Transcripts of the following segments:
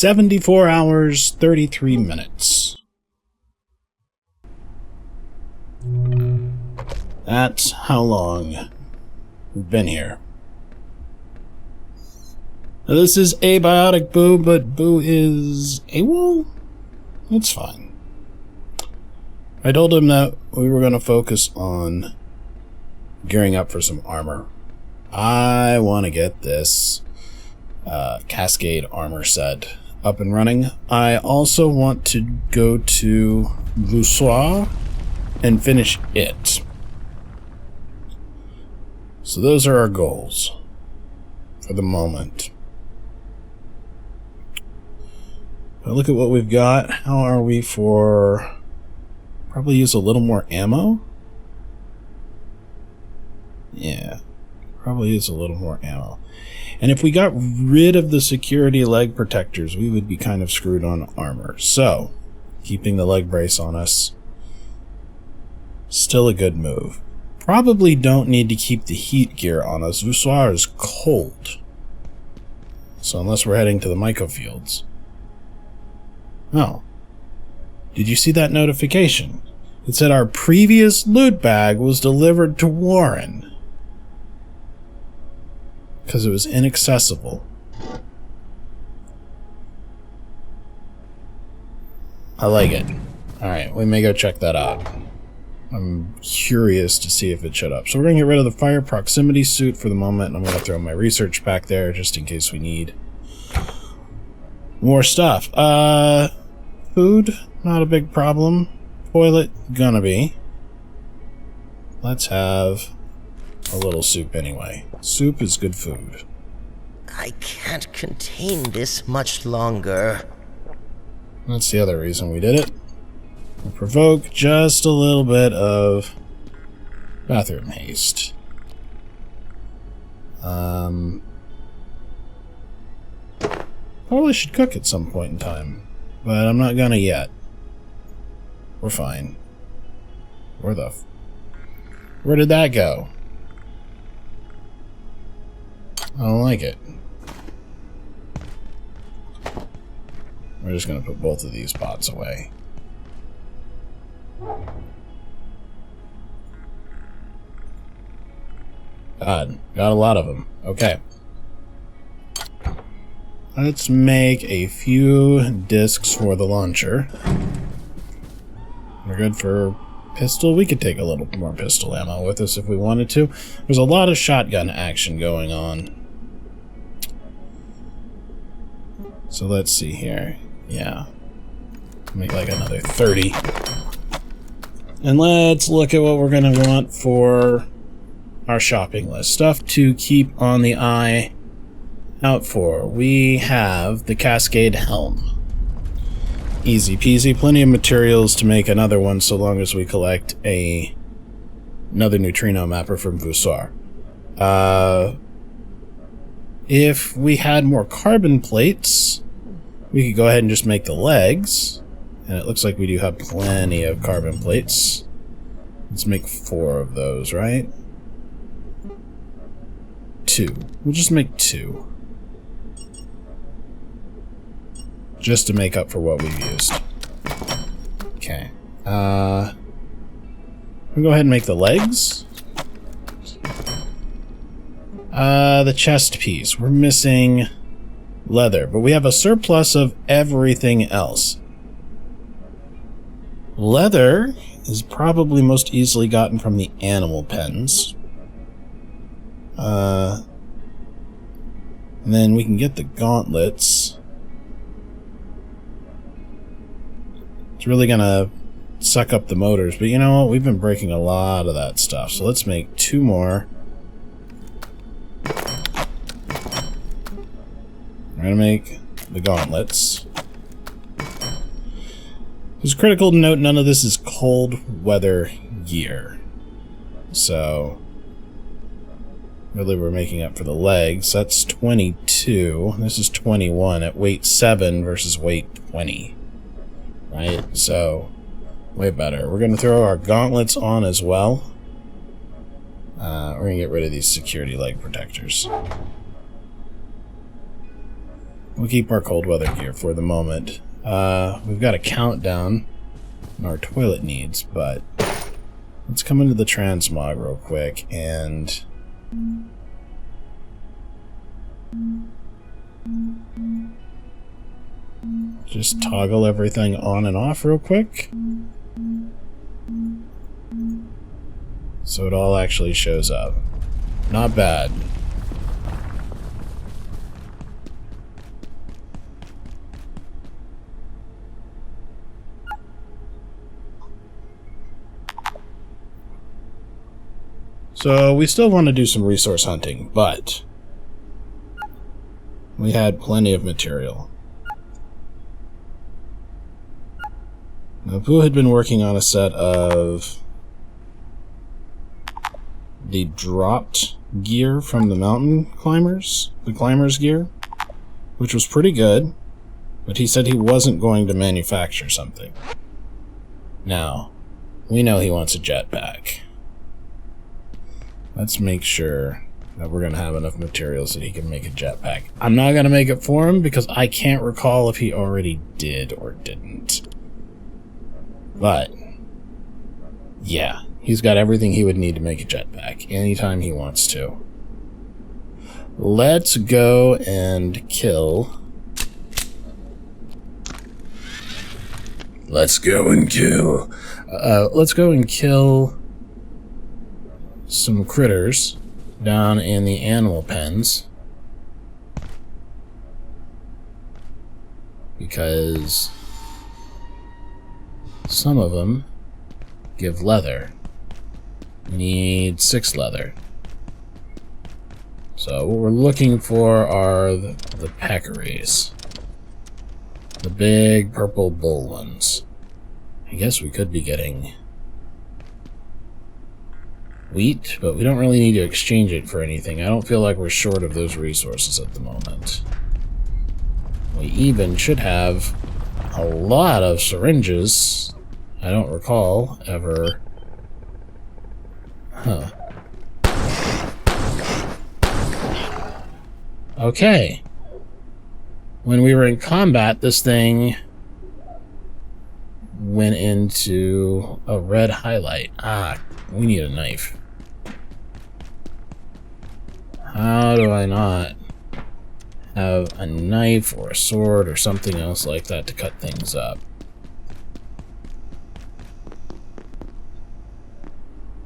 74 hours, 33 minutes. That's how long we've been here. Now, this is a Biotic Boo, but Boo is AWOL? It's fine. I told him that we were going to focus on gearing up for some armor. I want to get this Cascade armor set up and running. I also want to go to Voussoir and finish it. So those are our goals for the moment. But look at what we've got. How are we for... Probably use a little more ammo? Yeah. Probably use a little more ammo. And if we got rid of the security leg protectors, we would be kind of screwed on armor. So, keeping the leg brace on us, still a good move. Probably don't need to keep the heat gear on us. Voussoir is cold. So unless we're heading to the mycofields. Oh. Did you see that notification? It said our previous loot bag was delivered to Warren. Because it was inaccessible. I like it. Alright, we may go check that out. I'm curious to see if it showed up. So we're going to get rid of the fire proximity suit for the moment, and I'm going to throw my research back there just in case we need more stuff. Food, not a big problem. Toilet, gonna be. Let's have a little soup anyway. Soup is good food. I can't contain this much longer. That's the other reason we did it. We'll provoke just a little bit of bathroom haste. Probably should cook at some point in time, but I'm not gonna yet. We're fine. Where did that go? I don't like it. We're just gonna put both of these pots away. God, got a lot of them. Okay. Let's make a few discs for the launcher. We're good for pistol. We could take a little more pistol ammo with us if we wanted to. There's a lot of shotgun action going on. So let's see here. Yeah. Make like another 30. And let's look at what we're going to want for our shopping list. Stuff to keep on the eye out for. We have the Cascade Helm. Easy peasy. Plenty of materials to make another one so long as we collect another neutrino mapper from Voussoir. If we had more carbon plates, we could go ahead and just make the legs. And it looks like we do have plenty of carbon plates. Let's make 4 of those, right? 2. We'll just make 2. Just to make up for what we've used. Okay. We'll go ahead and make the legs. The chest piece. We're missing leather, but we have a surplus of everything else. Leather is probably most easily gotten from the animal pens. And then we can get the gauntlets. It's really gonna suck up the motors, but you know what? We've been breaking a lot of that stuff, so let's make 2 more. We're gonna make the gauntlets. It's critical to note none of this is cold weather gear. So, really we're making up for the legs. That's 22. This is 21 at weight 7 versus weight 20. Right? So, way better. We're going to throw our gauntlets on as well. We're going to get rid of these security leg protectors. We'll keep our cold weather gear for the moment. We've got a countdown on our toilet needs, but let's come into the transmog real quick and just toggle everything on and off real quick so it all actually shows up. Not bad. So we still want to do some resource hunting, but we had plenty of material. Now, Bew had been working on a set of the dropped gear from the mountain climbers, the climbers gear, which was pretty good, but he said he wasn't going to manufacture something. Now, we know he wants a jetpack. Let's make sure that we're going to have enough materials that he can make a jetpack. I'm not going to make it for him because I can't recall if he already did or didn't. But, yeah, he's got everything he would need to make a jetpack anytime he wants to. Let's go and kill... Let's go and kill some critters down in the animal pens, because some of them give leather. We need 6 leather. So what we're looking for are the peccaries. The big purple bull ones. I guess we could be getting wheat, but we don't really need to exchange it for anything. I don't feel like we're short of those resources at the moment. We even should have a lot of syringes. I don't recall ever... Huh. Okay. When we were in combat, this thing went into a red highlight. Ah, we need a knife. How do I not have a knife or a sword or something else like that to cut things up?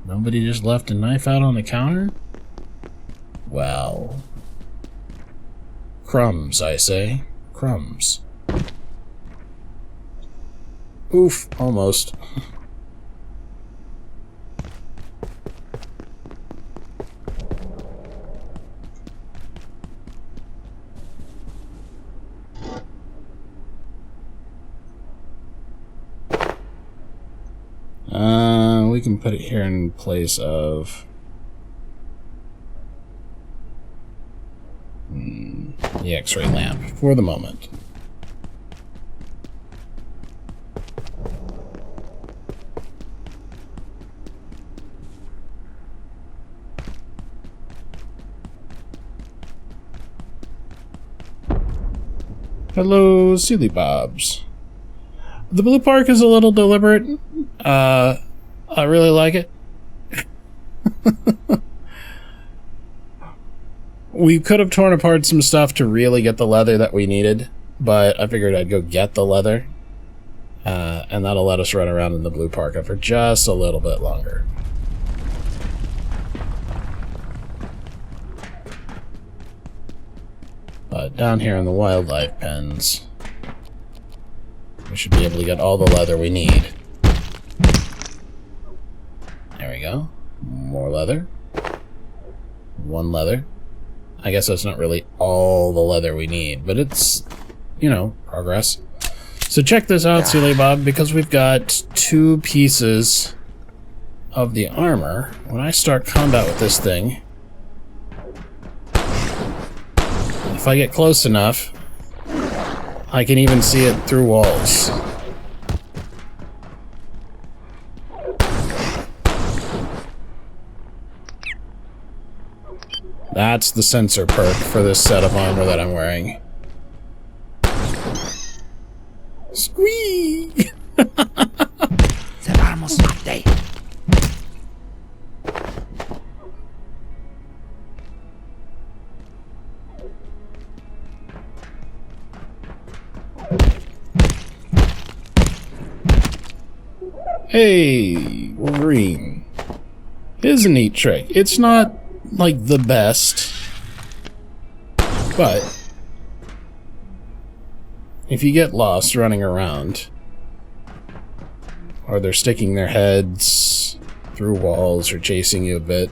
Nobody just left a knife out on the counter? Well... crumbs, I say. Crumbs. Oof, almost. We can put it here in place of the X-ray lamp for the moment. Hello, Silly Bobs. The blue park is a little deliberate. I really like it. We could have torn apart some stuff to really get the leather that we needed, but I figured I'd go get the leather, and that'll let us run around in the blue parka for just a little bit longer. But down here in the wildlife pens, we should be able to get all the leather we need. There we go. More leather. 1 leather. I guess that's not really all the leather we need, but it's, you know, progress. So check this out, Silly Bob, because we've got 2 pieces of the armor. When I start combat with this thing, if I get close enough, I can even see it through walls. That's the sensor perk for this set of armor that I'm wearing. Squee! Cerramos day. Hey, Wolverine. Here's a neat trick. It's not, like, the best, but if you get lost running around, or they're sticking their heads through walls or chasing you a bit,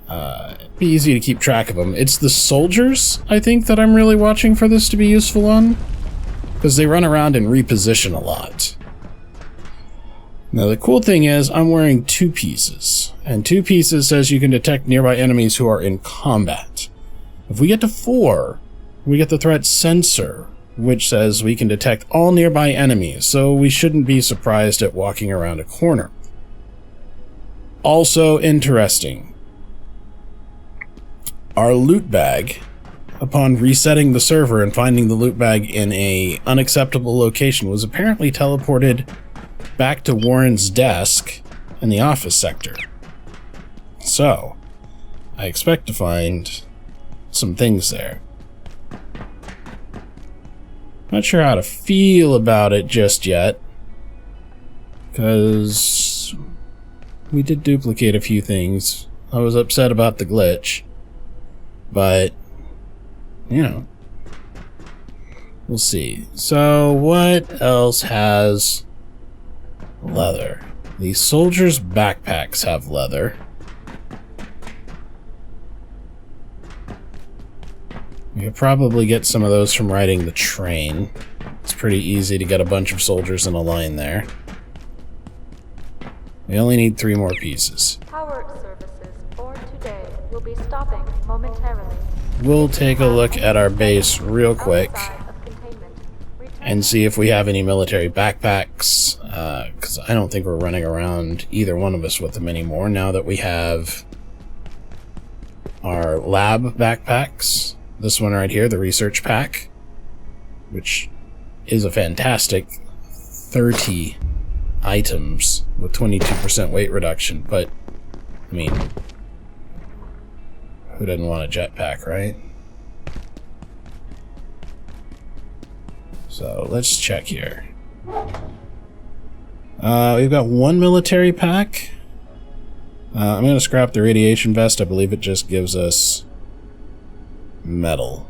it'd be easy to keep track of them. It's the soldiers, I think, that I'm really watching for this to be useful on, because they run around and reposition a lot. Now, the cool thing is, I'm wearing 2 pieces, and 2 pieces says you can detect nearby enemies who are in combat. If we get to 4, we get the threat sensor, which says we can detect all nearby enemies, so we shouldn't be surprised at walking around a corner. Also interesting, our loot bag, upon resetting the server and finding the loot bag in an unacceptable location, was apparently teleported back to Warren's desk in the office sector. So, I expect to find some things there. Not sure how to feel about it just yet, because we did duplicate a few things. I was upset about the glitch, but, you know, we'll see. So, what else has leather? These soldiers' backpacks have leather. We could probably get some of those from riding the train. It's pretty easy to get a bunch of soldiers in a line there. We only need 3 more pieces. Power services for today will be stopping momentarily. We'll take a look at our base real quick and see if we have any military backpacks, because I don't think we're running around, either one of us, with them anymore, now that we have our lab backpacks. This one right here, the research pack, which is a fantastic 30 items with 22% weight reduction, but, I mean, who doesn't want a jetpack, right? So, let's check here. We've got 1 military pack. I'm going to scrap the radiation vest. I believe it just gives us metal.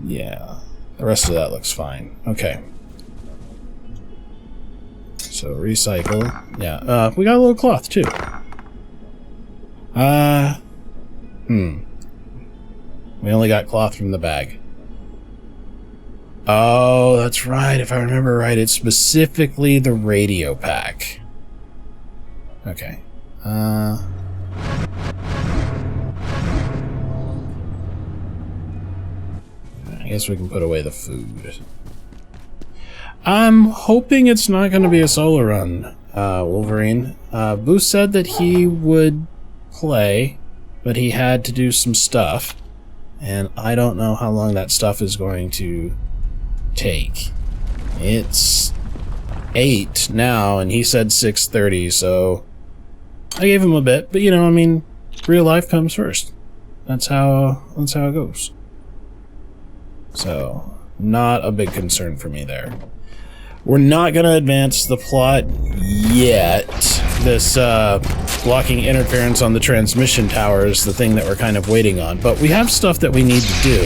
Yeah. The rest of that looks fine. Okay. So, recycle. Yeah. We got a little cloth, too. We only got cloth from the bag. Oh, that's right. If I remember right, it's specifically the radio pack. Okay. I guess we can put away the food. I'm hoping it's not going to be a solo run, Wolverine. Bew said that he would play, but he had to do some stuff. And I don't know how long that stuff is going to take. It's 8 now, and he said 6:30, so I gave him a bit. But, you know, I mean, real life comes first. That's how it goes. So, not a big concern for me there. We're not going to advance the plot yet. This blocking interference on the transmission tower is the thing that we're kind of waiting on. But we have stuff that we need to do.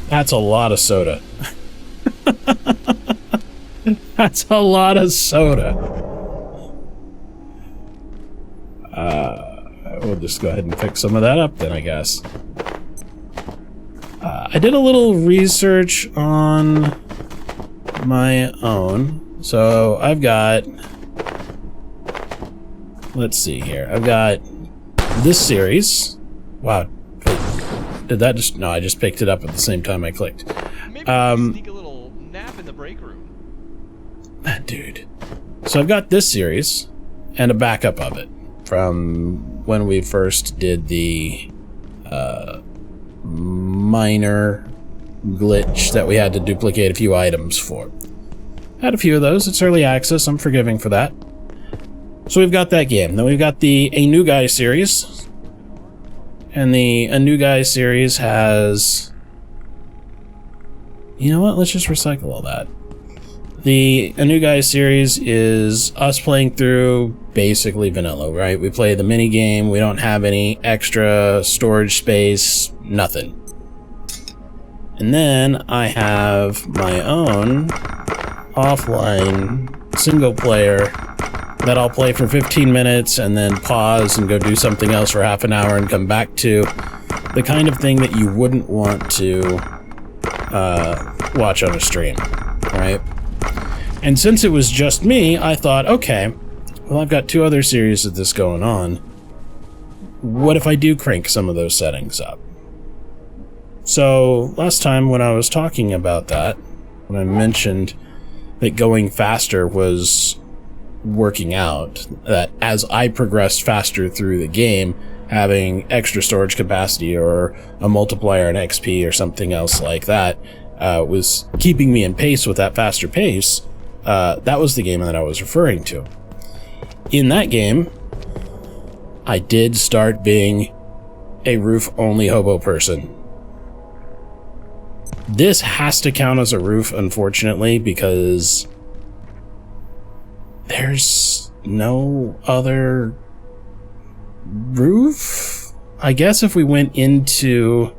That's a lot of soda. That's a lot of soda. We'll just go ahead and pick some of that up then, I guess. I did a little research on my own. So I've got... Let's see here. I've got this series. Wow. Wait, did that just... No, I just picked it up at the same time I clicked. Maybe we can sneak a little nap in the break room. Dude. So I've got this series. and a backup of it from when we first did the minor glitch that we had to duplicate a few items for. Had a few of those. It's early access. I'm forgiving for that. So we've got that game. Then we've got the A New Guy series. And the A New Guy series has... You know what? Let's just recycle all that. The A New Guy series is us playing through basically vanilla, right? We play the mini game. We don't have any extra storage space. Nothing. And then I have my own offline single player that I'll play for 15 minutes and then pause and go do something else for half an hour and come back to. The kind of thing that you wouldn't want to watch on a stream, right? And since it was just me, I thought, okay, well, I've got 2 other series of this going on. What if I do crank some of those settings up? So last time when I was talking about that, when I mentioned that going faster was working out, that as I progressed faster through the game, having extra storage capacity or a multiplier in XP or something else like that was keeping me in pace with that faster pace, that was the game that I was referring to. In that game, I did start being a roof-only hobo person. This has to count as a roof, unfortunately, because there's no other roof? I guess if we went into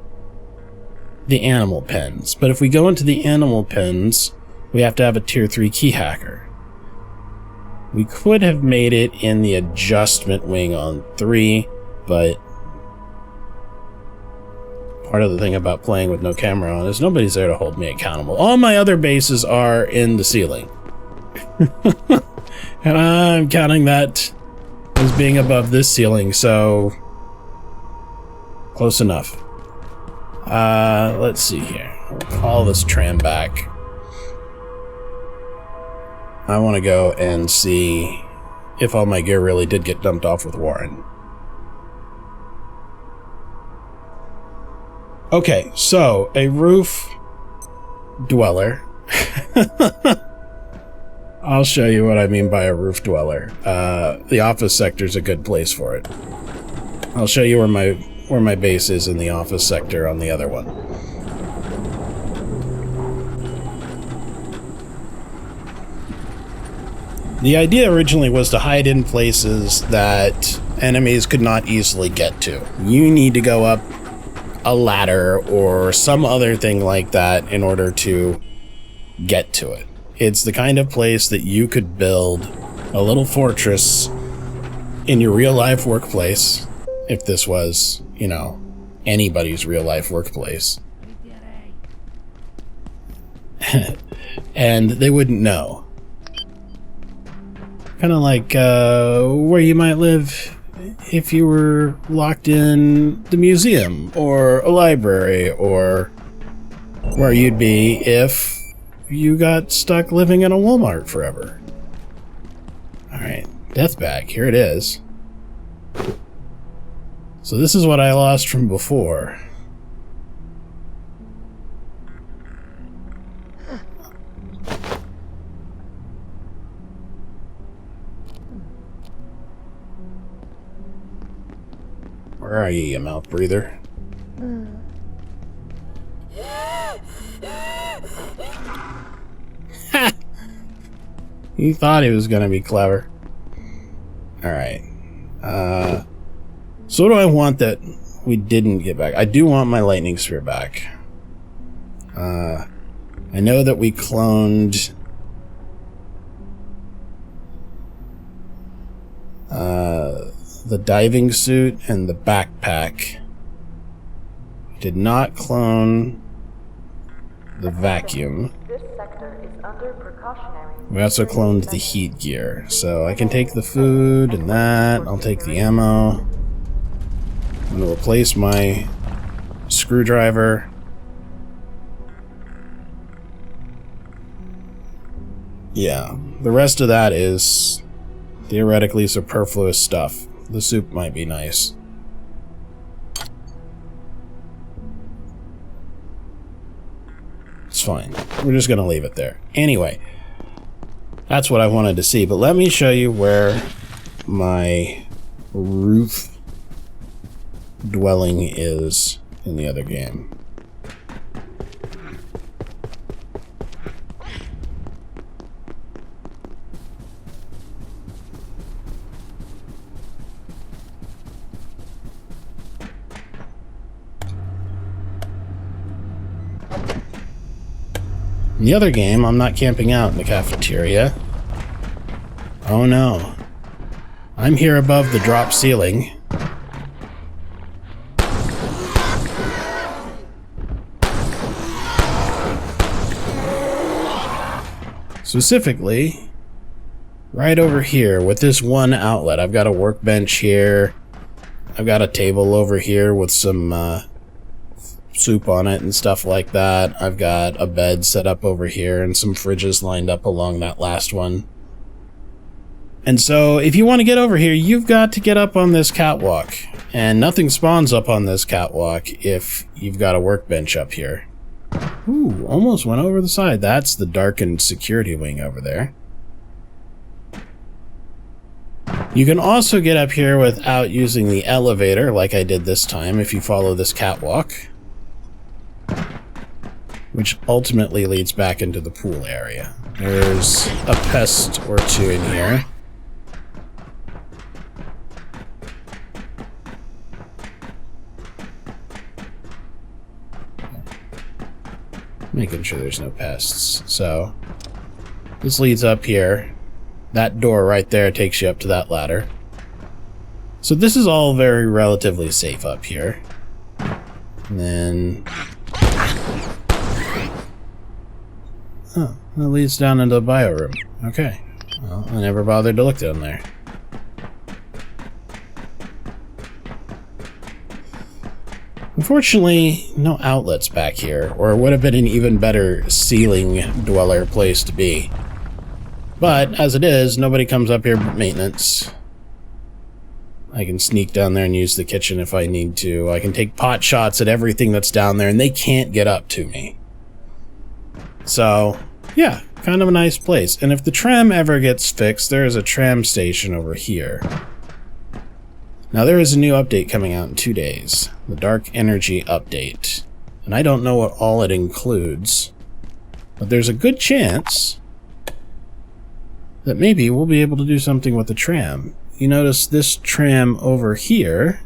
the animal pens. But if we go into the animal pens, we have to have a tier 3 key hacker. We could have made it in the adjustment wing on 3, but part of the thing about playing with no camera on is nobody's there to hold me accountable. All my other bases are in the ceiling. And I'm counting that as being above this ceiling, so close enough. Let's see here. We'll call this tram back. I want to go and see if all my gear really did get dumped off with Warren. Okay, so a roof dweller. I'll show you what I mean by a roof dweller. The office sector is a good place for it. I'll show you where my base is in the office sector on the other one. The idea originally was to hide in places that enemies could not easily get to. You need to go up a ladder or some other thing like that in order to get to it. It's the kind of place that you could build a little fortress in your real-life workplace, if this was, you know, anybody's real-life workplace. And they wouldn't know. Kind of like where you might live if you were locked in the museum or a library, or where you'd be if you got stuck living in a Walmart forever. Alright, death bag, here it is. So this is what I lost from before. Where are you, you mouth breather? Ha! He thought he was gonna be clever. Alright. So what do I want that we didn't get back? I do want my lightning sphere back. I know that we cloned the diving suit and the backpack. Did not clone the vacuum. This sector is under precautionary. We also cloned the heat gear, so I can take the food and that. I'll take the ammo. I'm gonna replace my screwdriver. Yeah, the rest of that is Theoretically superfluous stuff. The soup might be nice. It's fine. We're just gonna leave it there. Anyway, that's what I wanted to see, but let me show you where my roof dwelling is in the other game. In the other game, I'm not camping out in the cafeteria. Oh no. I'm here above the drop ceiling. Specifically, right over here with this one outlet. I've got a workbench here. I've got a table over here with some soup on it and stuff like that. I've got a bed set up over here and some fridges lined up along that last one. And so if you want to get over here, you've got to get up on this catwalk. And nothing spawns up on this catwalk if you've got a workbench up here. Ooh, almost went over the side. That's the darkened security wing over there. You can also get up here without using the elevator like I did this time if you follow this catwalk, which ultimately leads back into the pool area. There's a pest or two in here. Making sure there's no pests. So, this leads up here. That door right there takes you up to that ladder. So this is all very relatively safe up here. And then... oh, that leads down into the bio room. Okay. Well, I never bothered to look down there. Unfortunately, no outlets back here, or it would have been an even better ceiling dweller place to be. But, as it is, nobody comes up here but maintenance. I can sneak down there and use the kitchen if I need to. I can take pot shots at everything that's down there, and they can't get up to me. So, yeah, kind of a nice place. And if the tram ever gets fixed, there is a tram station over here. Now, there is a new update coming out in 2 days. The Dark Energy update. And I don't know what all it includes. But there's a good chance that maybe we'll be able to do something with the tram. You notice this tram over here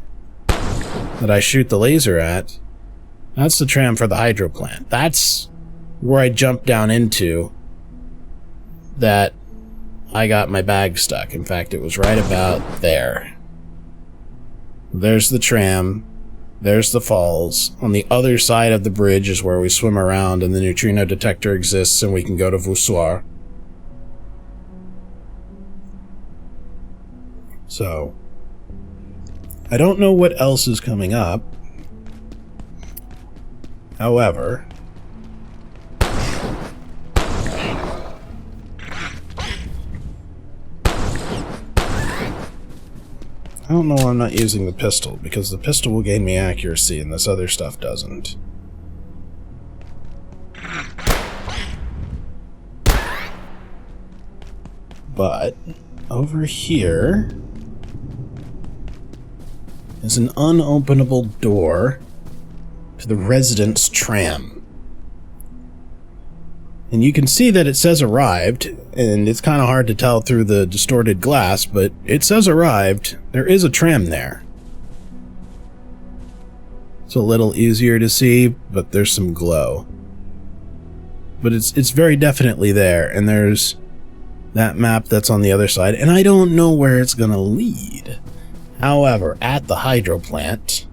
that I shoot the laser at, that's the tram for the Hydroplant. That's where I jumped down into that I got my bag stuck. In fact, it was right about there. There's the tram. There's the falls. On the other side of the bridge is where we swim around and the neutrino detector exists and we can go to Voussoir. So, I don't know what else is coming up. However, I don't know why I'm not using the pistol, because the pistol will gain me accuracy and this other stuff doesn't. But, over here is an unopenable door to the residence tram. And you can see that it says arrived, and it's kind of hard to tell through the distorted glass, but it says arrived. There is a tram there. It's a little easier to see, but there's some glow. But it's very definitely there, and there's that map that's on the other side, and I don't know where it's gonna lead. However, at the Hydroplant,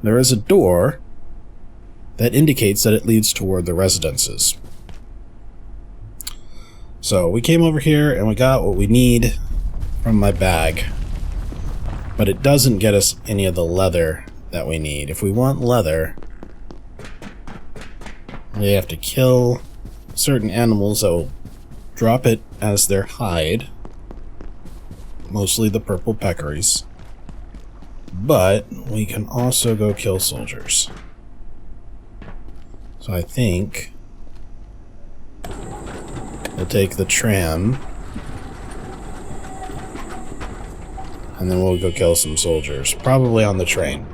there is a door that indicates that it leads toward the residences. So we came over here and we got what we need from my bag, but it doesn't get us any of the leather that we need. If we want leather, we have to kill certain animals that will drop it as their hide. mostly the purple peccaries. But we can also go kill soldiers. So I think we'll take the tram, and then we'll go kill some soldiers, probably on the train.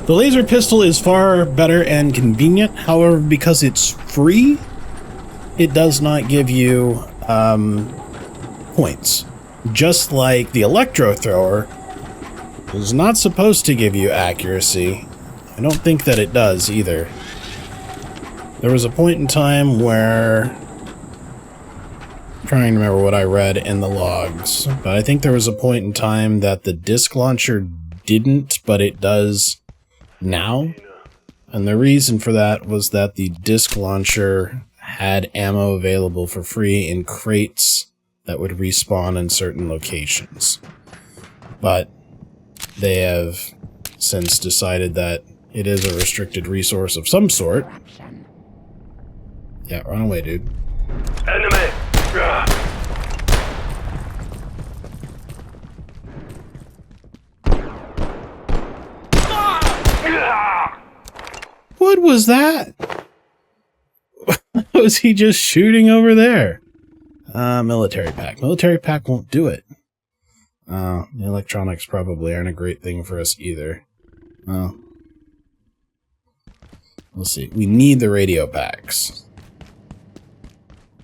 The laser pistol is far better and convenient, however, because it's free, it does not give you points. Just like the electro thrower is not supposed to give you accuracy. I don't think that it does either. There was a point in time where, I'm trying to remember what I read in the logs, but I think there was a point in time that the disc launcher didn't, but it does now. And the reason for that was that the disc launcher had ammo available for free in crates that would respawn in certain locations. But they have since decided that it is a restricted resource of some sort. Yeah, run away, dude. Enemy! What was that? Was he just shooting over there? Military pack. Military pack won't do it. The electronics probably aren't a great thing for us either. We'll see. We need the radio packs.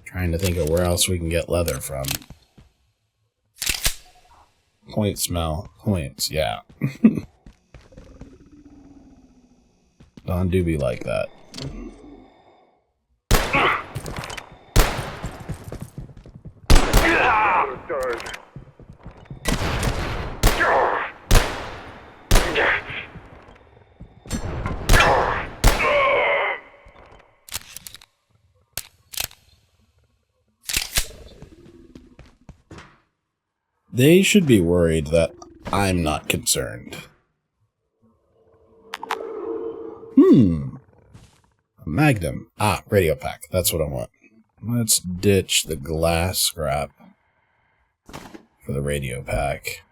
Trying to think of where else we can get leather from. Point smell. Points, yeah. Don do be like that. They should be worried that I'm not concerned. A magnum. Ah, radio pack. That's what I want. Let's ditch the glass scrap for the radio pack.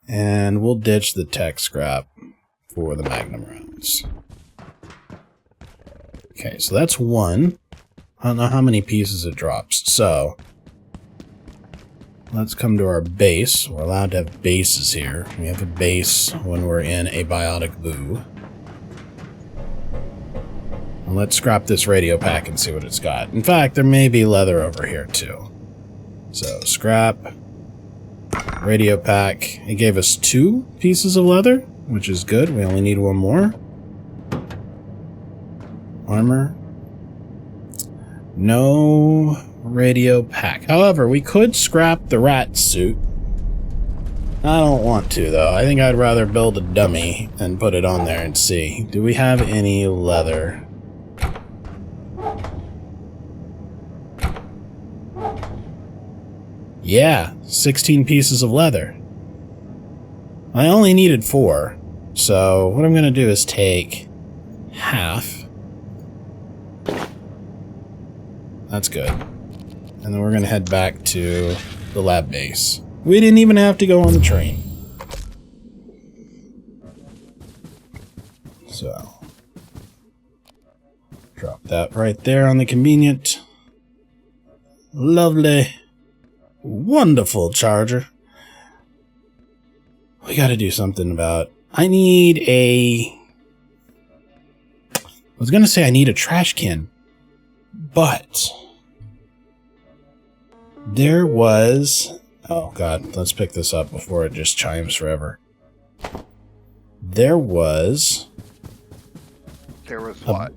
And we'll ditch the tech scrap for the magnum rounds. Okay, so that's one. I don't know how many pieces it drops, so let's come to our base. We're allowed to have bases here. We have a base when we're in a biotic Bew. And let's scrap this radio pack and see what it's got. In fact, there may be leather over here too. So, scrap. Radio pack. It gave us 2 pieces of leather, which is good. We only need 1 more. Armor. No radio pack. However, we could scrap the rat suit. I don't want to, though. I think I'd rather build a dummy and put it on there and see. Do we have any leather? Yeah, 16 pieces of leather. I only needed 4, so what I'm going to do is take half. That's good. And then we're going to head back to the lab base. We didn't even have to go on the train. So, drop that right there on the convenient. Lovely. Wonderful charger. We gotta do something about... I need a... I was gonna say I need a trash can. But... there was... oh god, let's pick this up before it just chimes forever. There was... There was what?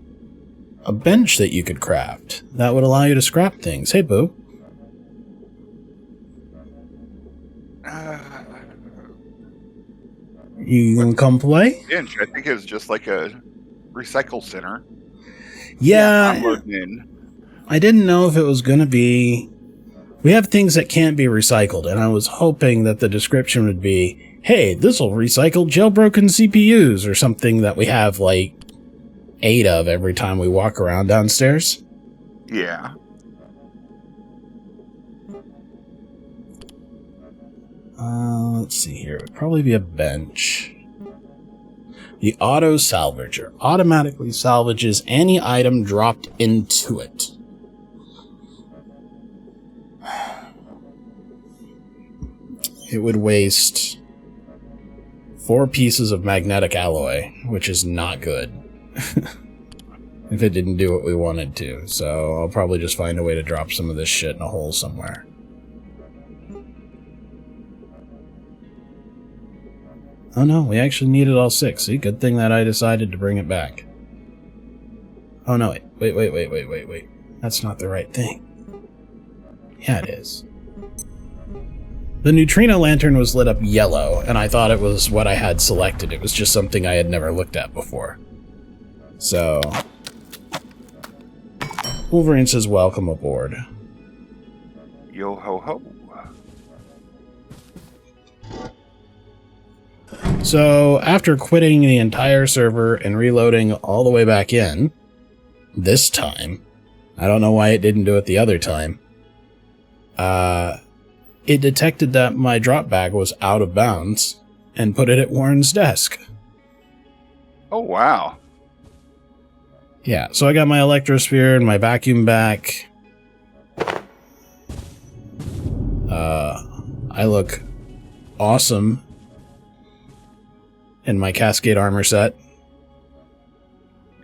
A bench that you could craft that would allow you to scrap things. Hey, Boo. You gonna come play? Bench, I think it was just like a recycle center. Yeah, I'm loading in. I didn't know if it was gonna be... we have things that can't be recycled, and I was hoping that the description would be, hey, this'll recycle jailbroken CPUs, or something that we have, like, 8 of every time we walk around downstairs. Yeah. Let's see here. It would probably be a bench. The auto salvager automatically salvages any item dropped into it. It would waste 4 pieces of magnetic alloy, which is not good. If it didn't do what we wanted to. So I'll probably just find a way to drop some of this shit in a hole somewhere. Oh no, we actually needed all 6. See, good thing that I decided to bring it back. Oh no, wait. That's not the right thing. Yeah, it is. The neutrino lantern was lit up yellow, and I thought it was what I had selected. It was just something I had never looked at before. So... Wolverine says, welcome aboard. Yo ho ho. So, after quitting the entire server and reloading all the way back in, this time, I don't know why it didn't do it the other time, it detected that my drop bag was out of bounds and put it at Warren's desk. Oh, wow. Yeah, so I got my electrosphere and my vacuum back. I look awesome in my Cascade armor set.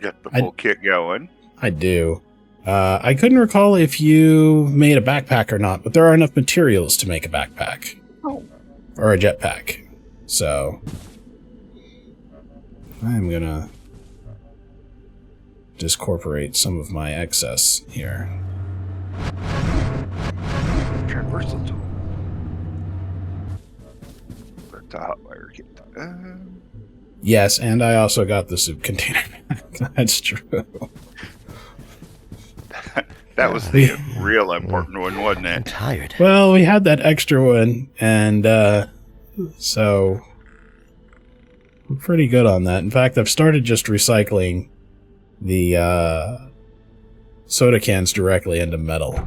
Got the full kit going. I do. I couldn't recall if you made a backpack or not, but there are enough materials to make a backpack. Oh. Or a jetpack. So, I'm gonna discorporate some of my excess here. Traversal tool. That's a hot wire kit. Yes, and I also got the soup container back. That's true. That was the real important one, wasn't I'm it? tired. Well, we had that extra one, and so we're pretty good on that. In fact, I've started just recycling the soda cans directly into metal.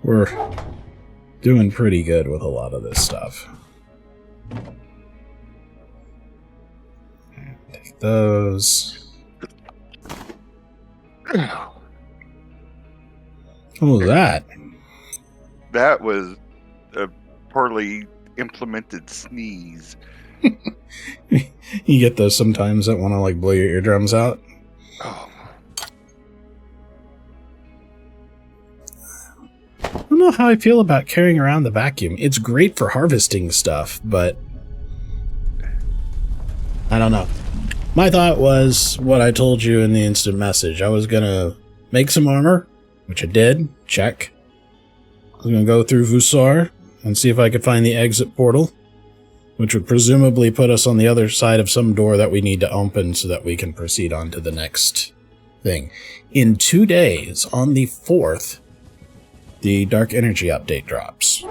We're doing pretty good with a lot of this stuff. Take those. What was that? That was a poorly implemented sneeze. You get those sometimes that want to like blow your eardrums out. Oh. I don't know how I feel about carrying around the vacuum. It's great for harvesting stuff, but I don't know. My thought was what I told you in the instant message. I was gonna make some armor, which I did. Check. I was gonna go through Vusar and see if I could find the exit portal, which would presumably put us on the other side of some door that we need to open so that we can proceed on to the next thing. In 2 days, on the 4th, the Dark Energy update drops.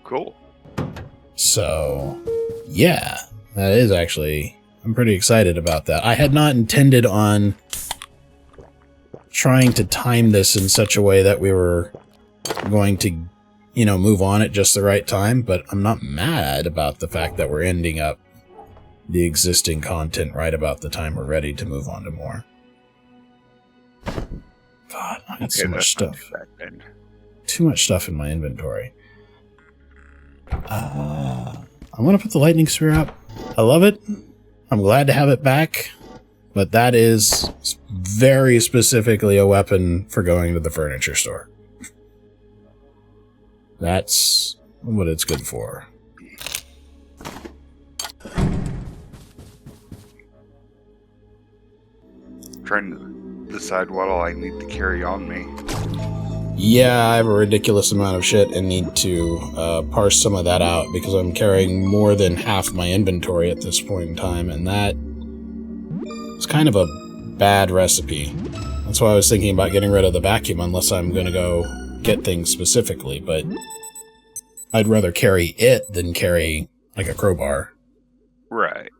Cool. So, yeah, that is actually... I'm pretty excited about that. I had not intended on trying to time this in such a way that we were going to, you know, move on at just the right time, but I'm not mad about the fact that we're ending up the existing content right about the time we're ready to move on to more. God, I need so much stuff. Too much stuff in my inventory. I'm going to put the lightning sphere up. I love it. I'm glad to have it back, but that is very specifically a weapon for going to the furniture store. That's what it's good for. Trying to decide what all I need to carry on me. Yeah, I have a ridiculous amount of shit and need to parse some of that out because I'm carrying more than half my inventory at this point in time, and that is kind of a bad recipe. That's why I was thinking about getting rid of the vacuum unless I'm going to go get things specifically, but I'd rather carry it than carry, like, a crowbar. Right.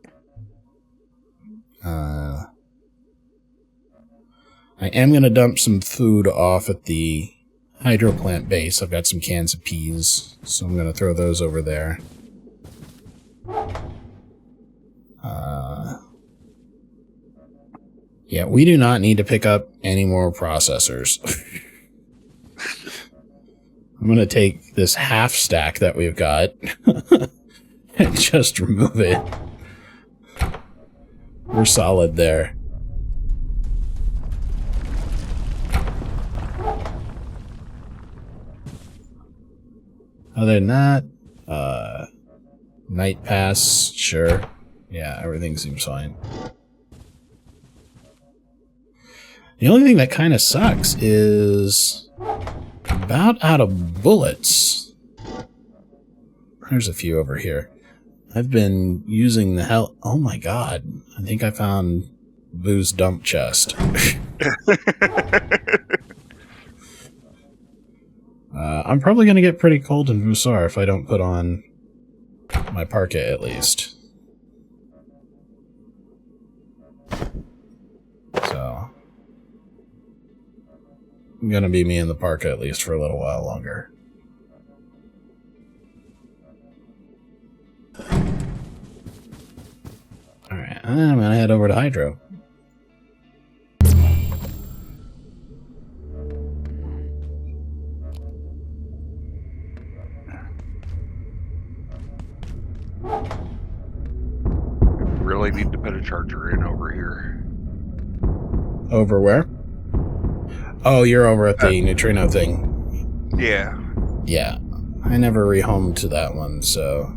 I am going to dump some food off at the Hydroplant base. I've got some cans of peas, so I'm going to throw those over there. Yeah, we do not need to pick up any more processors. I'm going to take this half stack that we've got and just remove it. We're solid there. Other than that, night pass, sure. Yeah, everything seems fine. The only thing that kind of sucks is about out of bullets. There's a few over here. I've been using the hell... Oh my god. I think I found Boo's dump chest. I'm probably going to get pretty cold in Vusar if I don't put on my parka at least. So... I'm gonna be me in the parka at least for a little while longer. Alright, I'm gonna head over to Hydro. Really need to put a charger in over here. Over where? Oh, you're over at the neutrino thing. Yeah. Yeah. I never rehomed to that one, so...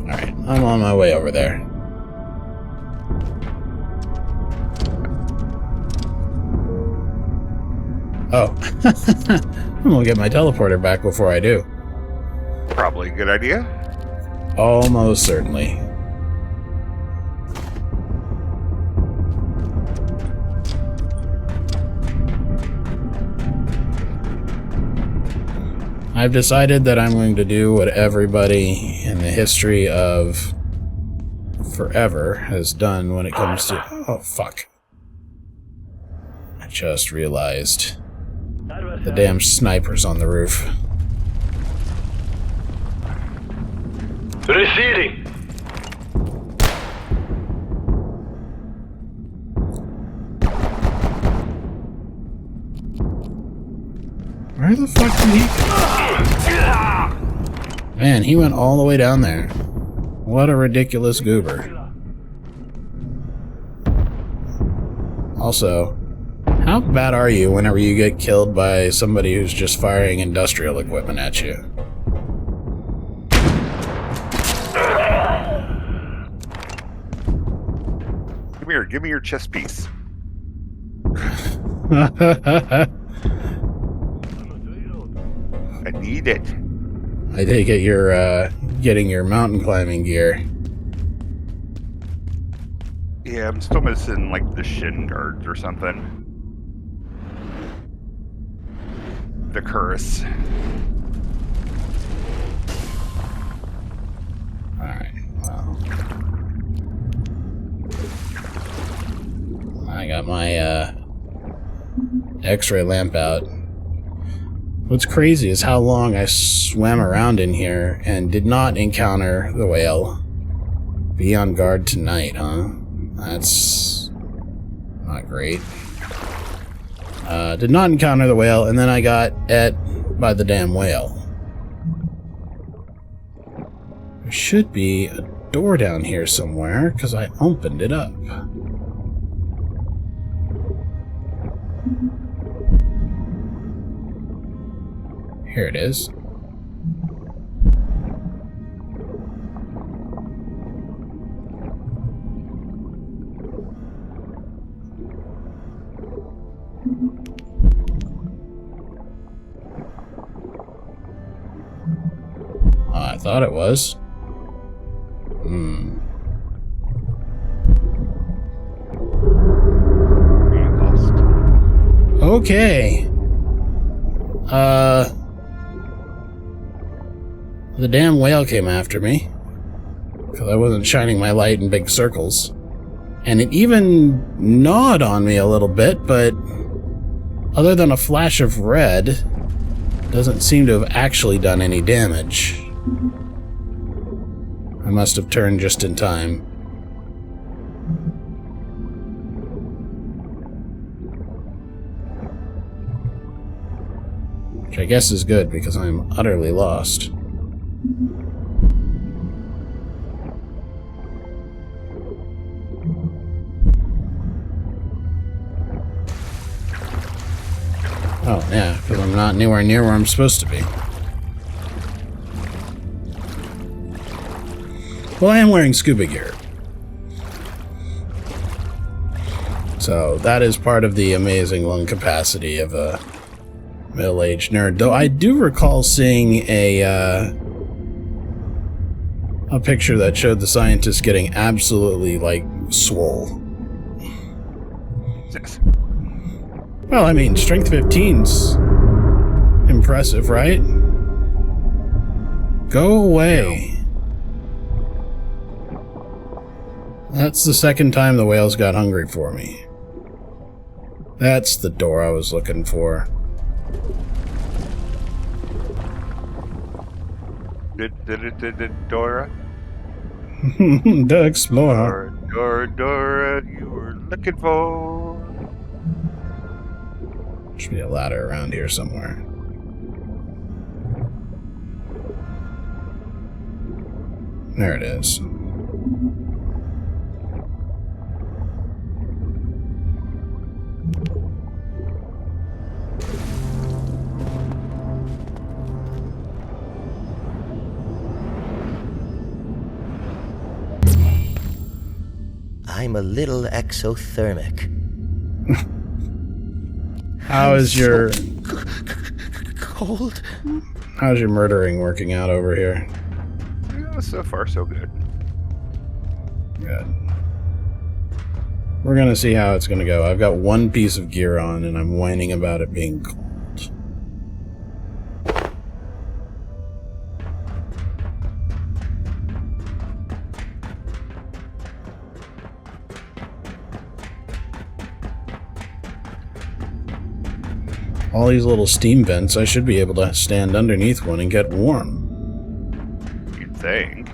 Alright, I'm on my way over there. Oh. I'm gonna get my teleporter back before I do. Probably a good idea. Almost certainly. I've decided that I'm going to do what everybody in the history of forever has done when it comes to... Oh, fuck. I just realized the damn sniper's on the roof. Receding. Where the fuck did he go? Man, he went all the way down there. What a ridiculous goober. Also, how bad are you whenever you get killed by somebody who's just firing industrial equipment at you? Come here, give me your chest piece. I need it. I take it you're getting your mountain climbing gear. Yeah, I'm still missing like the shin guards or something. The cuirass. Alright, well. I got my X-ray lamp out. What's crazy is how long I swam around in here and did not encounter the whale. Be on guard tonight, huh? That's not great. Did not encounter the whale, and then I got et by the damn whale. There should be a door down here somewhere, because I opened it up. Here it is. I thought it was. Okay. The damn whale came after me. Because I wasn't shining my light in big circles. And it even gnawed on me a little bit, but other than a flash of red, doesn't seem to have actually done any damage. I must have turned just in time. Which I guess is good, because I'm utterly lost. Oh, yeah, because I'm not anywhere near where I'm supposed to be. Well, I am wearing scuba gear. So, that is part of the amazing lung capacity of a middle-aged nerd. Though I do recall seeing a picture that showed the scientist getting absolutely, like, swole. Well, I mean, strength 15's impressive, right? Go away. That's the second time the whales got hungry for me. That's the door I was looking for. Dora? The Explorer. Dora, you were looking for... Should be a ladder around here somewhere. There it is. I'm a little exothermic. How is your... Cold? How's your murdering working out over here? Yeah, so far, so good. Good. We're gonna see how it's gonna go. I've got one piece of gear on, and I'm whining about it being cold. All these little steam vents, I should be able to stand underneath one and get warm. You'd think.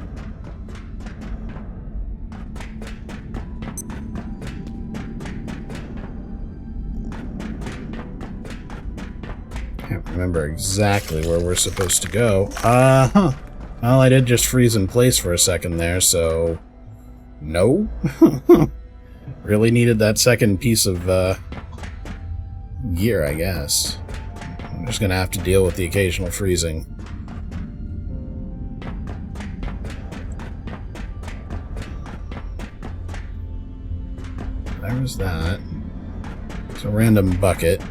Can't remember exactly where we're supposed to go. Well, I did just freeze in place for a second there, so... No? Really needed that second piece of, gear, I guess. I'm just gonna have to deal with the occasional freezing. There was that. It's a random bucket.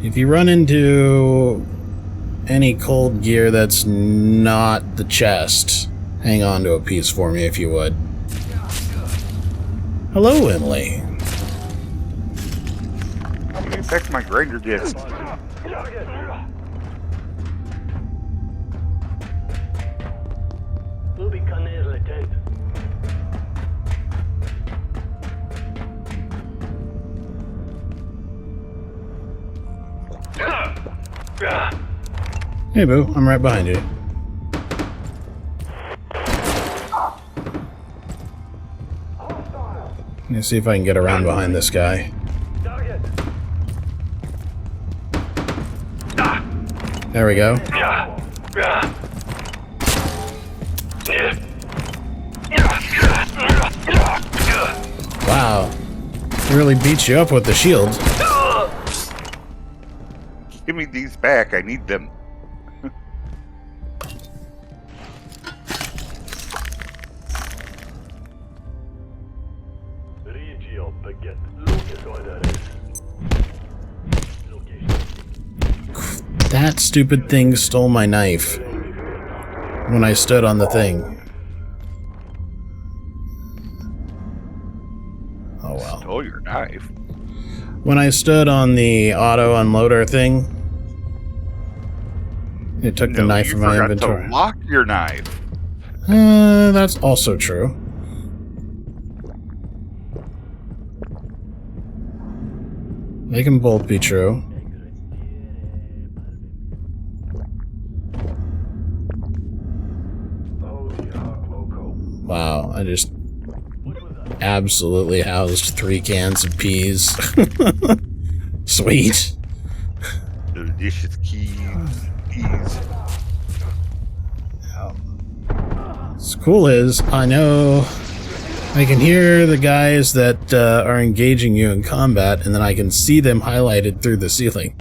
If you run into any cold gear that's not the chest, hang on to a piece for me if you would. Hello, Emily. Give me back my grinder disc. Hey, Boo, I'm right behind you. Let me see if I can get around behind this guy. There we go. Wow. He really beats you up with the shield. Give me these back. I need them. That stupid thing stole my knife when I stood on the thing. Oh well. Stole your knife. When I stood on the auto unloader thing, it took the No, knife you from my forgot inventory. to lock your knife. That's also true. They can both be true. Wow, I just absolutely housed 3 cans of peas. Sweet. Delicious keys. What's cool is, I know I can hear the guys that are engaging you in combat, and then I can see them highlighted through the ceiling.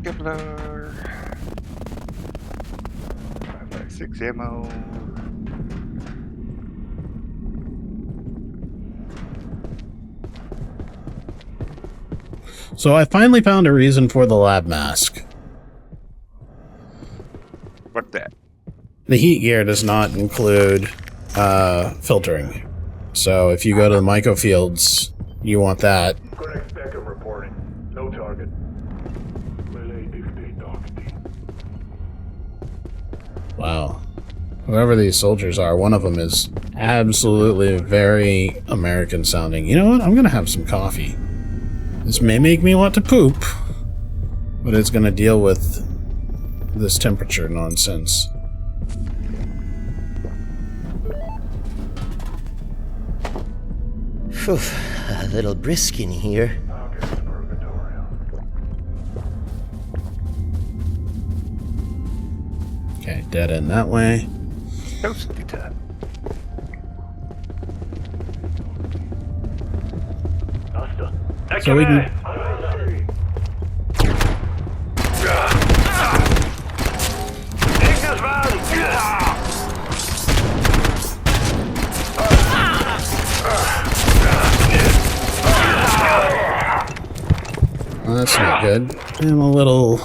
Kevlar. 5.56 ammo. So I finally found a reason for the lab mask. What's that? The heat gear does not include filtering. So if you go to the microfields, you want that. Correct spectrum reporting. No target. Relay dictate targeting. Wow. Whoever these soldiers are, one of them is absolutely very American sounding. You know what? I'm gonna have some coffee. This may make me want to poop, but it's gonna deal with this temperature nonsense. Phew, a little brisk in here. Okay, dead end that way. Toasty time. So we can... Well, that's not good. I'm a little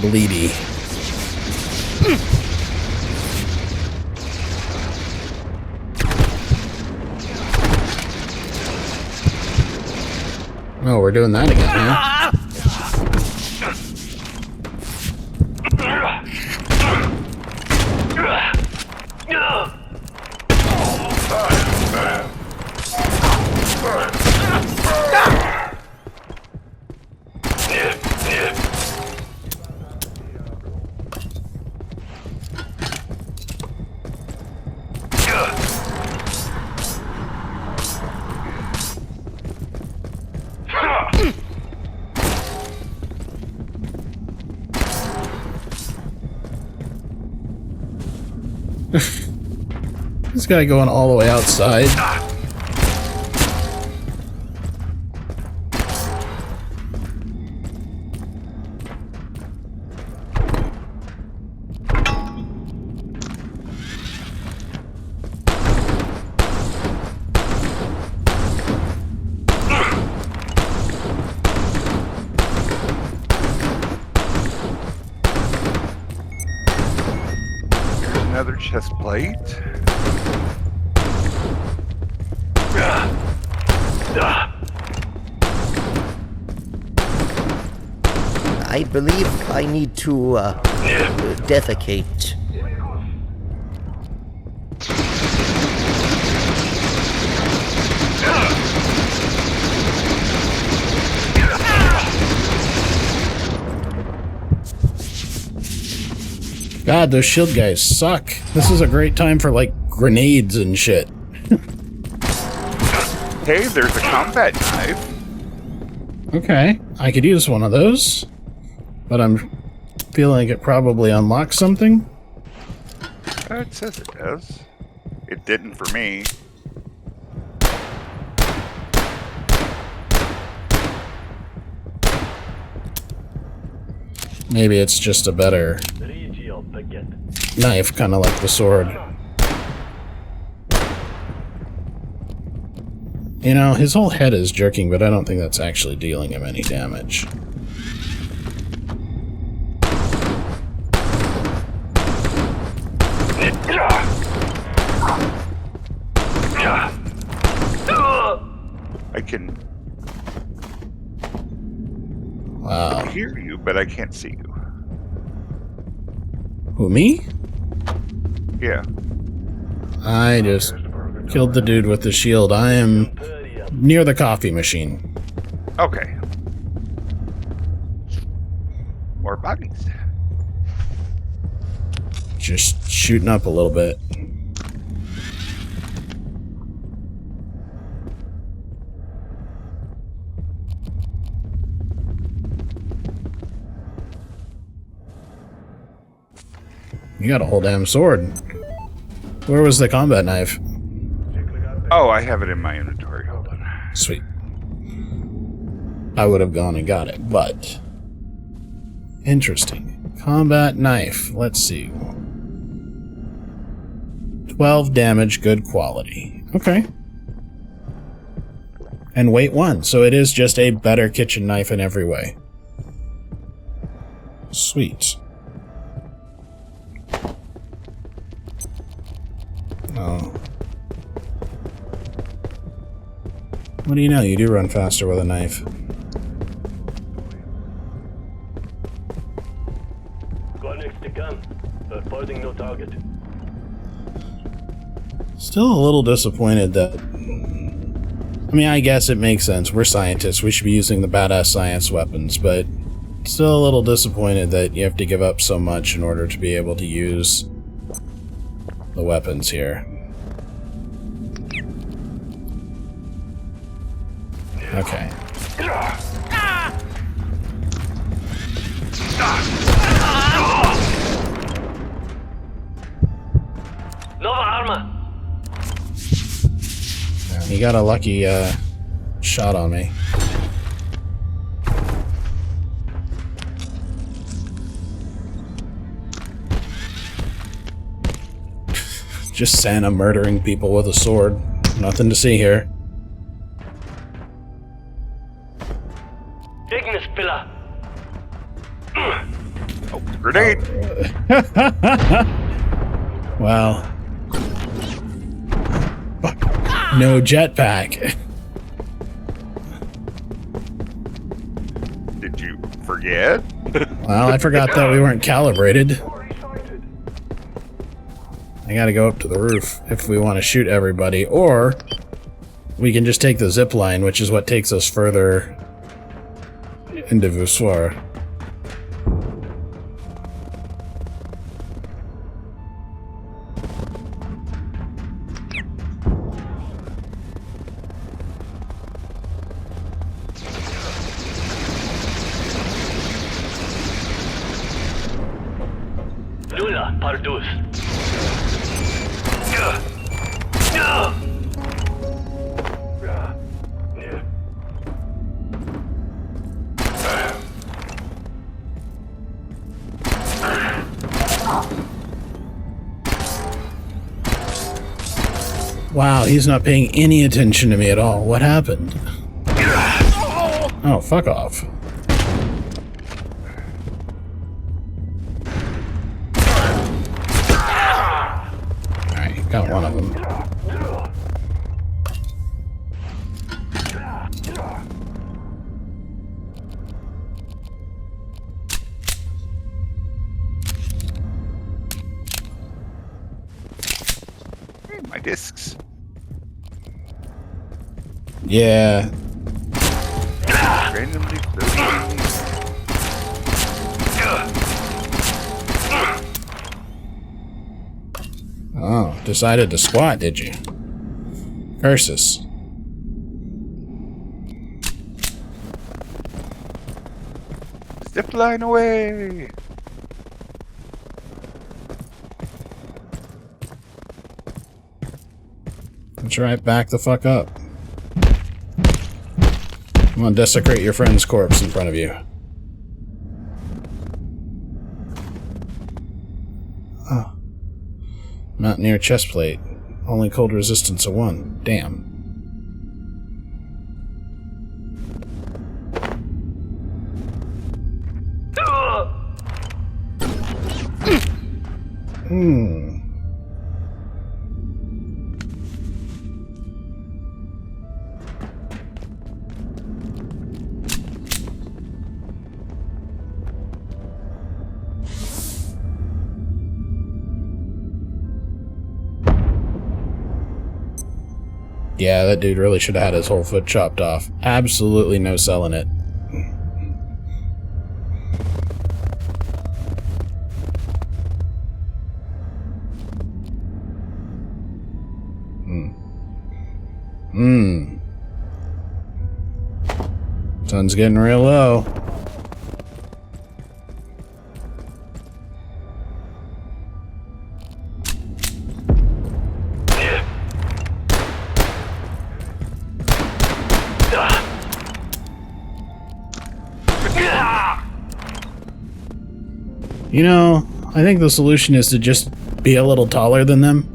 bleedy. Oh, we're doing that again, huh? This guy going all the way outside. Another chest plate. I believe I need to, defecate. God, those shield guys suck. This is a great time for, like, grenades and shit. Hey, there's a combat knife. Okay, I could use one of those. But I'm feeling it probably unlocks something. It says it does. It didn't for me. Maybe it's just a better knife, kind of like the sword. You know, his whole head is jerking, but I don't think that's actually dealing him any damage. I can Wow. hear you, but I can't see you. Who, me? Yeah. I just killed the dude with the shield. I am near the coffee machine. Okay. More bodies. Just shooting up a little bit. You got a whole damn sword. Where was the combat knife? Oh, I have it in my inventory. Hold on. Sweet. I would have gone and got it, but... Interesting. Combat knife. Let's see. 12 damage, good quality. Okay. And weight 1, so it is just a better kitchen knife in every way. Sweet. Oh. What do you know? You do run faster with a knife. Go next to gun. Reporting no target. Still a little disappointed that... I mean, I guess it makes sense. We're scientists. We should be using the badass science weapons, but still a little disappointed that you have to give up so much in order to be able to use the weapons here. Okay. Nova armor. He got a lucky shot on me. Just Santa murdering people with a sword. Nothing to see here. Ignis pillar. Oh, grenade! Wow. No jetpack. Did you forget? Well, I forgot that we weren't calibrated. I gotta go up to the roof if we want to shoot everybody, or we can just take the zip line, which is what takes us further into Voussoir. Lula Pardus. Wow, he's not paying any attention to me at all. What happened? Oh, fuck off. Alright, got one of them. My discs. Yeah. Randomly Oh, decided to squat, did you? Curses. zip line away. That's right, back the fuck up. I'm gonna desecrate your friend's corpse in front of you. Oh. Mountaineer chest plate. Only cold resistance of 1. Damn. Yeah, that dude really should have had his whole foot chopped off. Absolutely no selling it. Sun's getting real low. You know, I think the solution is to just be a little taller than them.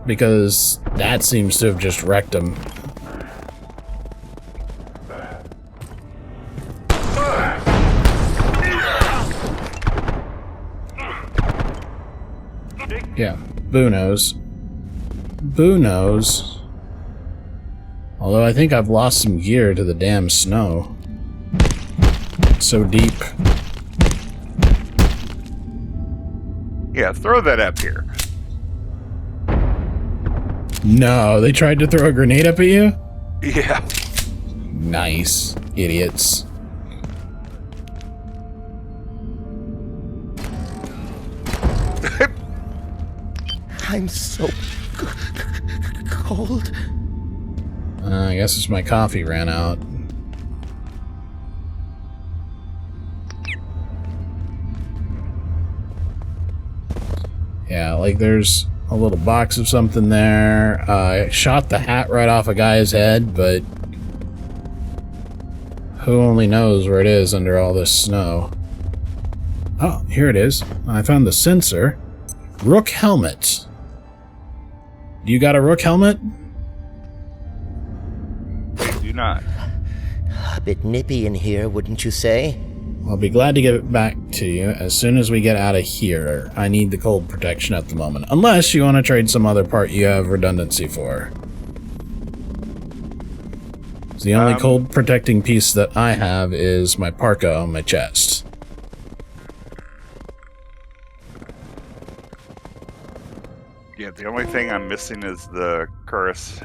Because that seems to have just wrecked them. Yeah, Bew knows. Bew knows. Although I think I've lost some gear to the damn snow. It's so deep. Yeah, throw that up here. No, they tried to throw a grenade up at you? Yeah. Nice. Idiots. I'm so cold. I guess it's my coffee ran out. Yeah, like there's a little box of something there. I shot the hat right off a guy's head, but who only knows where it is under all this snow. Oh, here it is. I found the sensor. Rook helmet. You got a rook helmet? I do not. A bit nippy in here, wouldn't you say? I'll be glad to give it back to you as soon as we get out of here. I need the cold protection at the moment. Unless you want to trade some other part you have redundancy for. The only cold protecting piece that I have is my parka on my chest. Yeah, the only thing I'm missing is the chorus.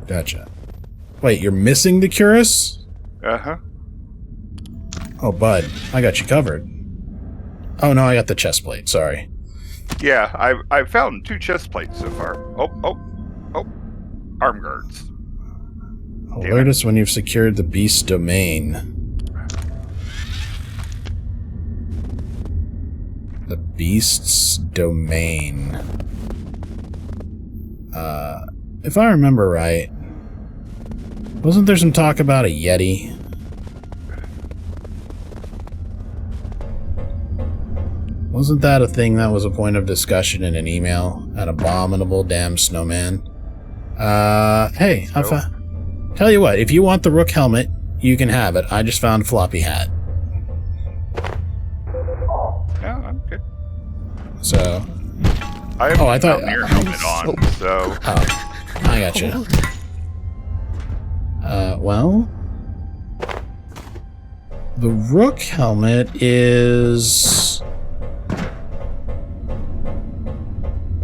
Gotcha. Wait, you're missing the cuirass? Uh-huh. Oh, bud. I got you covered. Oh, no, I got the chest plate. Sorry. Yeah, I've found 2 chest plates so far. Oh. Arm guards. Alert us when you've secured the beast's domain. The beast's domain. If I remember right, wasn't there some talk about a Yeti? Wasn't that a thing that was a point of discussion in an email? An abominable damn snowman. Hey, tell you what, if you want the rook helmet, you can have it. I just found a floppy hat. No, I'm good. So... I have I thought... your helmet on, so... Oh, I gotcha. Well... The rook helmet is...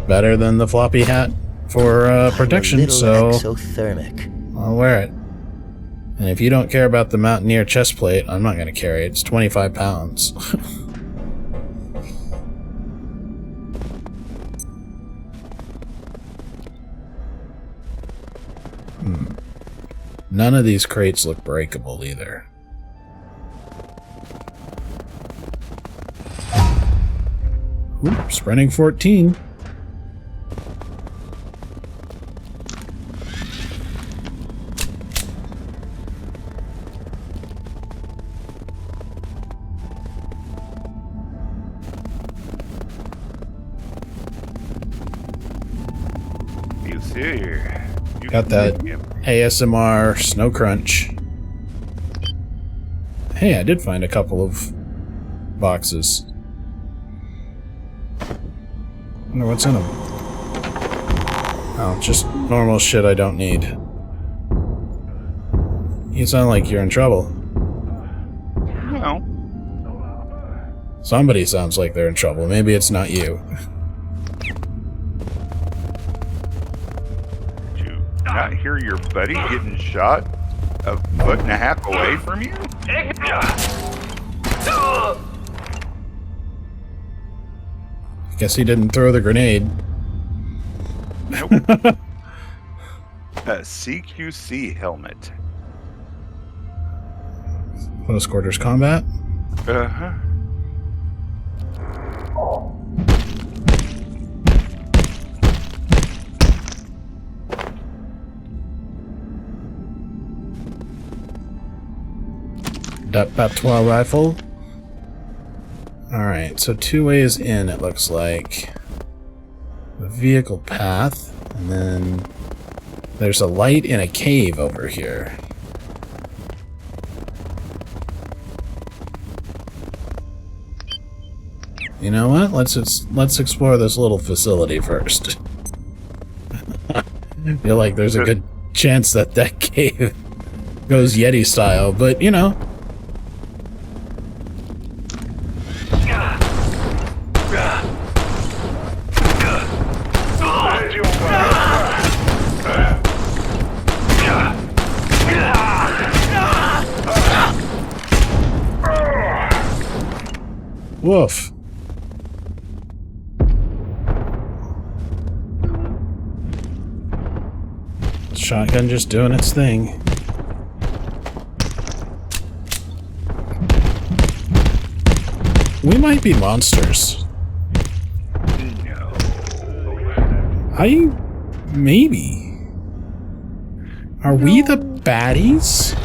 better than the floppy hat for protection, so Exothermic. I'll wear it. And if you don't care about the Mountaineer chest plate, I'm not going to carry it. It's 25 pounds. None of these crates look breakable either. Ooh, sprinting 14. You see here. Got that ASMR snow crunch. Hey, I did find a couple of boxes. Wonder what's in them. Oh, just normal shit I don't need. You sound like you're in trouble. No. Somebody sounds like they're in trouble. Maybe it's not you. Did you not hear your buddy getting shot a foot and a half away from you? Guess he didn't throw the grenade. Nope. A CQC helmet. Close quarters combat. Uh-huh. That Patois rifle. Alright, so 2 ways in, it looks like. The vehicle path, and then there's a light in a cave over here. You know what? Let's explore this little facility first. I feel like there's a good chance that that cave goes Yeti style, but you know. Woof. Shotgun just doing its thing. We might be monsters. No. Maybe. Are we the baddies?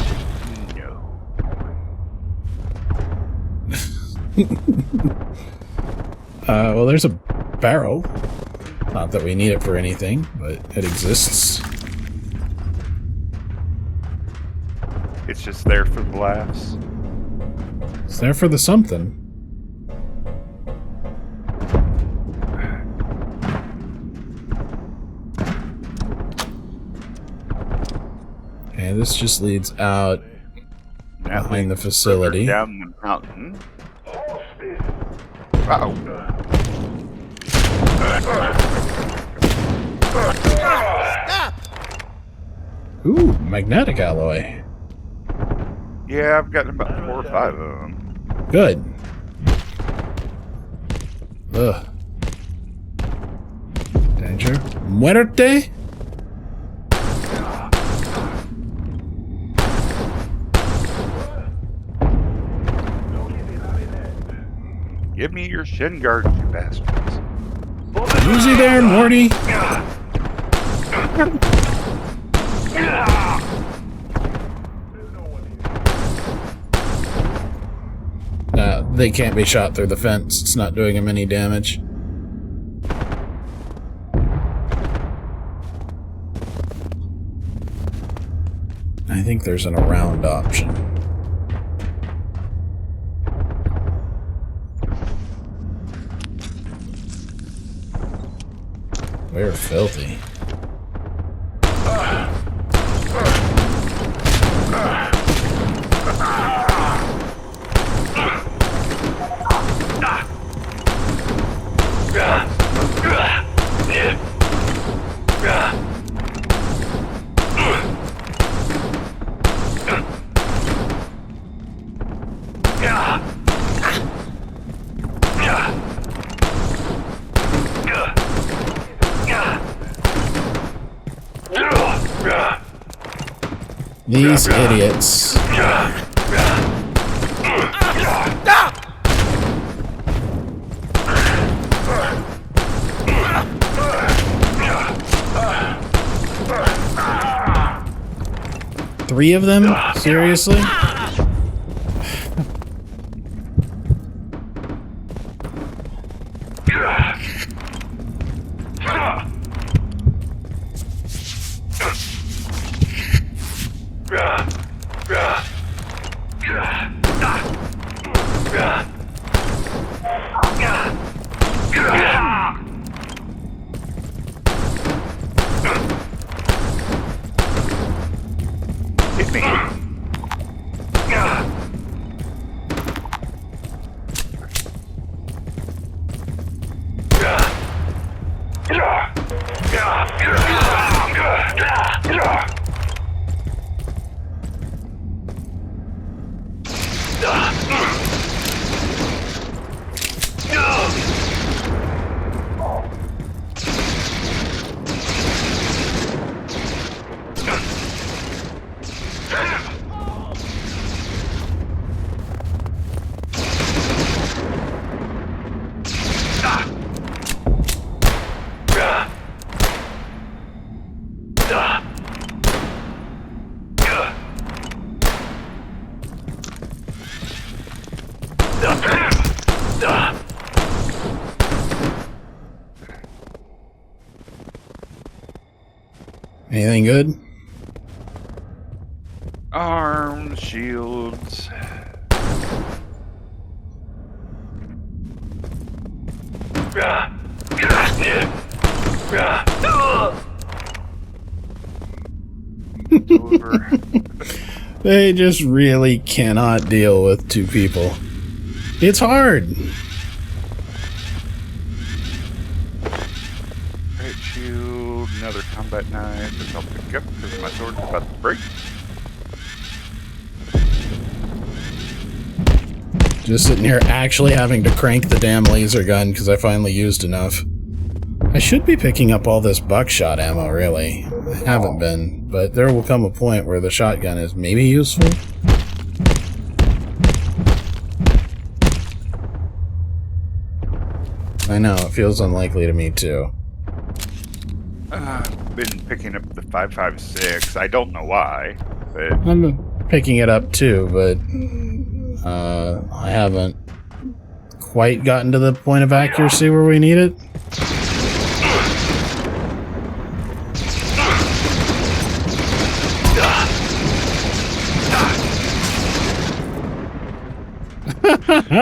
Well, there's a barrel. Not that we need it for anything, but it exists. It's just there for the laughs. It's there for the something. Okay, this just leads out behind the facility. Down the mountain. Uh-oh. Ooh, magnetic alloy. Yeah, I've gotten about 4 or 5 of them. Good. Ugh. Danger. Muerte? Give me your shin guards, you bastards. Easy there, Morty. They can't be shot through the fence. It's not doing them any damage. I think there's an around option. We're filthy. These idiots. Three of them? Seriously? Hit me. Anything good? Arms, shields. Over. They just really cannot deal with two people. It's hard. Right shield, another combat knife, which I'll pick up because my sword's about to break. Just sitting here actually having to crank the damn laser gun because I finally used enough. I should be picking up all this buckshot ammo, really. I haven't been, but there will come a point where the shotgun is maybe useful. I know, it feels unlikely to me, too. I've been picking up the 5.56. I don't know why, but I'm picking it up, too, but I haven't quite gotten to the point of accuracy where we need it.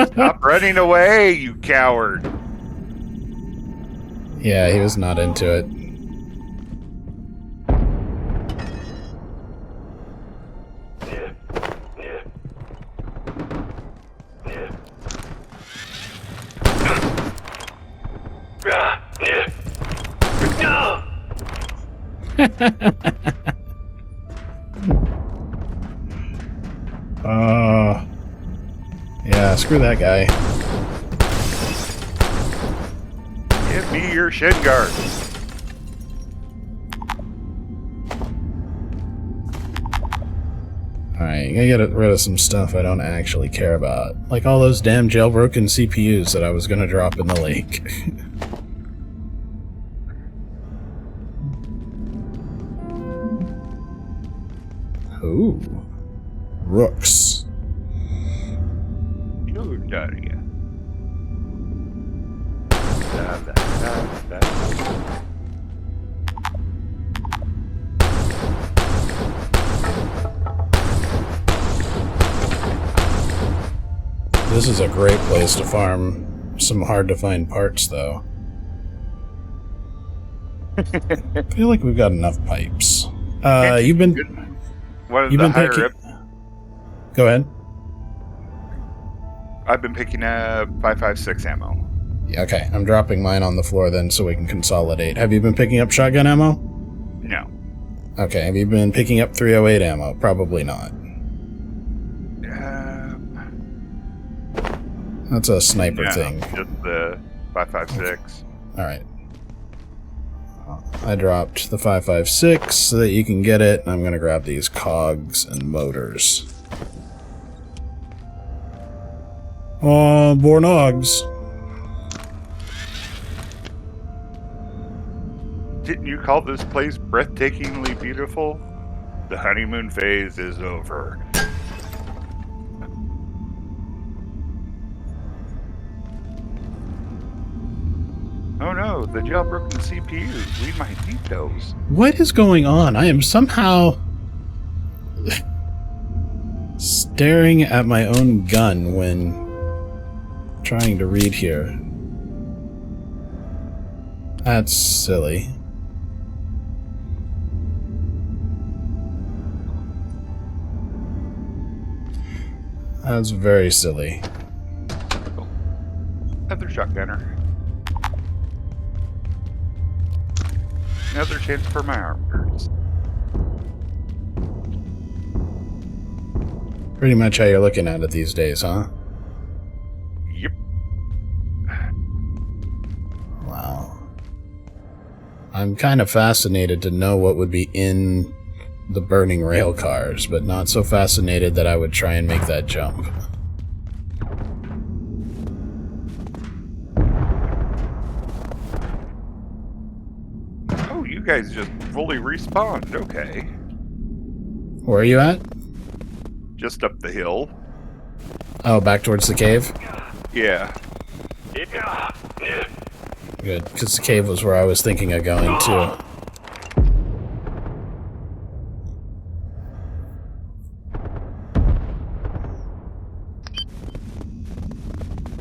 stop running away, you coward. Yeah, he was not into it. Yeah, screw that guy. Give me your shin guard. Alright, you gotta get rid of some stuff I don't actually care about. Like all those damn jailbroken CPUs that I was gonna drop in the lake. Ooh. Rooks. You dirty. Da, da, da, da. This is a great place to farm some hard-to-find parts, though. I feel like we've got enough pipes. You've been One of you've the been higher picking. up. Go ahead. I've been picking up 5.56 ammo. Yeah, okay, I'm dropping mine on the floor then so we can consolidate. Have you been picking up shotgun ammo? No. Okay, have you been picking up 308 ammo? Probably not. That's a sniper thing. Just the 5.56. Alright. I dropped the 5.56 so that you can get it, and I'm gonna grab these cogs and motors. More nogs. Didn't you call this place breathtakingly beautiful? The honeymoon phase is over. Oh no, the jailbroken CPUs. We might need those. What is going on? I am somehow staring at my own gun when trying to read here. That's silly. That's very silly. Another shotgunner. Another chance for my armors. Pretty much how you're looking at it these days, huh? Yep. Wow. I'm kind of fascinated to know what would be in the burning rail cars, but not so fascinated that I would try and make that jump. Oh, you guys just fully respawned. Okay. Where are you at? Just up the hill. Oh, back towards the cave? Yeah. Good, because the cave was where I was thinking of going, too.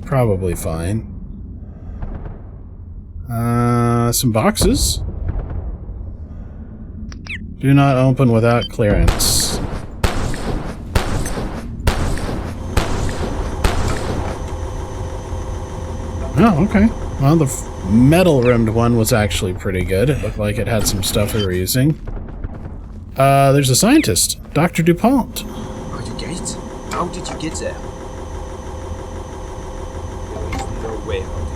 Probably fine. Some boxes? Do not open without clearance. Oh, okay. Well, the metal-rimmed one was actually pretty good. It looked like it had some stuff we were using. There's a scientist, Dr. DuPont. Are you Gate? How did you get there? There is no way out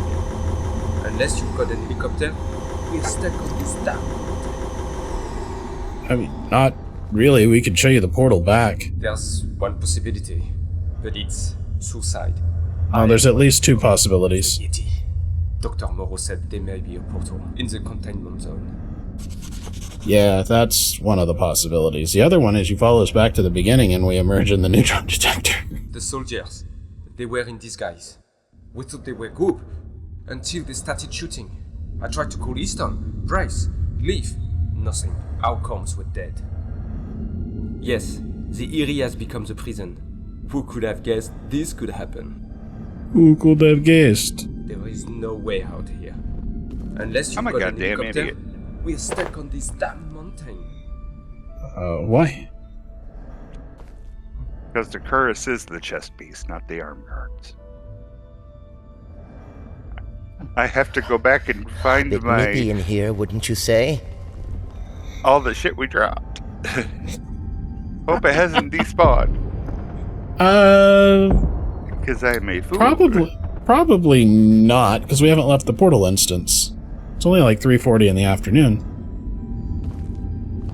here. Unless you've got an helicopter, we're stuck on this damn mountain. I mean, not really. We could show you the portal back. There's one possibility, but it's suicide. Oh, there's at least two possibilities. Yeti. Dr. Moreau said there may be a portal in the containment zone. Yeah, that's one of the possibilities. The other one is you follow us back to the beginning and we emerge in the neutron detector. The soldiers, they were in disguise. We thought they were group, until they started shooting. I tried to call Easton, Bryce, Leaf. Nothing. Our comms were dead. Yes, the area has become the prison. Who could have guessed this could happen? Who could have guessed? There is no way out here. Unless you've I'm a got an goddamn helicopter, idiot. we're stuck on this damn mountain. Why? Because the Curus is the chest piece, not the arm guards. I have to go back and find Bit nippy in here, wouldn't you say? all the shit we dropped. Hope it hasn't despawned. Because I made food. Probably not, because we haven't left the portal instance. It's only like 3:40 in the afternoon.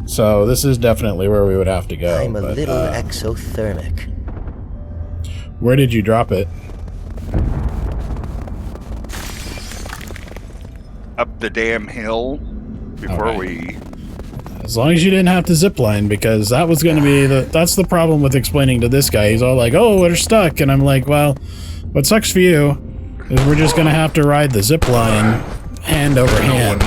So this is definitely where we would have to go. I'm a little exothermic. Where did you drop it? Up the damn hill before we... As long as you didn't have to zipline, because that was going to be that's the problem with explaining to this guy. He's all like, oh, we're stuck. And I'm like, well, what sucks for you is we're just going to have to ride the zipline hand over hand.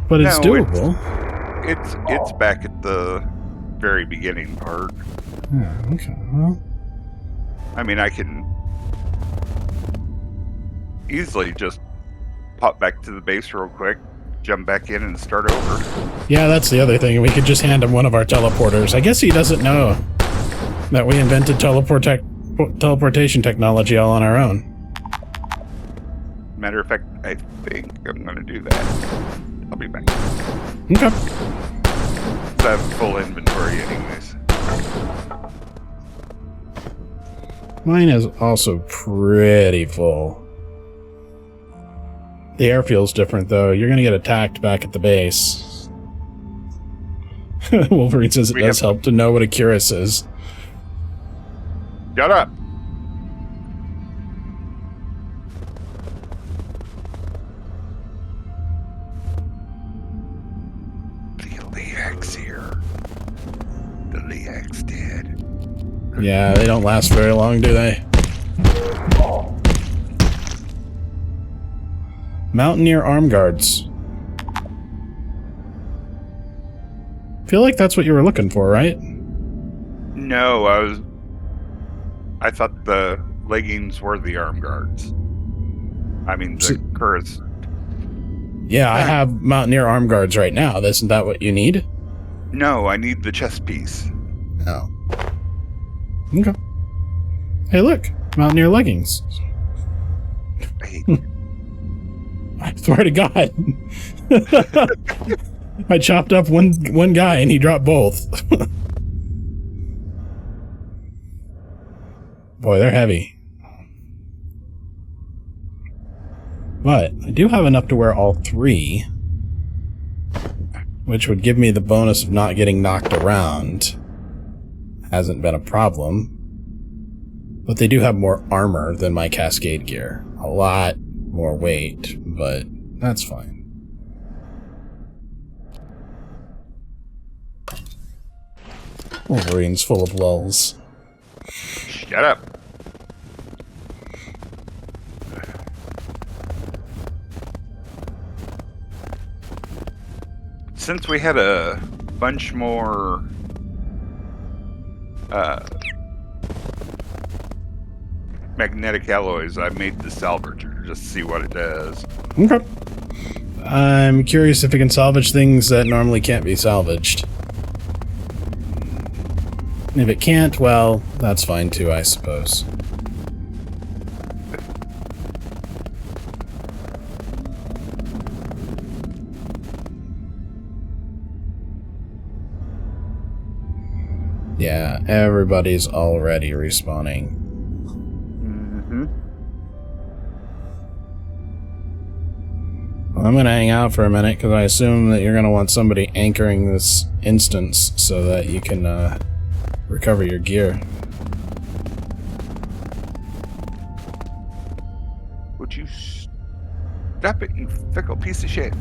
But it's doable. It's back at the very beginning part. Yeah, okay, well. I mean, I can easily just pop back to the base real quick, jump back in, and start over. Yeah, that's the other thing. We could just hand him one of our teleporters. I guess he doesn't know that we invented teleportation technology all on our own. Matter of fact, I think I'm going to do that. I'll be back. Okay. So I have a full inventory anyways. Mine is also pretty full. The airfield's different, though. You're going to get attacked back at the base. Wolverine says it does help to know what a cuirass is. Shut up! The Leax here. The Leax dead. Yeah, they don't last very long, do they? Mountaineer arm guards. Feel like that's what you were looking for, right? No, I thought the leggings were the arm guards. I mean, the Curtis. Yeah, I have Mountaineer arm guards right now. Isn't that what you need? No, I need the chest piece. Oh. Okay. Hey, look. Mountaineer leggings. Hey. I swear to God. I chopped up one guy and he dropped both. Boy, they're heavy. But I do have enough to wear all three, which would give me the bonus of not getting knocked around. Hasn't been a problem. But they do have more armor than my Cascade gear. A lot more weight, but that's fine. Wolverine's full of lulls. Shut up. Since we had a bunch more magnetic alloys, I made the salvager just to see what it does. Okay. I'm curious if it can salvage things that normally can't be salvaged. If it can't, well, that's fine too, I suppose. Yeah, everybody's already respawning. Well, I'm gonna hang out for a minute, because I assume that you're gonna want somebody anchoring this instance so that you can, recover your gear. Would you stop it, you fickle piece of shit?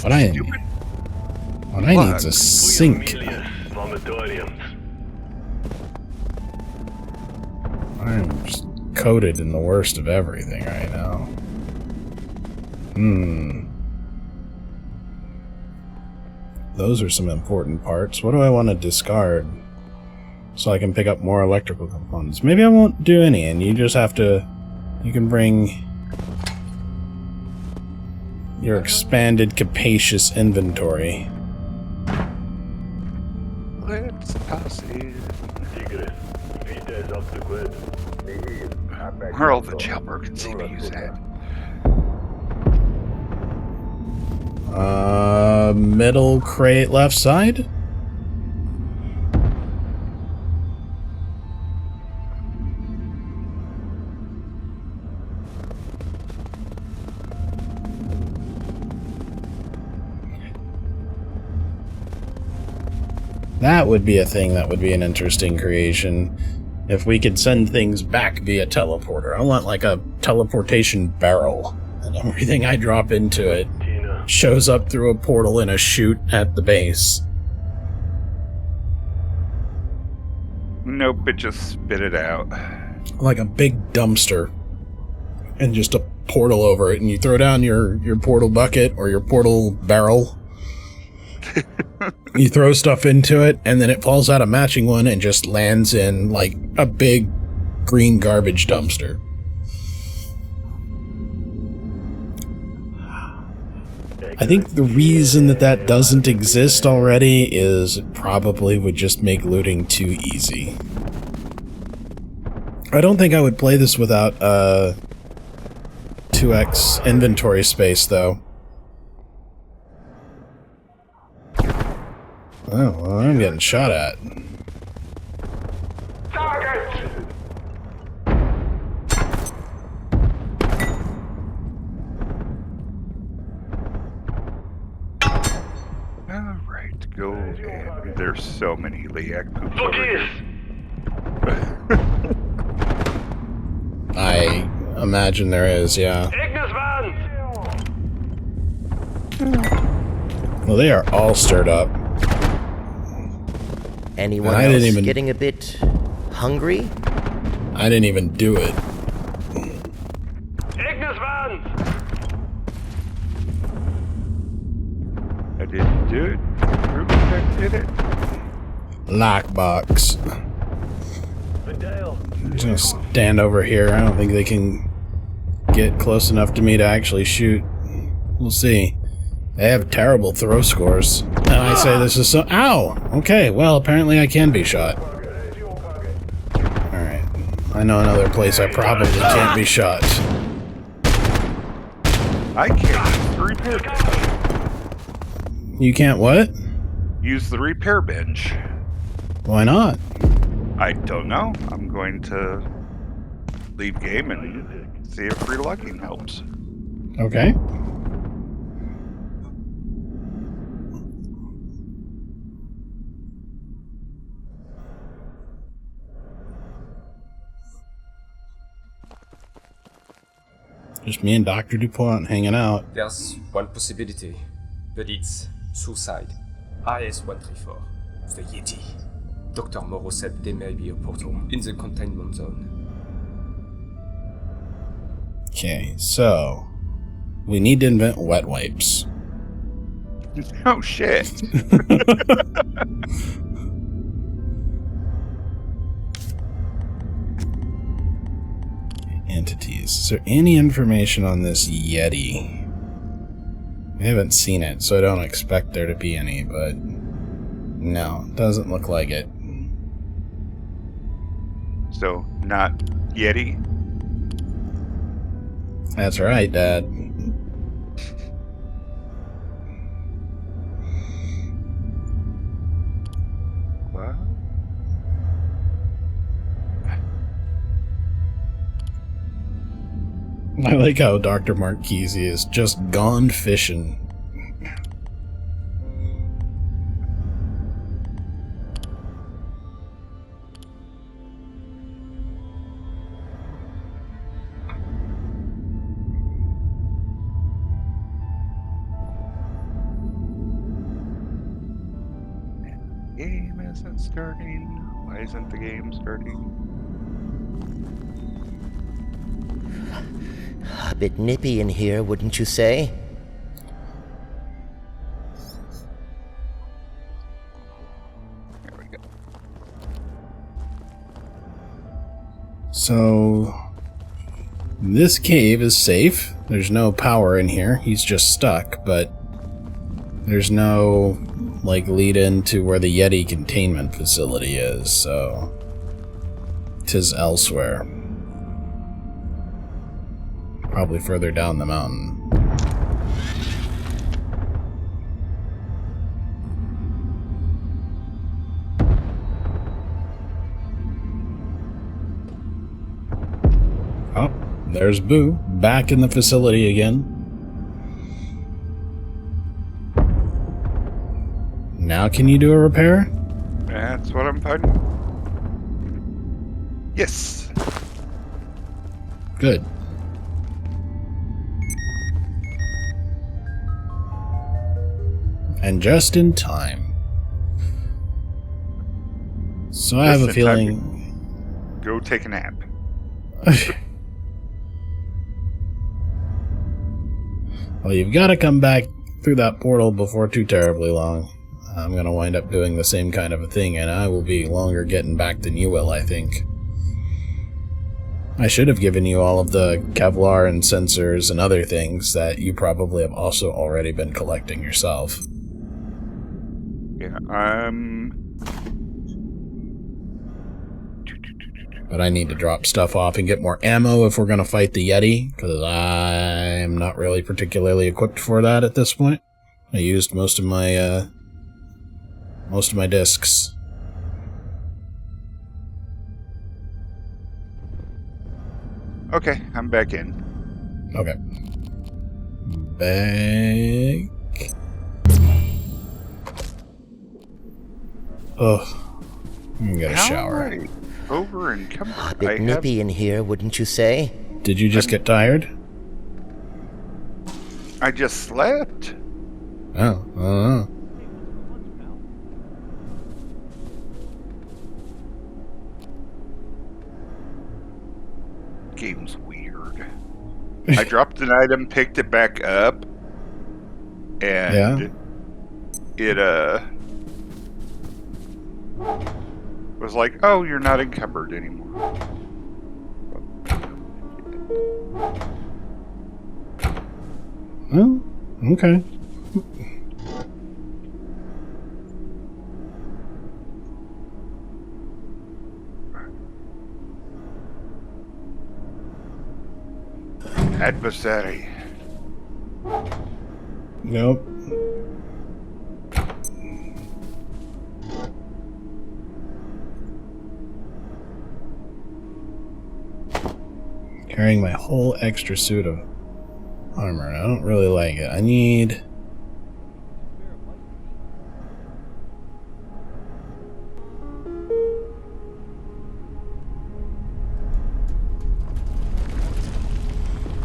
What I need is a sink. I'm just coated in the worst of everything right now. Those are some important parts. What do I want to discard? So I can pick up more electrical components. Maybe I won't do any, and you just have to... You can bring... your expanded, capacious inventory. Let's pass it. Where all the jailbird can see me use that. Middle crate left side? That would be a thing that would be an interesting creation. If we could send things back via teleporter. I want like a teleportation barrel. And everything I drop into it shows up through a portal in a chute at the base. Nope, it just spit it out. Like a big dumpster. And just a portal over it. And you throw down your portal bucket or your portal barrel. You throw stuff into it, and then it falls out a matching one and just lands in, like, a big green garbage dumpster. I think the reason that doesn't exist already is it probably would just make looting too easy. I don't think I would play this without, 2x inventory space, though. Oh, well, I'm getting shot at. Target! Alright, go and there's so many Liak poops over here. I imagine there is, yeah. Well, they are all stirred up. Anyone I else didn't even- getting a bit hungry? I didn't even do it. I didn't do it. Rubik did it. Lockbox. Just stand over here. I don't think they can get close enough to me to actually shoot. We'll see. They have terrible throw scores. And I say this is so... Ow! Okay, well, apparently I can be shot. Alright. I know another place I probably can't be shot. I can't use the repair bench. You can't what? Use the repair bench. Why not? I don't know. I'm going to leave game and see if relucking helps. Okay. Just me and Dr. DuPont hanging out. There's one possibility, but it's suicide. IS-134, the Yeti. Dr. Moreau said there may be a portal in the containment zone. Okay, so we need to invent wet wipes. Oh shit. Entities. Is there any information on this Yeti? I haven't seen it, so I don't expect there to be any, but no, doesn't look like it. So, not Yeti? That's right, Dad. What? I like how Dr. Marchese is just gone fishing. Game isn't starting. Why isn't the game starting? A bit nippy in here, wouldn't you say? There we go. So, this cave is safe. There's no power in here. He's just stuck, but there's no, like, lead into where the Yeti containment facility is, so 'tis elsewhere. Probably further down the mountain. Oh, there's Bew, back in the facility again. Now can you do a repair? That's what I'm finding. Yes. Good. And just in time. So I have a Just in time feeling... Go take a nap. Well, you've got to come back through that portal before too terribly long. I'm going to wind up doing the same kind of a thing, and I will be longer getting back than you will, I think. I should have given you all of the Kevlar and sensors and other things that you probably have also already been collecting yourself. Yeah, But I need to drop stuff off and get more ammo if we're going to fight the Yeti, because I'm not really particularly equipped for that at this point. I used most of my discs. okay, I'm back in. Okay. Back. Ugh. I'm gonna get a shower. How am I over encumbered? A bit nippy in here, wouldn't you say? Did you just get tired? I just slept. Oh, I don't know. Game's weird. I dropped an item, picked it back up, and it was like, "Oh, you're not encumbered anymore." Oh, okay. Adversary. Nope. Carrying my whole extra suit of armor. I don't really like it. I need...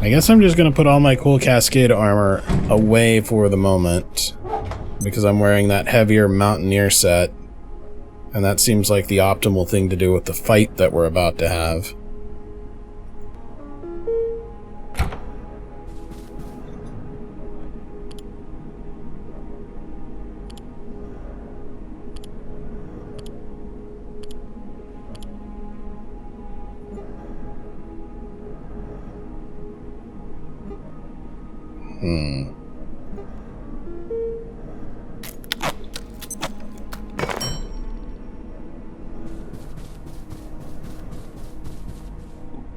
I guess I'm just gonna put all my cool Cascade armor away for the moment, because I'm wearing that heavier Mountaineer set, and that seems like the optimal thing to do with the fight that we're about to have.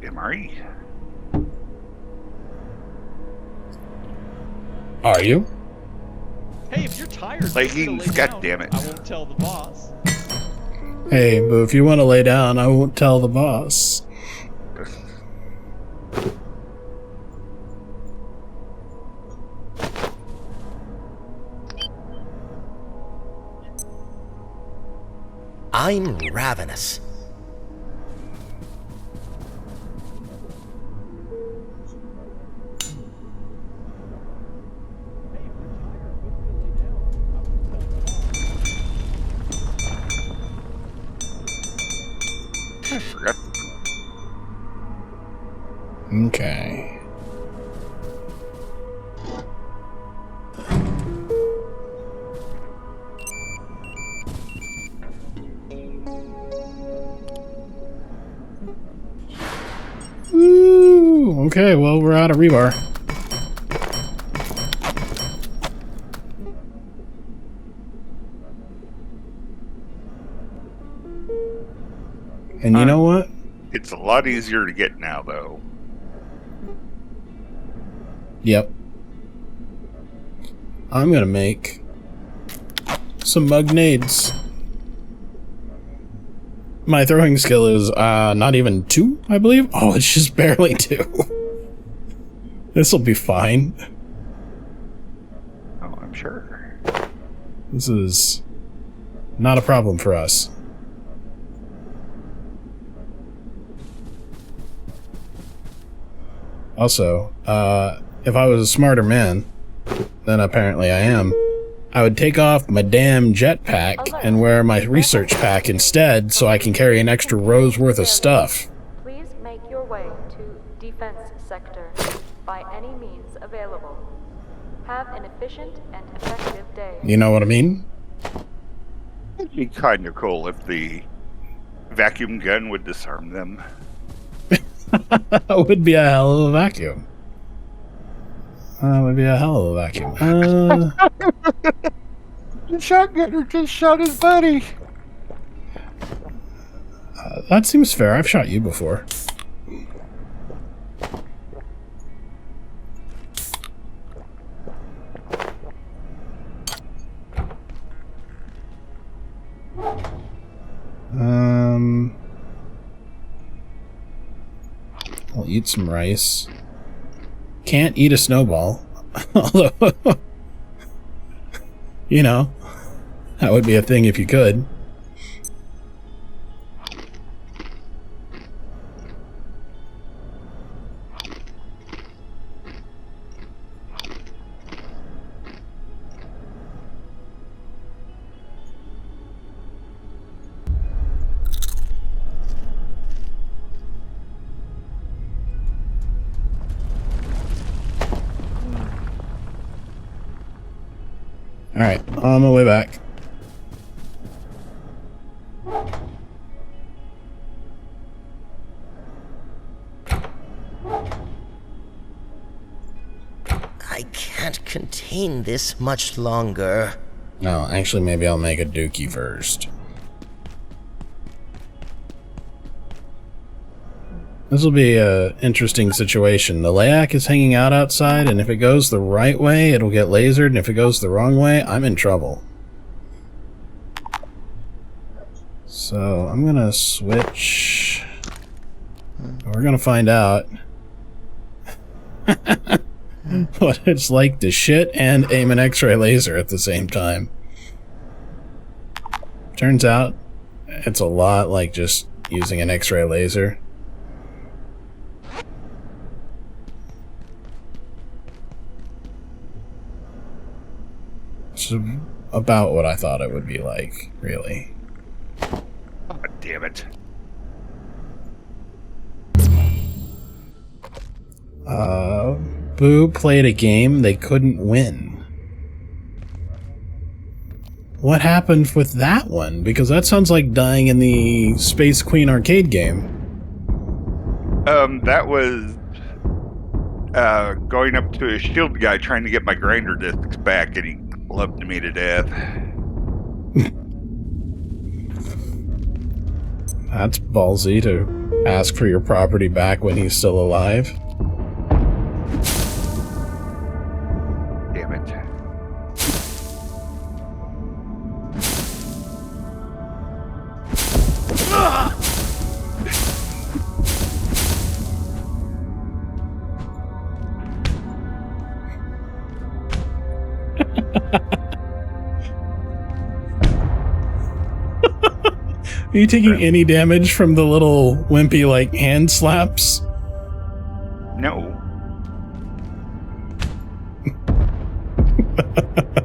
MRE. Are you? Hey, if you're tired, Leggings, lay down. goddammit. I won't tell the boss. Hey, but if you want to lay down, I won't tell the boss. I'm ravenous. I forgot. Okay. Ooh, okay, well, we're out of rebar. And you know what? It's a lot easier to get now, though. Yep. I'm gonna make some mugnades. My throwing skill is not even 2, I believe. Oh, it's just barely 2. This'll be fine. Oh, I'm sure. This is not a problem for us. Also, if I was a smarter man, then apparently I am, I would take off my damn jetpack and wear my research pack instead so I can carry an extra row's worth of stuff. Please make your way to defense sector by any means available. Have an efficient and effective day. You know what I mean? It'd be kind of cool if the vacuum gun would disarm them. That would be a hell of a vacuum. That would be a hell of a vacuum. The shotgunner just shot his buddy. That seems fair. I've shot you before. I'll eat some rice. Can't eat a snowball. Although, you know, that would be a thing if you could. Alright, on my way back. I can't contain this much longer. No, actually, maybe I'll make a dookie first. This will be a interesting situation. The Layak is hanging out outside, and if it goes the right way, it'll get lasered, and if it goes the wrong way, I'm in trouble. So, I'm gonna switch... We're gonna find out what it's like to shit and aim an X-ray laser at the same time. Turns out, it's a lot like just using an X-ray laser. Which is about what I thought it would be like, really. God damn it. Boo played a game they couldn't win. What happened with that one? Because that sounds like dying in the Space Queen arcade game. That was going up to a shield guy trying to get my grinder discs back, and he clubbed me to death. That's ballsy to ask for your property back when he's still alive. Damn it. Are you taking any damage from the little wimpy, like, hand slaps? No.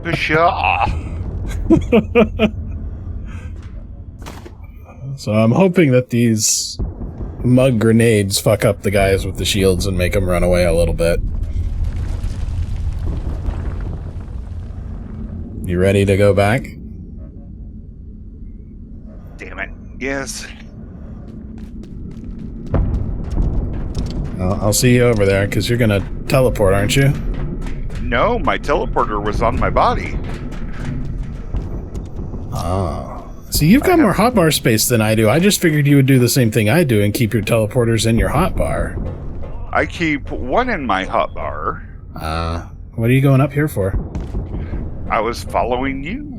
Pshaw. So I'm hoping that these mug grenades fuck up the guys with the shields and make them run away a little bit. You ready to go back? Damn it. Yes. I'll see you over there, because you're gonna teleport, aren't you? No, my teleporter was on my body. Oh. See, you've got more hotbar space than I do. I just figured you would do the same thing I do and keep your teleporters in your hotbar. I keep one in my hotbar. What are you going up here for? I was following you.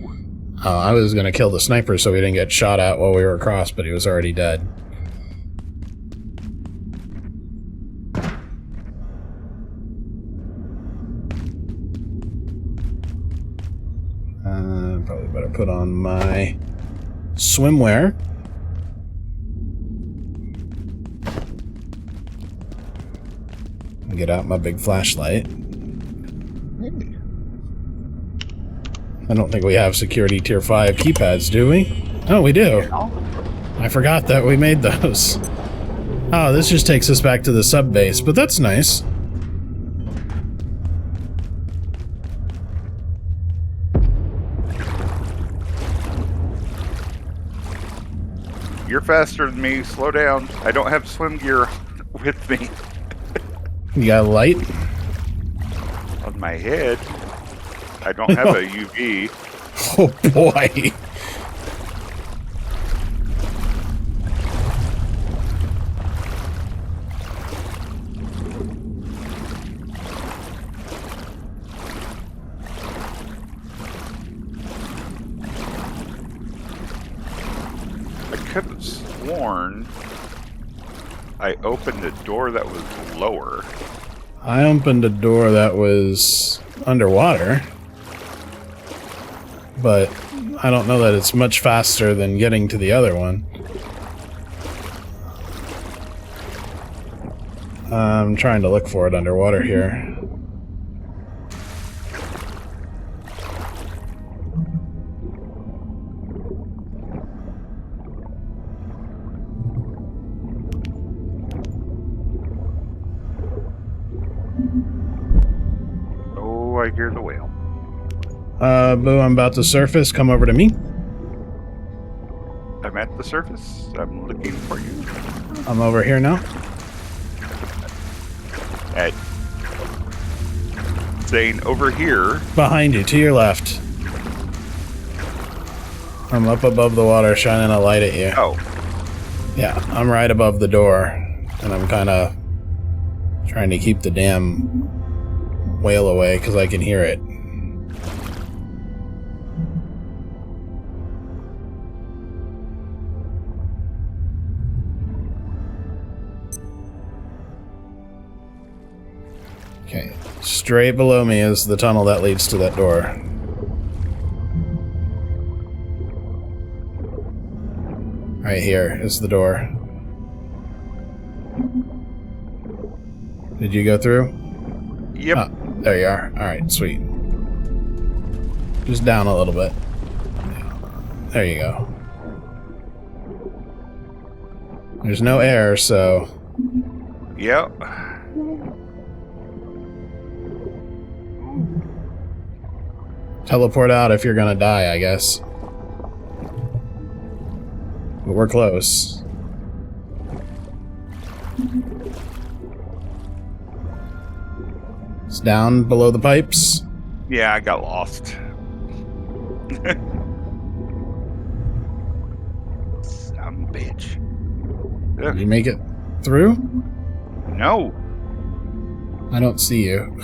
Oh, I was gonna kill the sniper so we didn't get shot at while we were across, but he was already dead. Probably better put on my swimwear. Get out my big flashlight. I don't think we have security tier 5 keypads, do we? Oh, we do. I forgot that we made those. Oh, this just takes us back to the sub base, but that's nice. You're faster than me. Slow down. I don't have swim gear with me. You got a light? On my head. I don't have a UV. Oh boy. I could have sworn I opened a door that was lower. I opened a door that was underwater, but I don't know that it's much faster than getting to the other one. I'm trying to look for it underwater here. Oh, I hear the whale. Boo, I'm about to surface. Come over to me. I'm at the surface. I'm looking for you. I'm over here now. At saying over here. Behind you, to your left. I'm up above the water, shining a light at you. Oh. Yeah, I'm right above the door, and I'm kind of trying to keep the damn whale away because I can hear it. Okay, straight below me is the tunnel that leads to that door. Right here is the door. Did you go through? Yep. Oh, there you are. Alright, sweet. Just down a little bit. There you go. There's no air, so... Yep. Teleport out if you're gonna die, I guess. But we're close. It's down below the pipes. Yeah, I got lost. Some bitch. Did you make it through? No, I don't see you.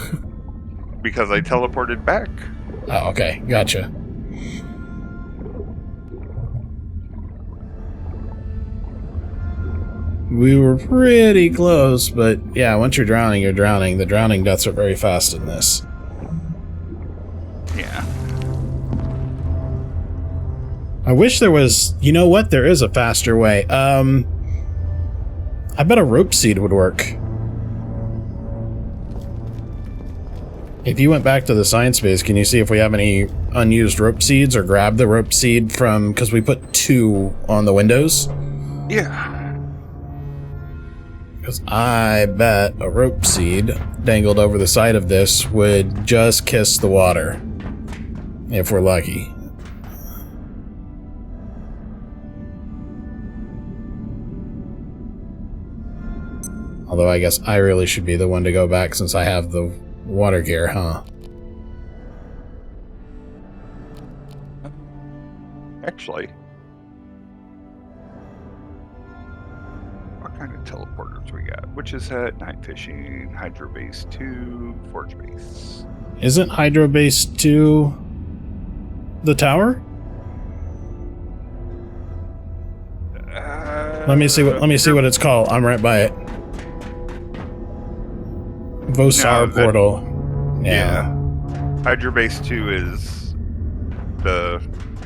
because I teleported back. Oh, okay. Gotcha. We were pretty close, but yeah, once you're drowning, you're drowning. The drowning deaths are very fast in this. Yeah. I wish there was... You know what? There is a faster way. I bet a rope seed would work. If you went back to the science base, can you see if we have any unused rope seeds, or grab the rope seed from... Because we put 2 on the windows. Yeah. Because I bet a rope seed dangled over the side of this would just kiss the water. If we're lucky. Although I guess I really should be the one to go back since I have the water gear, huh? Actually. What kind of teleporters we got? Which is night fishing, hydro base 2, forge base. Isn't Hydro Base 2 the tower? Let me see what it's called. I'm right by it. Vosar No, portal. Yeah. Hydro base 2 is the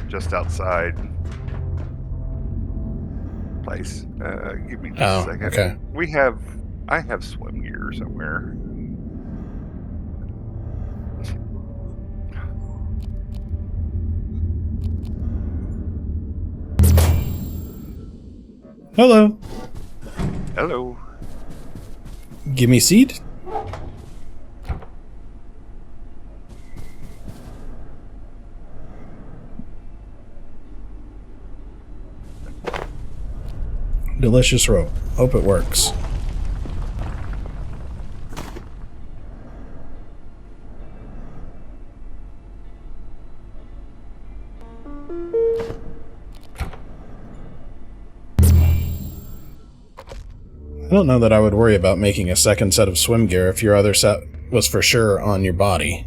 just outside place. Give me just a second. Okay. I have swim gear somewhere. Hello. Hello. Give me seed. Delicious rope. Hope it works. I don't know that I would worry about making a second set of swim gear if your other set was for sure on your body.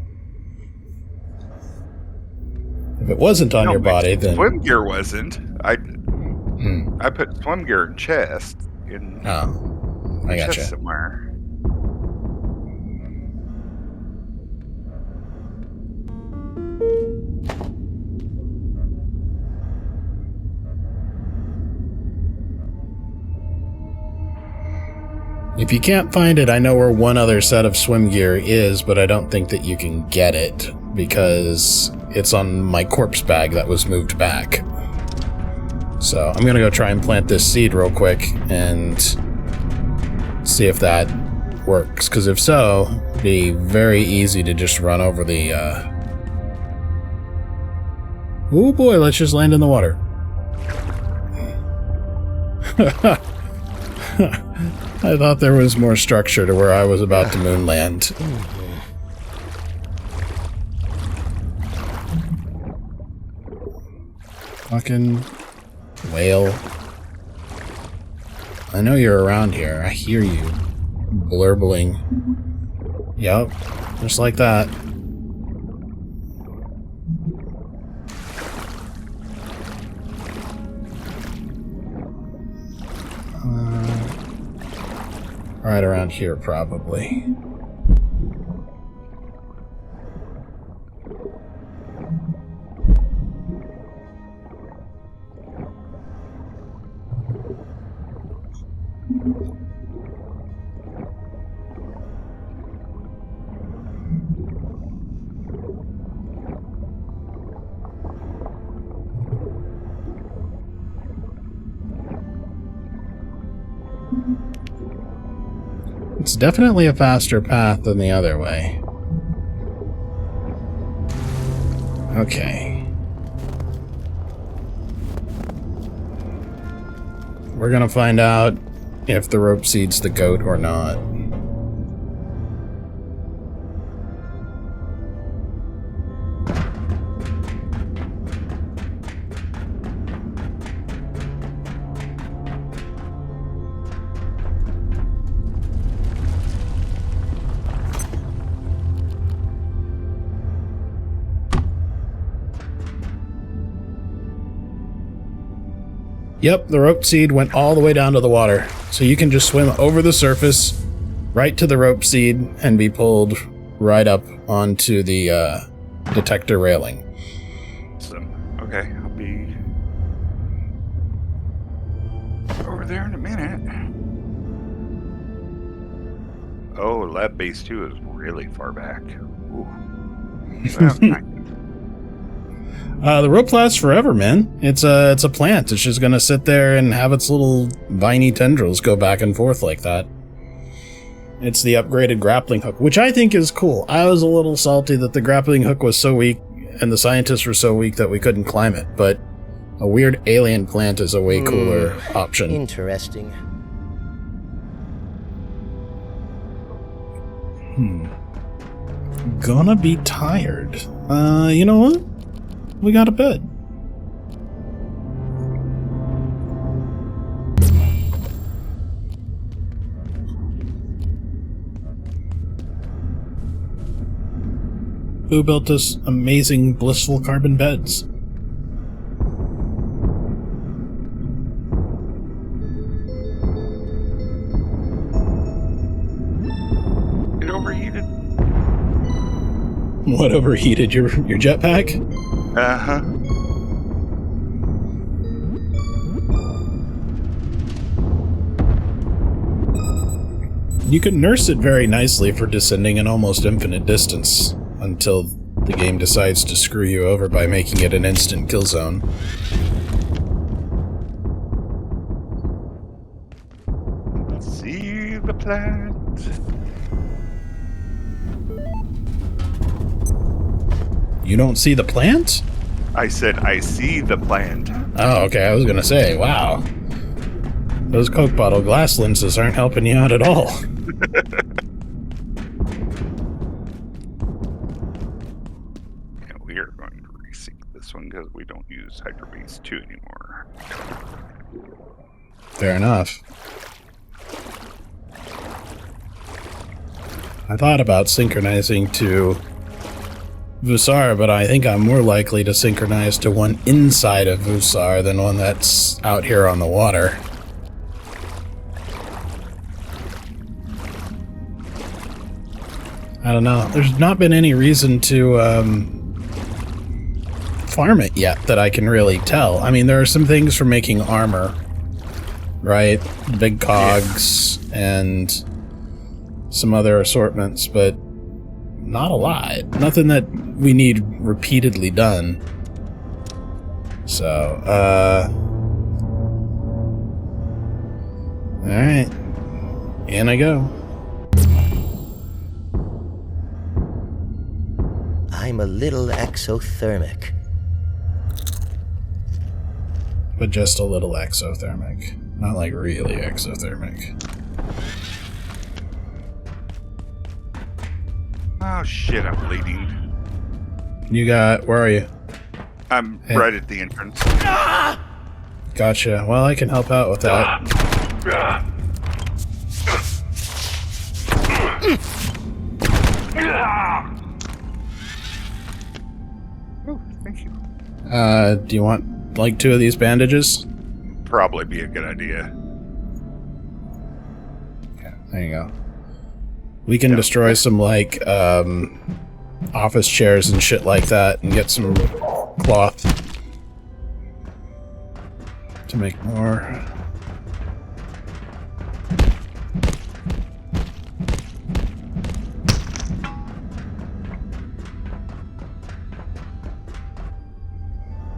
If it wasn't on your body, then... Swim gear wasn't. I put swim gear in chest. I gotcha. Chest somewhere. If you can't find it, I know where one other set of swim gear is, but I don't think that you can get it, because it's on my corpse bag that was moved back. So I'm gonna go try and plant this seed real quick and see if that works, because if so, it'd be very easy to just run over the... Oh boy, let's just land in the water. I thought there was more structure to where I was about to moon land. Fucking whale. I know you're around here. I hear you. Blurbling. Yep. Just like that. Right around here, probably. It's definitely a faster path than the other way. Okay. We're gonna find out if the rope seed's the goat or not. Yep, the rope seed went all the way down to the water. So you can just swim over the surface, right to the rope seed, and be pulled right up onto the detector railing. Awesome. Okay, I'll be over there in a minute. Oh, lab base 2 is really far back. Ooh. That's nice. The rope lasts forever, man. It's a plant. It's just gonna sit there and have its little viney tendrils go back and forth like that. It's the upgraded grappling hook, which I think is cool. I was a little salty that the grappling hook was so weak and the scientists were so weak that we couldn't climb it, but a weird alien plant is a way cooler option. Interesting. Gonna be tired. You know what? We got a bed. Who built us amazing, blissful carbon beds? It overheated. What overheated? Your jetpack? Uh-huh. You can nurse it very nicely for descending an almost infinite distance, until the game decides to screw you over by making it an instant kill zone. See the plant. You don't see the plant? I said I see the plant. Oh, okay, I was gonna say, wow. Those Coke bottle glass lenses aren't helping you out at all. Yeah, we are going to resync this one because we don't use Hydroplant 2 anymore. Fair enough. I thought about synchronizing to Vusar, but I think I'm more likely to synchronize to one inside of Vusar than one that's out here on the water. I don't know. There's not been any reason to farm it yet that I can really tell. I mean, there are some things for making armor, right? Big cogs and some other assortments, but not a lot. Nothing that we need repeatedly done. So, alright. In I go. I'm a little exothermic. But just a little exothermic. Not like really exothermic. Oh shit, I'm bleeding. You got... Where are you? I'm right at the entrance. Gotcha. Well, I can help out with that. Oh, thank you. Do you want, like, 2 of these bandages? Probably be a good idea. Okay, there you go. We can destroy some, like, office chairs and shit like that and get some cloth to make more.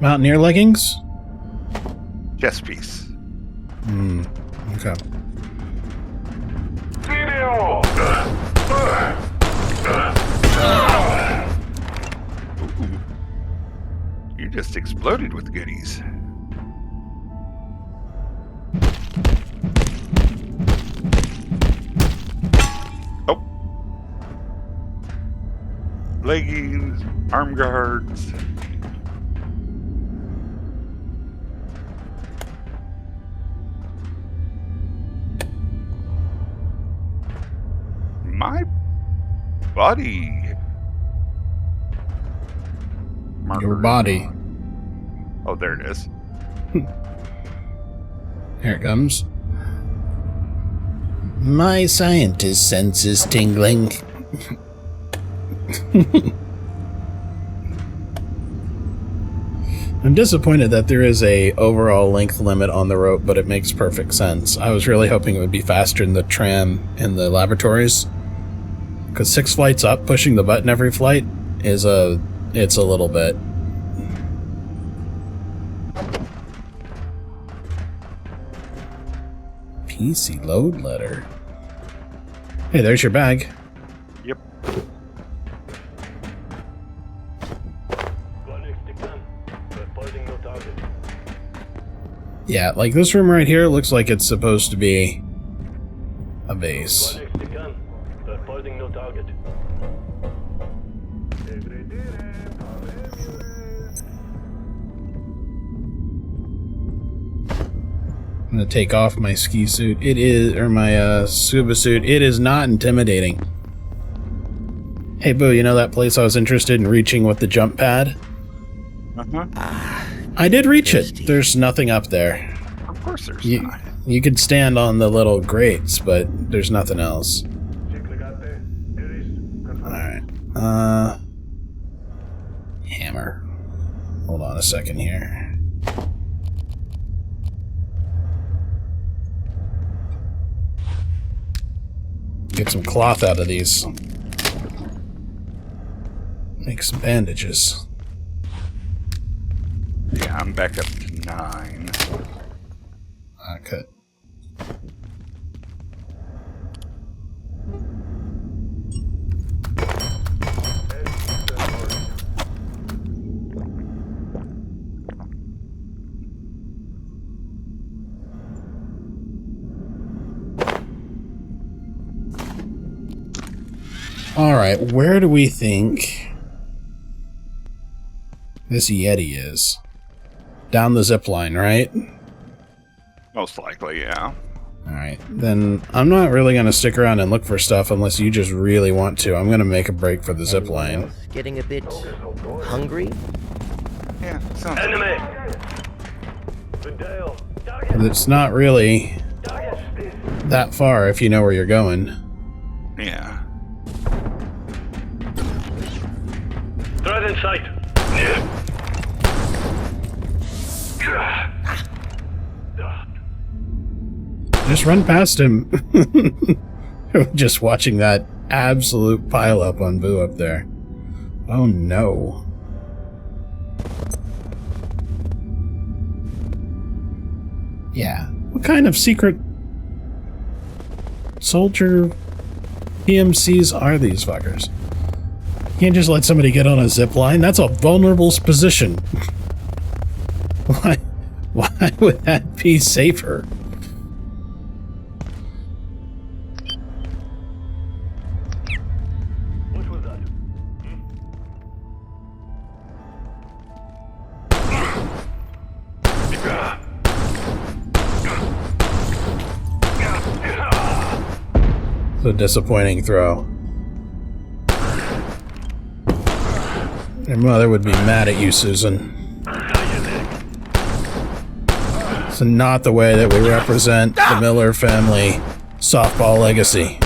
Mountaineer leggings? Chest piece. Okay. Video! just exploded with goodies. Oh. Leggings, arm guards. My body. Your body. Oh, there it is. Here it comes. My scientist sense is tingling. I'm disappointed that there is a overall length limit on the rope, but it makes perfect sense. I was really hoping it would be faster in the tram in the laboratories. Because 6 flights up, pushing the button every flight is it's a little bit. PC load letter. Hey, there's your bag. Yep. Yeah, like this room right here looks like it's supposed to be a base. I'm gonna take off my ski suit. It is, or my scuba suit. It is not intimidating. Hey, Boo, you know that place I was interested in reaching with the jump pad? Uh-huh. I did reach it. There's nothing up there. Of course there's not. You could stand on the little grates, but there's nothing else. Alright. Hammer. Hold on a second here. Get some cloth out of these. Make some bandages. Yeah, I'm back up to 9. Okay. Alright, where do we think this Yeti is? Down the zip line, right? Most likely, yeah. Alright, then I'm not really going to stick around and look for stuff unless you just really want to. I'm going to make a break for the zip line. Getting a bit hungry? Yeah, sounds Enemy! It's not really that far if you know where you're going. Yeah. Threat in sight. Just run past him. Just watching that absolute pileup on Boo up there. Oh no. Yeah. What kind of secret soldier PMCs are these fuckers? You can't just let somebody get on a zip line. That's a vulnerable position. Why would that be safer? What was that? It's a disappointing throw. Your mother would be mad at you, Susan. It's not the way that we represent the Miller family softball legacy.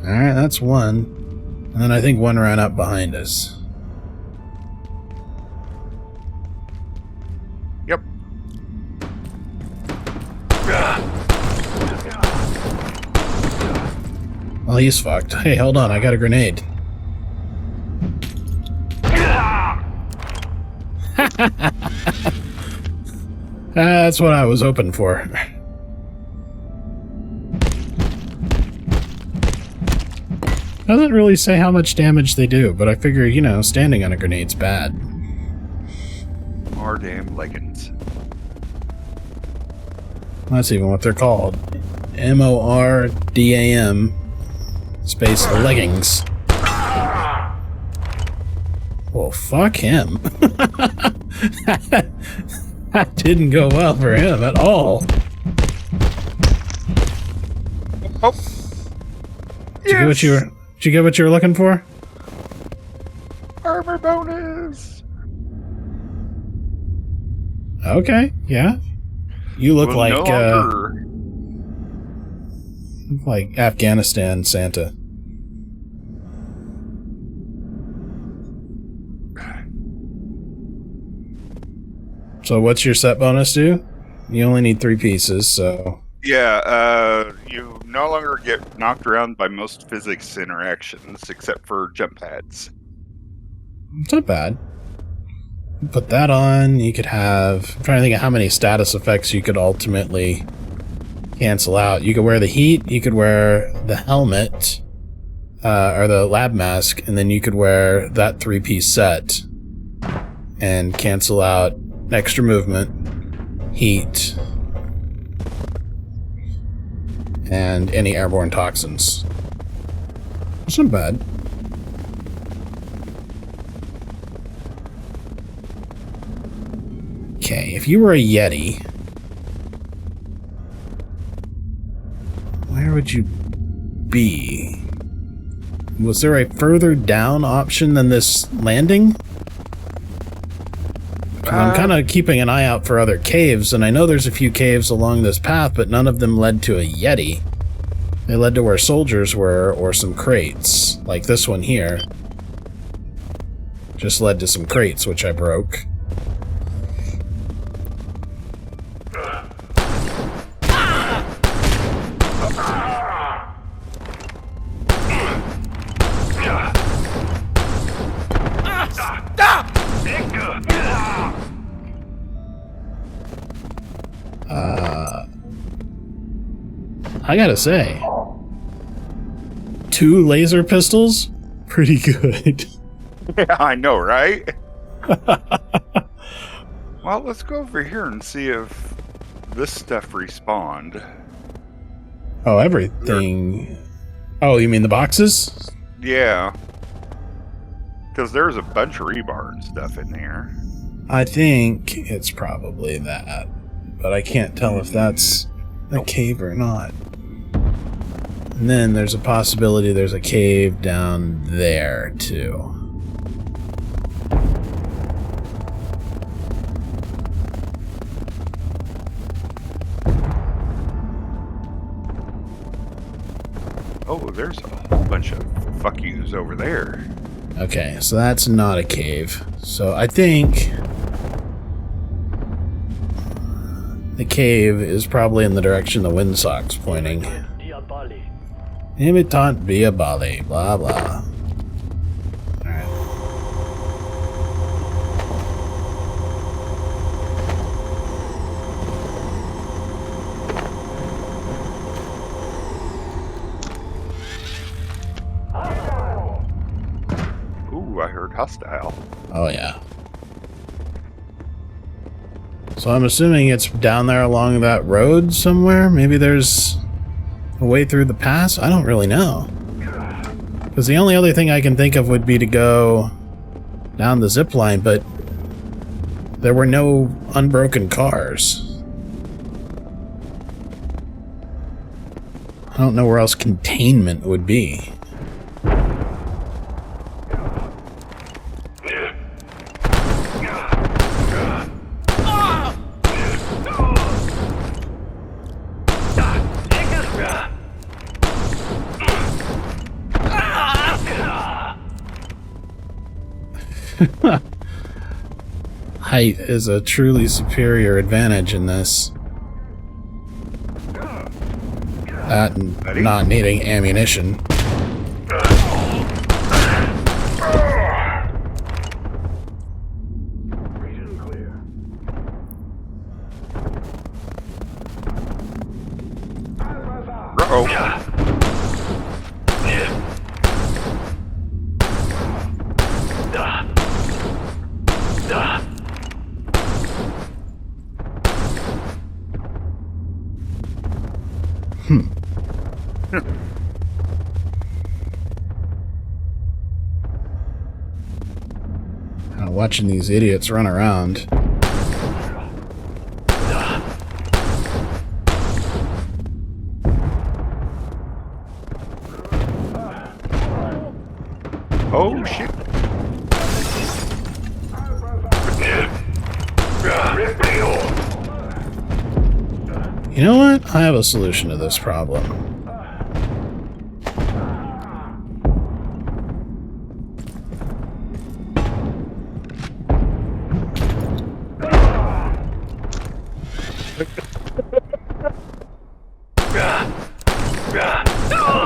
Alright, that's one. And then I think one ran up behind us. Yep. Well, he's fucked. Hey, hold on, I got a grenade. That's what I was hoping for. Doesn't really say how much damage they do, but I figure, you know, standing on a grenade's bad. More damn leggings. That's even what they're called. MORDAM space leggings. Well, fuck him. That didn't go well for him at all. Oh. Did you get what you were? Did you get what you were looking for? Armor bonus. Okay, yeah. You look Will like no longer... like Afghanistan Santa. So what's your set bonus do? You only need 3 pieces, so... Yeah, you no longer get knocked around by most physics interactions, except for jump pads. It's not bad. Put that on, you could have... I'm trying to think of how many status effects you could ultimately cancel out. You could wear the heat, you could wear the helmet, or the lab mask, and then you could wear that 3-piece set and cancel out extra movement, heat, and any airborne toxins. It's not bad. Okay, if you were a Yeti, where would you be? Was there a further down option than this landing? I'm kind of keeping an eye out for other caves, and I know there's a few caves along this path, but none of them led to a Yeti. They led to where soldiers were, or some crates, like this one here. Just led to some crates, which I broke. I gotta say, 2 laser pistols? Pretty good. Yeah, I know, right? Well, let's go over here and see if this stuff respawned. Oh, everything. Oh, you mean the boxes? Yeah. Because there's a bunch of rebar and stuff in there. I think it's probably that. But I can't tell if that's a cave or not. And then there's a possibility there's a cave down there, too. Oh, there's a whole bunch of fuck yous over there. Okay, so that's not a cave. So I think the cave is probably in the direction the windsock's pointing. Imitant via Bali, blah blah. Alright. Ooh, I heard hostile. Oh yeah. So I'm assuming it's down there along that road somewhere? Maybe there's a way through the pass? I don't really know. Because the only other thing I can think of would be to go down the zip line, but there were no unbroken cars. I don't know where else containment would be. Height is a truly superior advantage in this. That and not needing ammunition. Region clear. Watching these idiots run around. Oh, shit. You know what? I have a solution to this problem.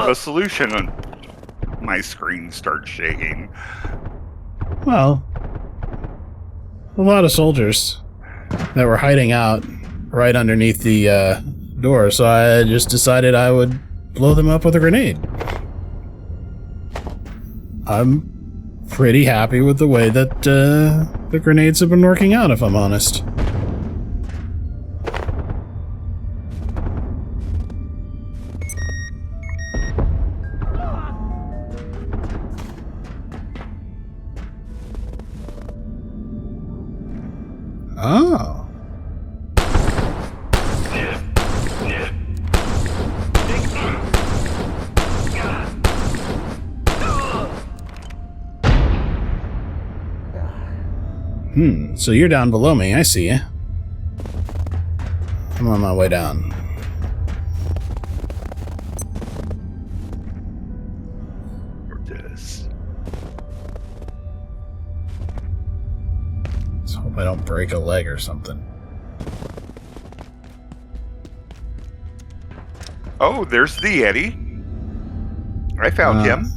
The solution, my screen starts shaking. Well, a lot of soldiers that were hiding out right underneath the door, so I just decided I would blow them up with a grenade. I'm pretty happy with the way that the grenades have been working out, if I'm honest. Oh. So you're down below me, I see you. I'm on my way down. Let's hope I don't break a leg or something. Oh, there's the Yeti. I found him.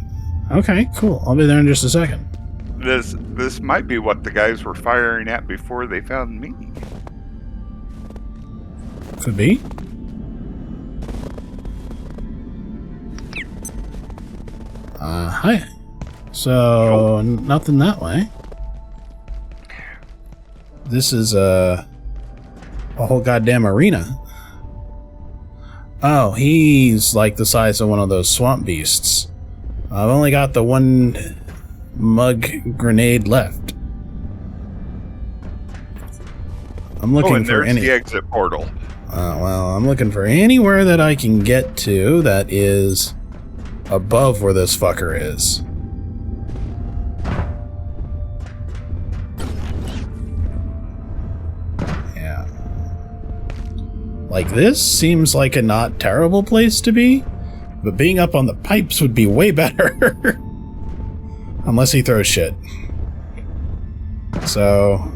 Okay, cool. I'll be there in just a second. This might be what the guys were firing at before they found me. Could be. Hi. So, nothing that way. This is a whole goddamn arena. Oh, he's like the size of one of those swamp beasts. I've only got the one mug grenade left. I'm looking for any. The exit portal. Well, I'm looking for anywhere that I can get to that is above where this fucker is. Yeah. Like, this seems like a not terrible place to be, but being up on the pipes would be way better. Unless he throws shit. So,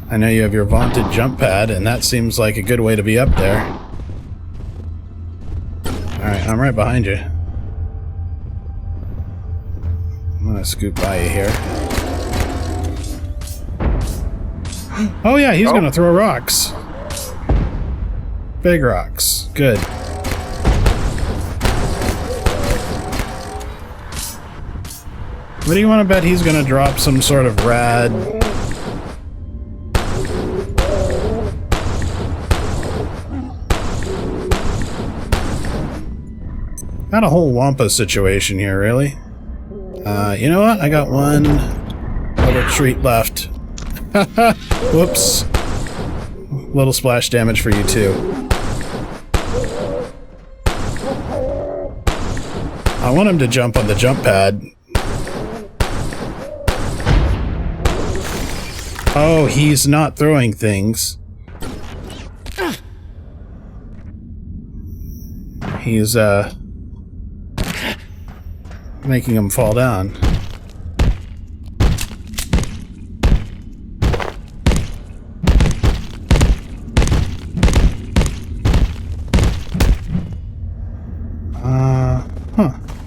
I know you have your vaunted jump pad, and that seems like a good way to be up there. Alright, I'm right behind you. I'm gonna scoot by you here. Oh yeah, he's gonna throw rocks. Big rocks. Good. What do you want to bet he's gonna drop some sort of rad... Got a whole Wampa situation here, really. You know what? I got one little treat left. Whoops. Little splash damage for you, too. I want him to jump on the jump pad. Oh, he's not throwing things. He's, making him fall down.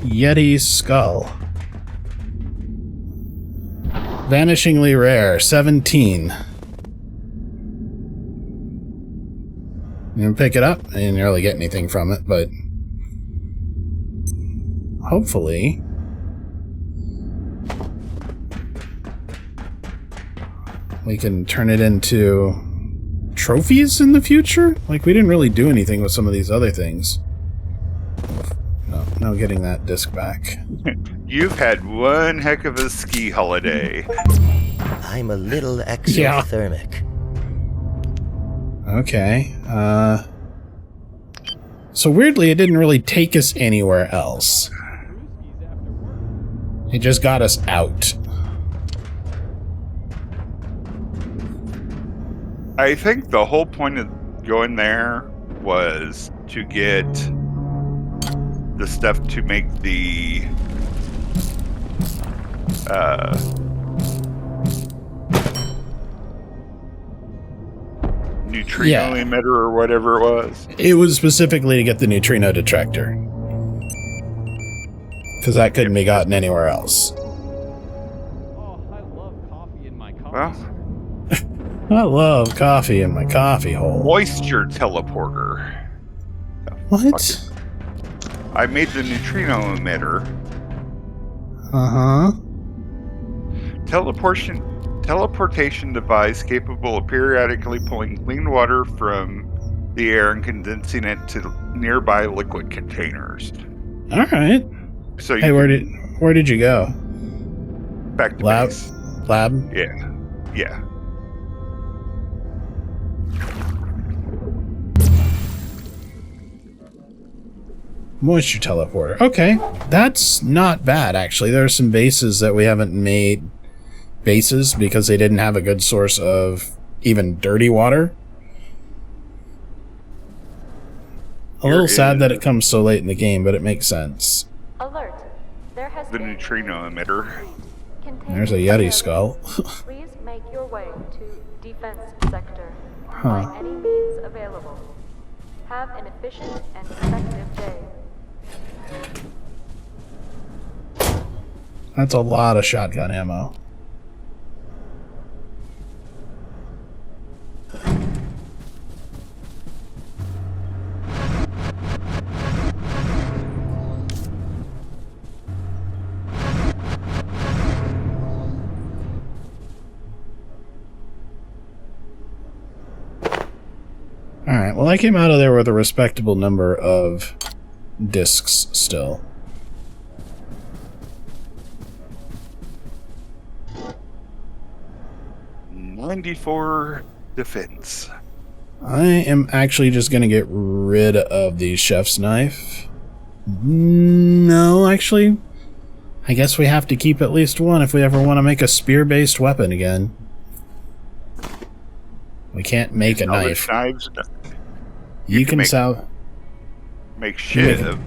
Yeti skull. Vanishingly rare, 17. You can pick it up. I didn't really get anything from it, but hopefully we can turn it into trophies in the future? Like, we didn't really do anything with some of these other things. No getting that disc back. You've had one heck of a ski holiday. I'm a little exothermic. Okay. So weirdly, it didn't really take us anywhere else. It just got us out. I think the whole point of going there was to get the stuff to make the neutrino emitter or whatever it was. It was specifically to get the neutrino detector. Because that couldn't be gotten anywhere else. Oh, I love coffee in my coffee. Well, I love coffee in my coffee hole. moisture teleporter. What? I made the neutrino emitter. Uh-huh. Teleportation device capable of periodically pulling clean water from the air and condensing it to nearby liquid containers. All right. So Hey, where did you go? back to Lab? base. Lab? Yeah. Moisture teleporter. Okay. That's not bad, actually. There are some bases that we haven't made bases because they didn't have a good source of even dirty water. A little sad that it comes so late in the game, but it makes sense. Alert. There has The been neutrino emitter. containment There's a Yeti failure. skull. Please make your way to defense sector Huh. by any means available. Have an efficient and effective day. That's a lot of shotgun ammo. Alright, well I came out of there with a respectable number of discs still. .94 defense. I am actually just going to get rid of the chef's knife. No, actually, I guess we have to keep at least one if we ever want to make a spear-based weapon again. We can't make a knife. Knives. You can make- sell... Make shiv.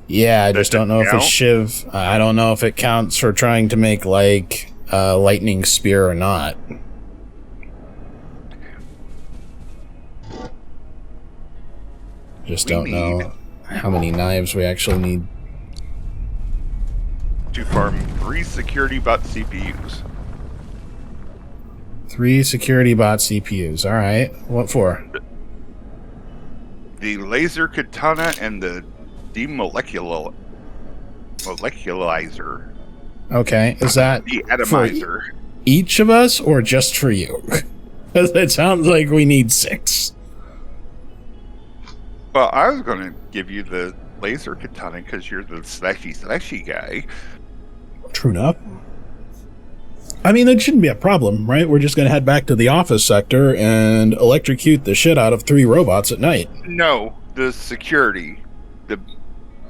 Yeah, I Does just it don't know if count? it's shiv. I don't know if it counts for trying to make, like, a lightning spear or not. Just We don't need- know how many knives we actually need. To farm 3 security bot CPUs. 3 security bot CPUs. Alright. What for? The laser katana and the demoleculizer. Okay. Is that The for atomizer. each of us or just for you? Because it sounds like we need 6. Well, I was going to give you the laser katana because you're the slashy guy. True enough. I mean, that shouldn't be a problem, right? We're just going to head back to the office sector and electrocute the shit out of 3 robots at night. No, the security. The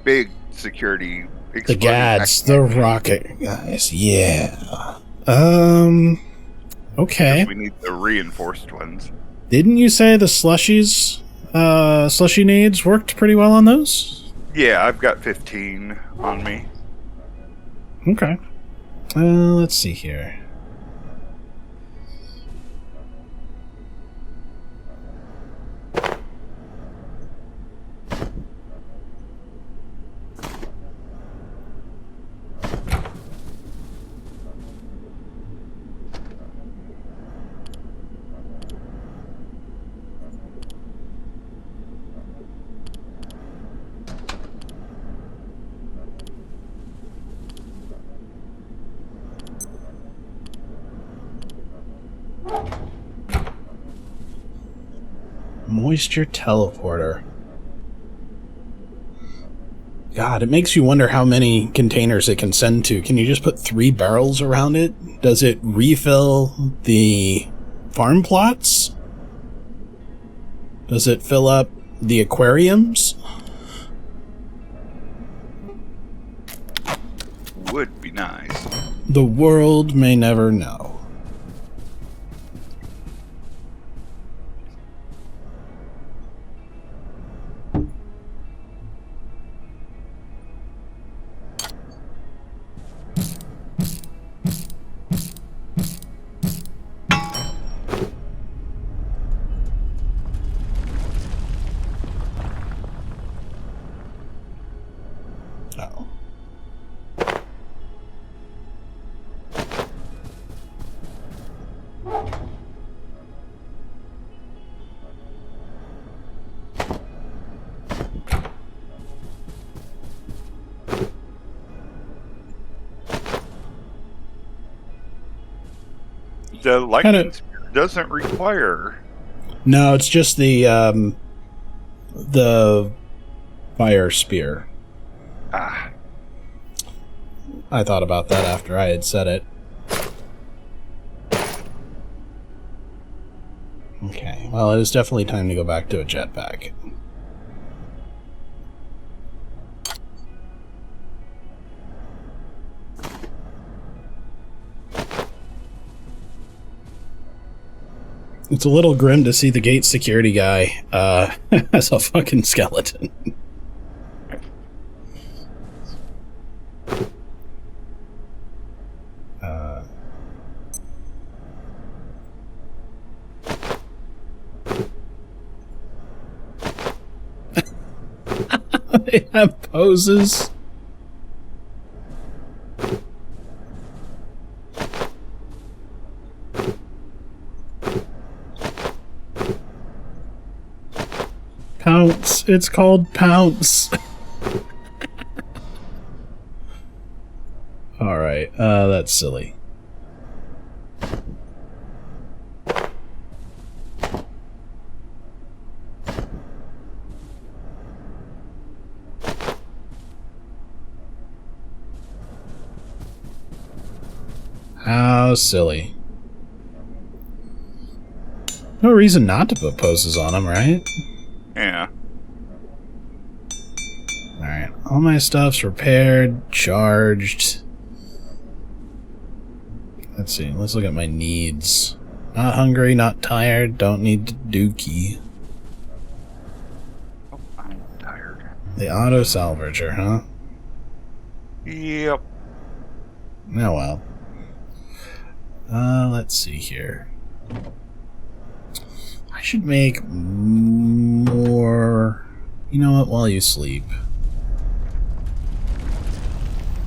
big security. The exploding Gads, the rocket guys, yeah. Okay. We need the reinforced ones. Didn't you say the slushies, slushy nades worked pretty well on those? Yeah, I've got 15 on me. Okay. Let's see here. Moisture teleporter. God, it makes you wonder how many containers it can send to. Can you just put 3 barrels around it? Does it refill the farm plots? Does it fill up the aquariums? Would be nice. The world may never know. Oh. The lightning doesn't require. No, it's just the fire spear. Ah, I thought about that after I had said it. Okay, well, it is definitely time to go back to a jetpack. It's a little grim to see the gate security guy as a fucking skeleton. They have poses. Pounce. It's called Pounce. Alright, that's silly. How silly. No reason not to put poses on them, right? yeah. Alright, all my stuff's repaired, charged. Let's see, let's look at my needs. Not hungry, not tired, don't need to dookie. Oh, I'm tired. The auto salvager, huh? Yep. Oh well. Let's see here. I should make more... You know what, while you sleep.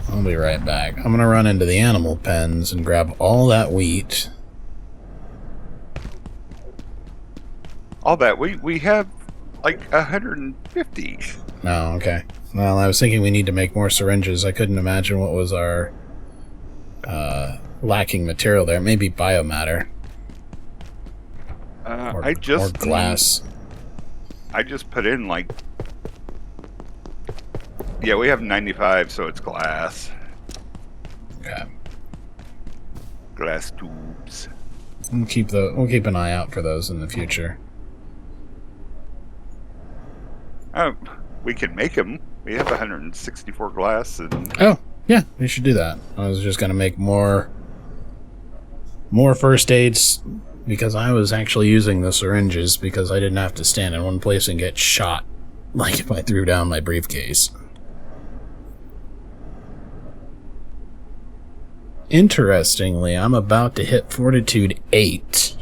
I'll be right back. I'm gonna run into the animal pens and grab all that wheat. All that we have like 150. Oh, okay. Well, I was thinking we need to make more syringes. I couldn't imagine what was our lacking material there. Maybe biomatter. Or glass. I just put in like... Yeah, we have 95, so it's glass. Okay. Glass tubes. We'll keep an eye out for those in the future. We can make them. We have 164 glass and... Oh, yeah, we should do that. I was just gonna make more first aids because I was actually using the syringes because I didn't have to stand in one place and get shot like if I threw down my briefcase. Interestingly, I'm about to hit Fortitude 8,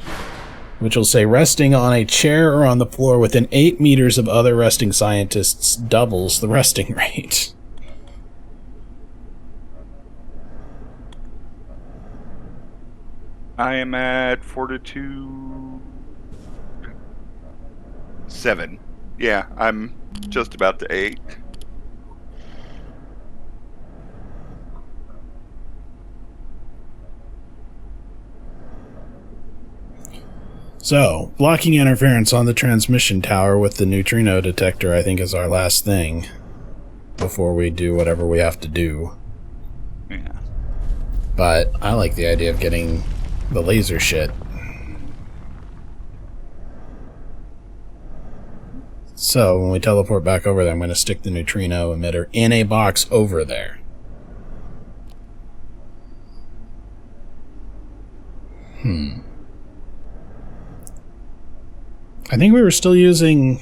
which will say resting on a chair or on the floor within 8 meters of other resting scientists doubles the resting rate. I am at Fortitude 7. Yeah, I'm just about to 8. So, blocking interference on the transmission tower with the neutrino detector, I think, is our last thing. before we do whatever we have to do. Yeah. But I like the idea of getting the laser shit. So, when we teleport back over there, I'm going to stick the neutrino emitter in a box over there. I think we were still using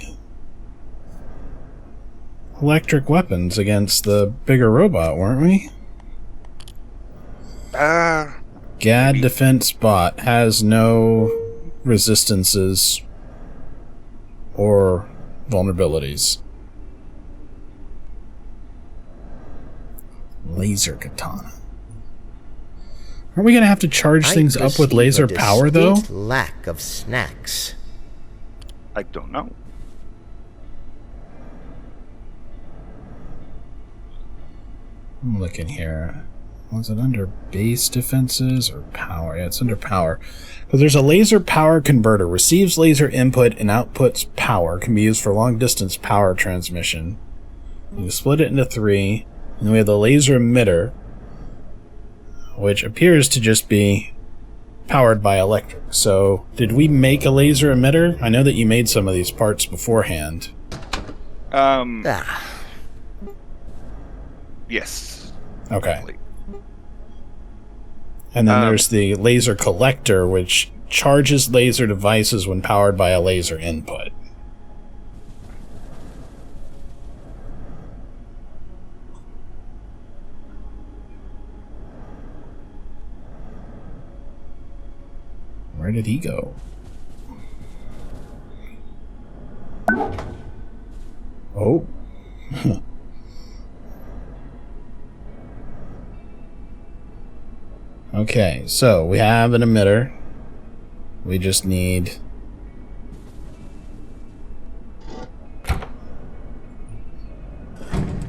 electric weapons against the bigger robot, weren't we? GAD maybe. defense bot has no resistances or vulnerabilities. Laser katana. Are we going to have to charge things up with perceive laser a power, though? distinct lack of snacks. I don't know. I'm looking here. Was it under base defenses or power? Yeah, it's under power. Because there's a laser power converter. Receives laser input and outputs power. Can be used for long distance power transmission. You split it into 3. And then we have the laser emitter, which appears to just be powered by electric. So, did we make a laser emitter? I know that you made some of these parts beforehand. Yes. Okay. And then there's the laser collector, which charges laser devices when powered by a laser input. Where did he go? Oh. Okay, so we have an emitter. We just need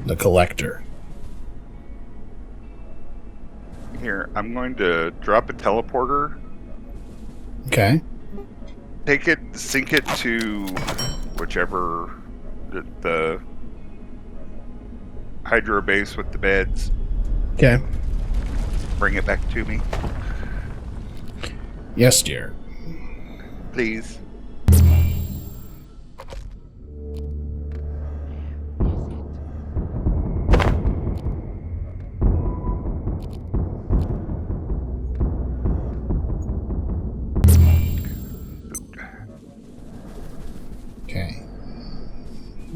the collector. Here, I'm going to drop a teleporter. Okay. Take it, sync it to whichever the hydro base with the beds. Okay. Bring it back to me, Yes, dear. please. Okay.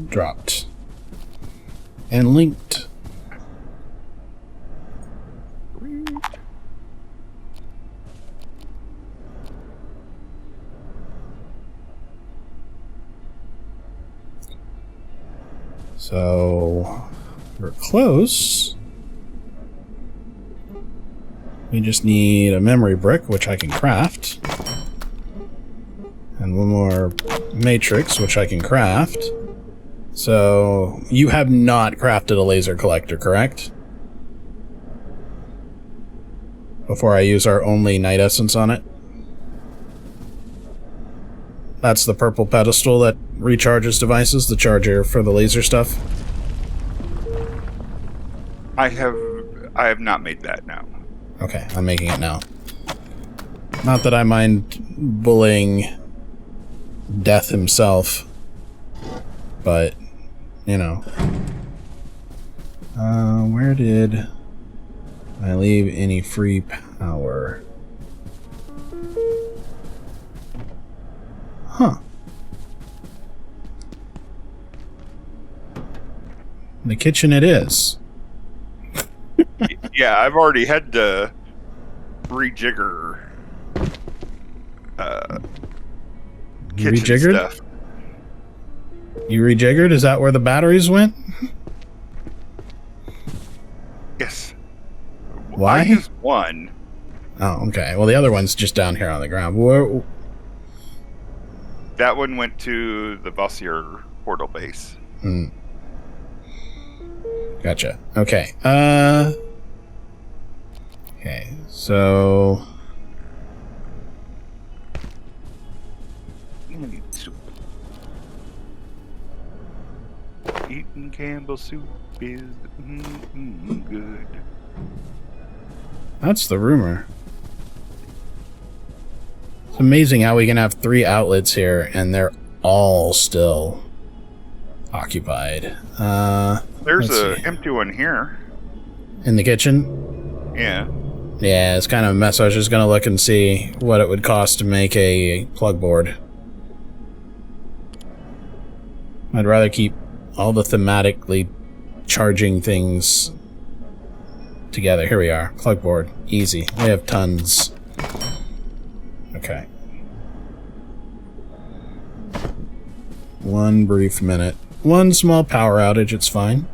Dropped. And linked. So, we're close. We just need a memory brick, which I can craft. And one more matrix, which I can craft. So, you have not crafted a laser collector, correct? Before I use our only night essence on it? That's the purple pedestal that recharges devices, the charger for the laser stuff? I have not made that now. Okay, I'm making it now. Not that I mind bullying Death himself, but, you know. Where did I leave any free power? Huh. In the kitchen it is. Yeah, I've already had to rejigger You kitchen rejiggered? stuff. You rejiggered? Is that where the batteries went? Yes. Why? I used one. Oh, okay. Well, the other one's just down here on the ground. Where? That one went to the Vossier portal base. Gotcha. Okay. Okay, so... I need soup. Eat and Campbell soup is good. That's the rumor. It's amazing how we can have 3 outlets here and they're all still occupied. There's let's a see. empty one here. In the kitchen? Yeah. Yeah, it's kind of a mess. I was just gonna look and see what it would cost to make a plug board. I'd rather keep all the thematically charging things together. Here we are. Plug board. Easy. We have tons. Okay. 1 brief minute. 1 small power outage, it's fine.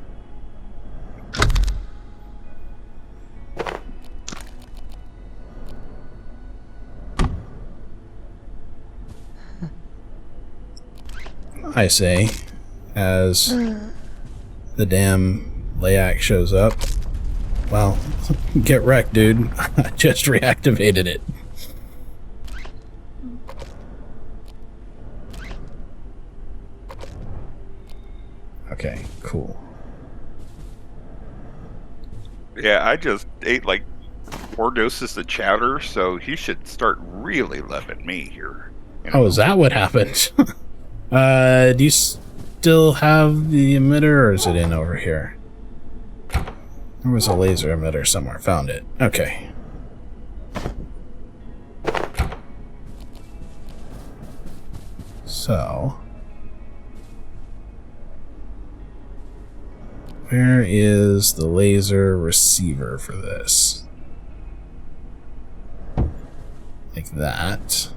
I say, as the damn Layak shows up. Well, get wrecked, dude. I just reactivated it. Okay, cool. Yeah, I just ate like 4 doses of chowder, so he should start really loving me here. Oh, is that what happened? Do you still have the emitter, or is it in over here? There was a laser emitter somewhere. Found it. Okay. So... where is the laser receiver for this? Like that.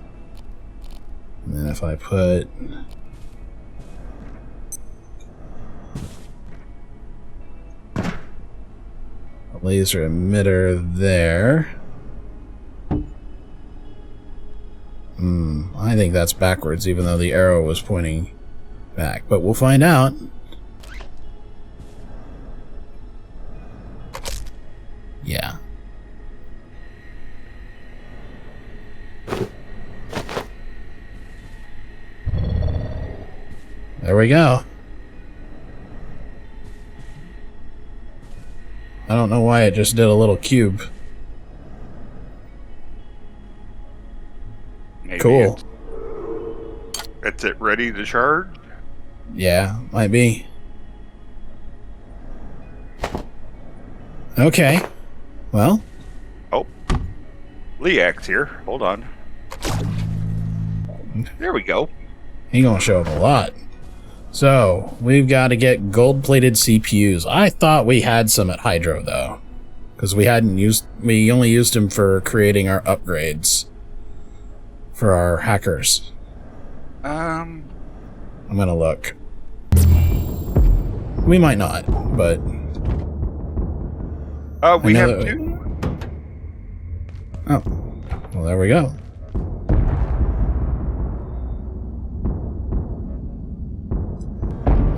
And then if I put... a laser emitter there. I think that's backwards, even though the arrow was pointing back. But we'll find out. Yeah. There we go. I don't know why it just did a little cube. Maybe Cool. It's it ready to charge? Yeah, might be. Okay. Well. Oh. Liak's here. Hold on. There we go. He gonna show up a lot. So, we've got to get gold-plated CPUs. I thought we had some at Hydro, though. Because we only used them for creating our upgrades. For our hackers. I'm gonna look. We might not, but... we have 2. Oh. Well, there we go.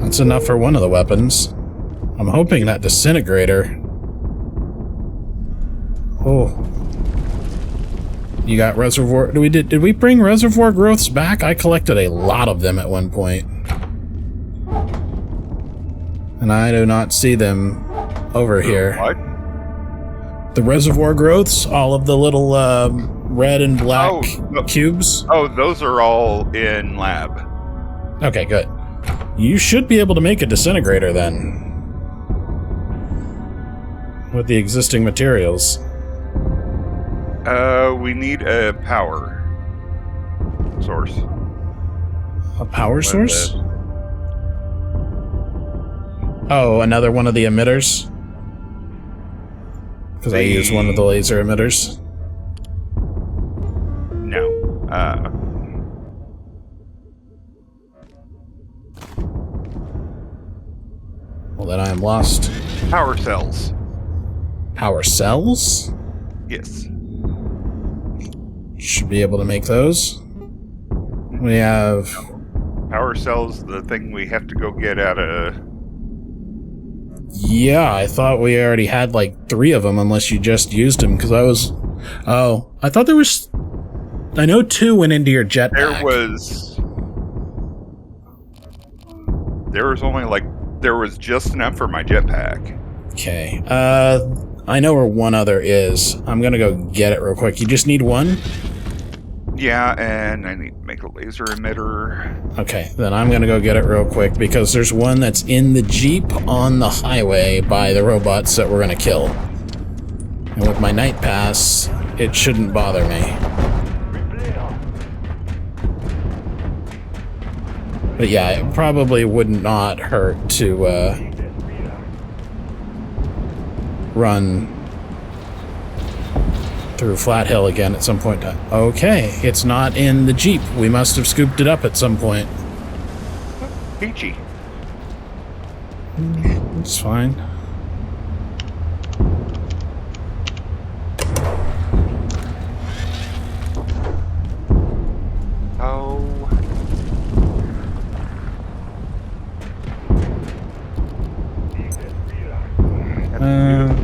That's enough for one of the weapons. I'm hoping that disintegrator... Oh. You got reservoir... Did we bring reservoir growths back? I collected a lot of them at one point. And I do not see them over here. What? The reservoir growths? All of the little red and black cubes? Oh, those are all in lab. Okay, good. You should be able to make a disintegrator then. With the existing materials. We need a power source. A power source? Oh, another one of the emitters? Because I used one of the laser emitters. No. Well, then I am lost. Power cells. Power cells? Yes. Should be able to make those. We have... Power cells, the thing we have to go get out of... Yeah, I thought we already had like 3 of them, unless you just used them, because I was... Oh, I thought there was... I know 2 went into your jetpack. There was only like There was just enough for my jetpack. Okay. I know where one other is. I'm gonna go get it real quick. You just need one? Yeah, and I need to make a laser emitter. Okay, then I'm gonna go get it real quick because there's one that's in the Jeep on the highway by the robots that we're gonna kill. And with my night pass, it shouldn't bother me. But yeah, it probably would not hurt to run through Flat Hill again at some point. Okay, it's not in the Jeep. We must have scooped it up at some point. Peachy. It's fine. Oh.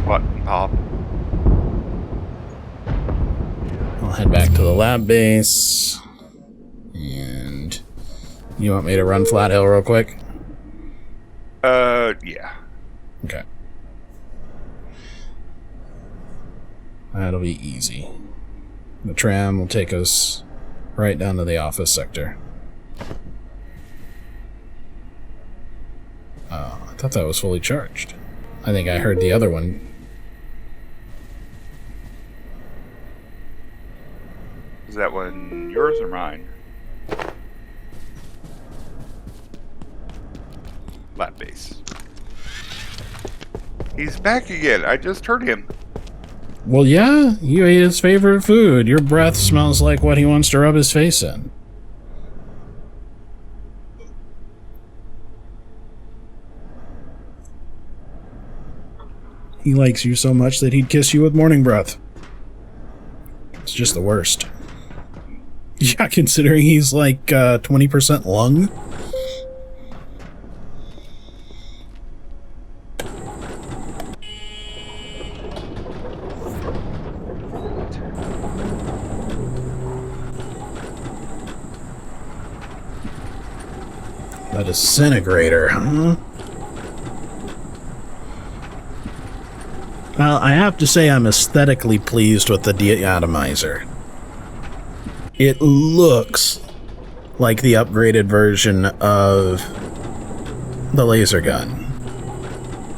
Button pop. I'll head back to the lab base. And you want me to run Flat Hill real quick? Yeah. Okay. That'll be easy. The tram will take us right down to the office sector. Oh, I thought that was fully charged. I think I heard the other one. Is that one yours or mine? Lab base. He's back again. I just heard him. Well, yeah, you ate his favorite food. Your breath smells like what he wants to rub his face in. He likes you so much that he'd kiss you with morning breath. It's just the worst. Yeah, considering he's like 20% lung. A disintegrator, huh? Well, I have to say I'm aesthetically pleased with the deatomizer. It looks like the upgraded version of the laser gun.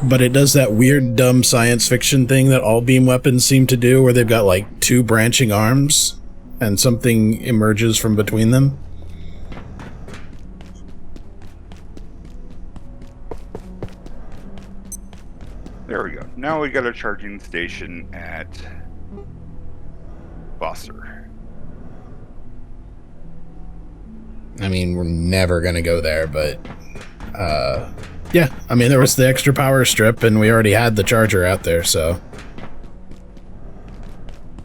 But it does that weird, dumb science fiction thing that all beam weapons seem to do, where they've got like two branching arms and something emerges from between them. There we go. Now we got a charging station at Foster. I mean, we're never gonna go there, but yeah, I mean, there was the extra power strip and we already had the charger out there, so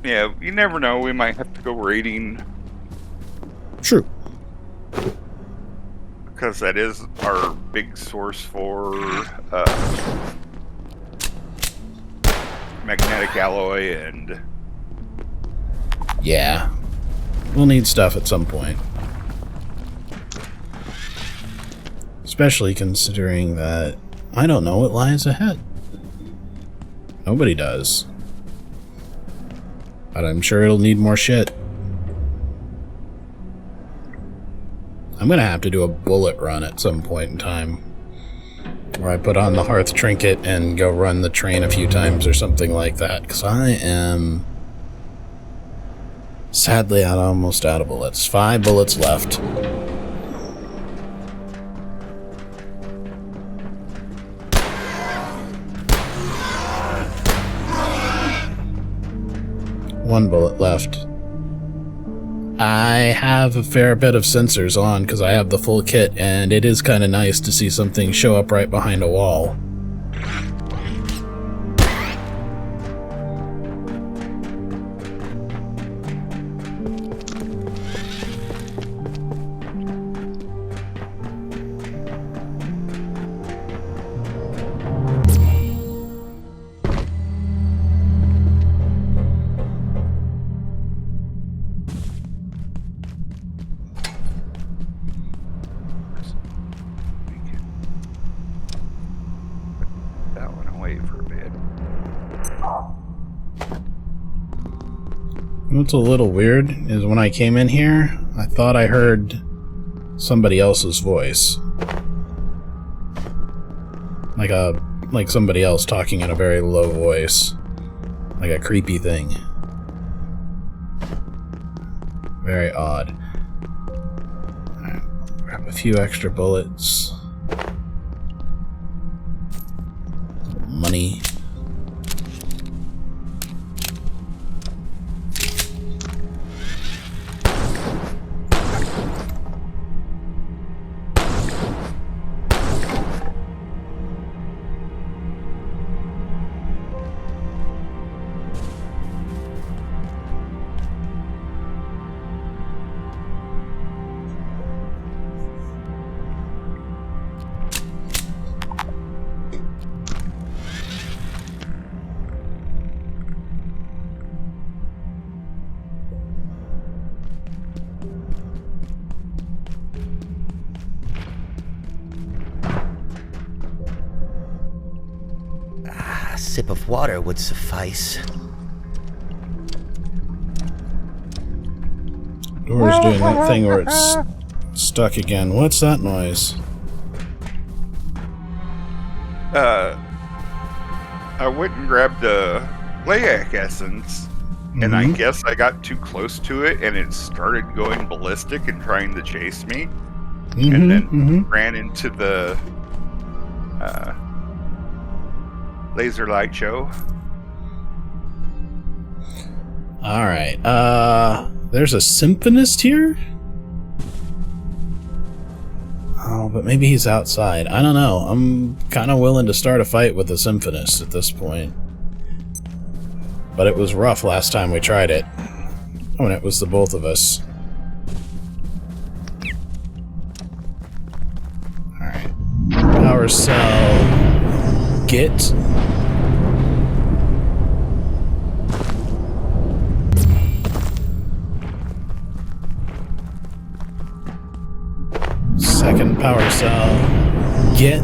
Yeah, you never know. We might have to go raiding. true. Because that is our big source for magnetic alloy and... Yeah, we'll need stuff at some point. Especially considering that I don't know what lies ahead. Nobody does. But I'm sure it'll need more shit. I'm gonna have to do a bullet run at some point in time. Where I put on the hearth trinket and go run the train a few times or something like that. Because I am sadly almost out of bullets. 5 bullets left. One bullet left. I have a fair bit of sensors on because I have the full kit, and it is kind of nice to see something show up right behind a wall. What's a little weird is when I came in here, I thought I heard somebody else's voice. Like somebody else talking in a very low voice. Like a creepy thing. Very odd. Alright, grab a few extra bullets. Money. A sip of water would suffice. Door's doing that thing where it's stuck again. What's that noise? I went and grabbed the Layak essence, and I guess I got too close to it, and it started going ballistic and trying to chase me, and then ran into the laser light show. Alright, there's a symphonist here? Oh, but maybe he's outside. I don't know. I'm kind of willing to start a fight with the symphonist at this point. But it was rough last time we tried it. When it was the both of us. Alright. Power cell. Get. Second power cell. Get.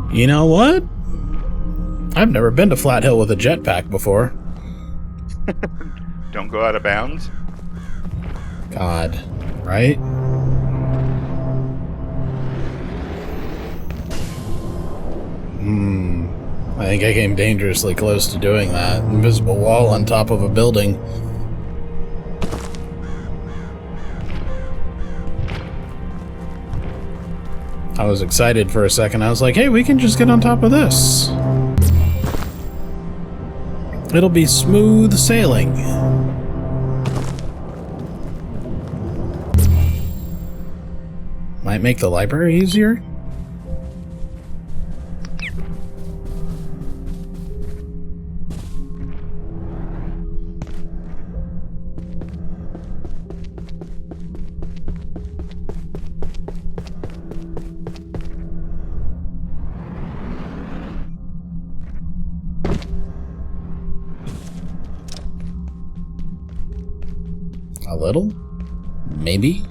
You know what? I've never been to Flat Hill with a jetpack before. Don't go out of bounds. God, right? I think I came dangerously close to doing that. Invisible wall on top of a building. I was excited for a second. I was like, hey, we can just get on top of this. It'll be smooth sailing. Might make the library easier. A little? Maybe?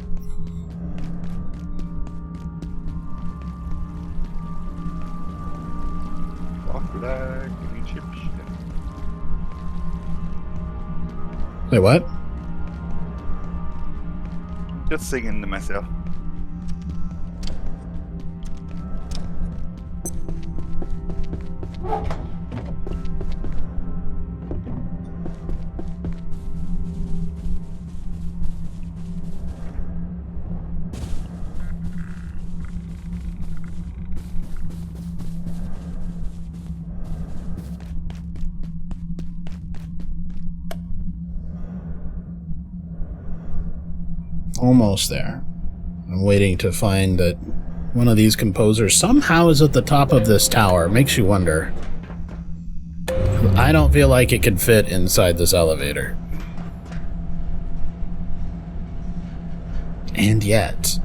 Walk like an Egyptian. Wait, what? Just singing to myself. Almost there. I'm waiting to find that one of these composers somehow is at the top of this tower. Makes you wonder. I don't feel like it could fit inside this elevator. And yet...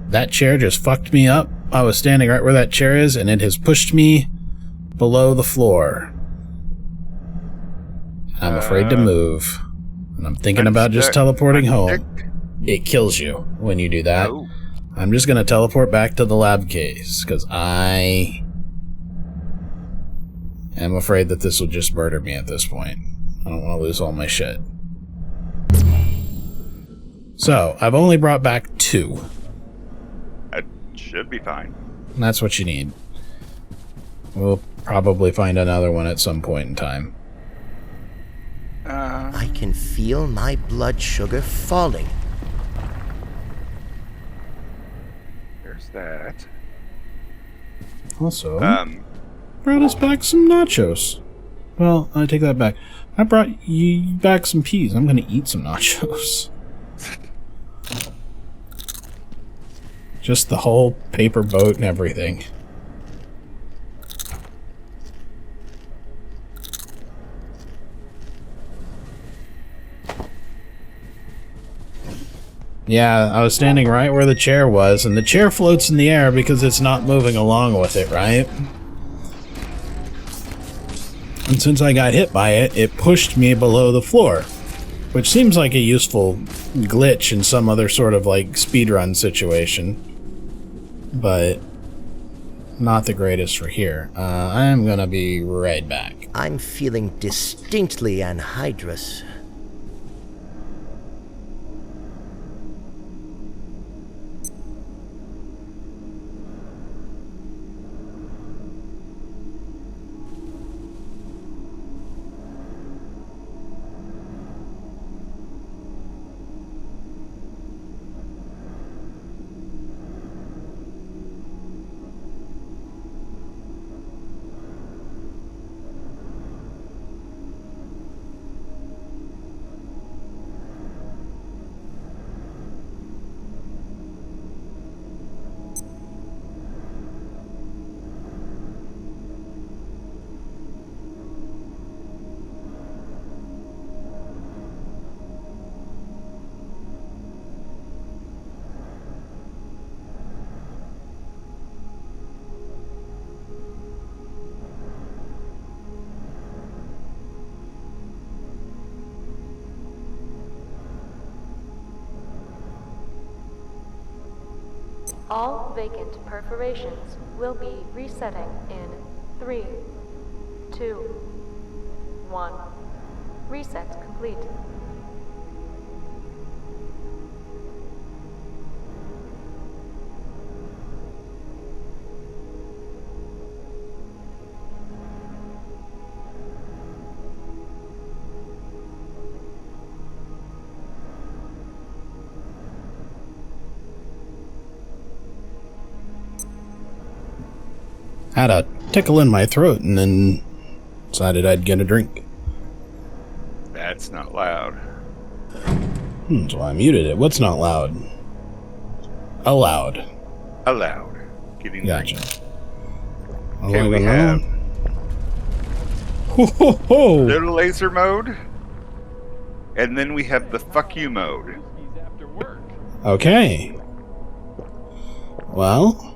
that chair just fucked me up. I was standing right where that chair is, and it has pushed me below the floor. I'm afraid to move. And I'm thinking about just teleporting home. It kills you when you do that. Oh. I'm just gonna teleport back to the lab case, because I am afraid that this will just murder me at this point. I don't want to lose all my shit. So, I've only brought back 2. That should be fine. And that's what you need. We'll probably find another one at some point in time. I can feel my blood sugar falling. There's that. Also, brought us back some nachos. Well, I take that back. I brought you back some peas. I'm gonna eat some nachos. Just the whole paper boat and everything. Yeah, I was standing right where the chair was, and the chair floats in the air because it's not moving along with it, right? And since I got hit by it, it pushed me below the floor. Which seems like a useful glitch in some other sort of, like, speedrun situation. But not the greatest for here. I'm gonna be right back. I'm feeling distinctly anhydrous. All vacant perforations will be resetting in 3, 2, 1. Reset complete. Had a tickle in my throat and then decided I'd get a drink. That's not loud. So I muted it. What's not loud? Allowed. Allowed. Getting Gotcha. drinks. How Okay, long we ago? have Ho ho ho! little laser mode, and then we have the fuck you mode. He's after work. Okay. Well,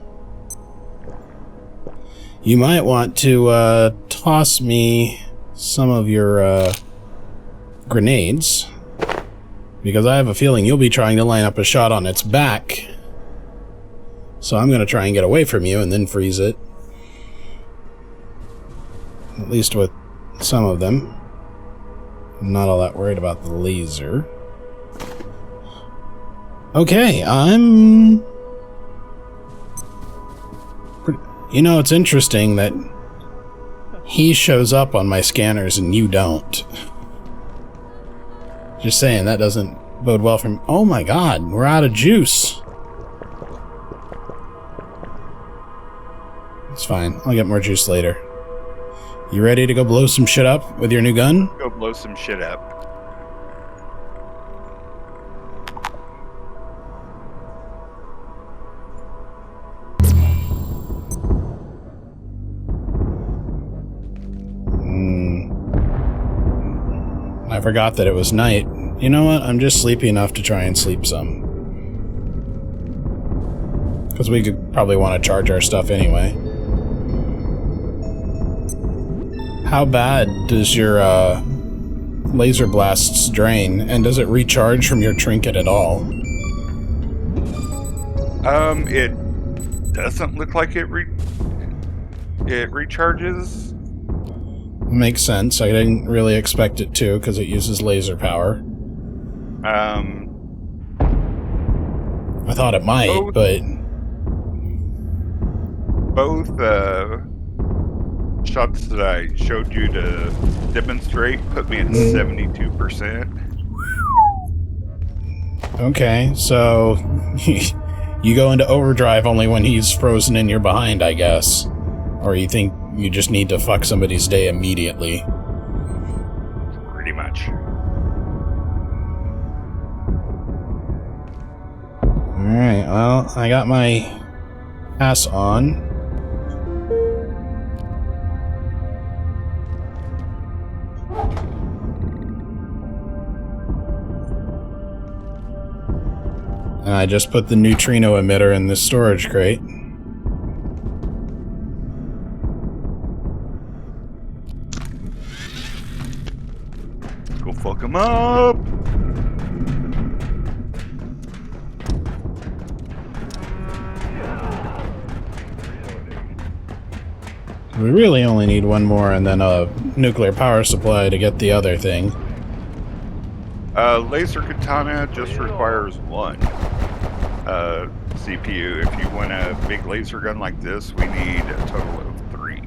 you might want to toss me some of your grenades, because I have a feeling you'll be trying to line up a shot on its back. So I'm going to try and get away from you and then freeze it. At least with some of them. I'm not all that worried about the laser. Okay, I'm... You know, it's interesting that he shows up on my scanners and you don't. Just saying, that doesn't bode well for me. Oh my god, we're out of juice. It's fine, I'll get more juice later. You ready to go blow some shit up with your new gun? Go blow some shit up. I forgot that it was night. You know what? I'm just sleepy enough to try and sleep some. Because we could probably want to charge our stuff anyway. How bad does your laser blasts drain? And does it recharge from your trinket at all? It doesn't look like it recharges. Makes sense. I didn't really expect it to, because it uses laser power. I thought it might, but... Both shots that I showed you to demonstrate put me at 72%. Okay, so... you go into overdrive only when he's frozen in your behind, I guess. Or you think you just need to fuck somebody's day immediately. Pretty much. Alright, well, I got my pass on. And I just put the neutrino emitter in this storage crate. Go fuck him up! We really only need one more and then a nuclear power supply to get the other thing. Laser katana just requires one CPU. If you want a big laser gun like this, we need a total of 3.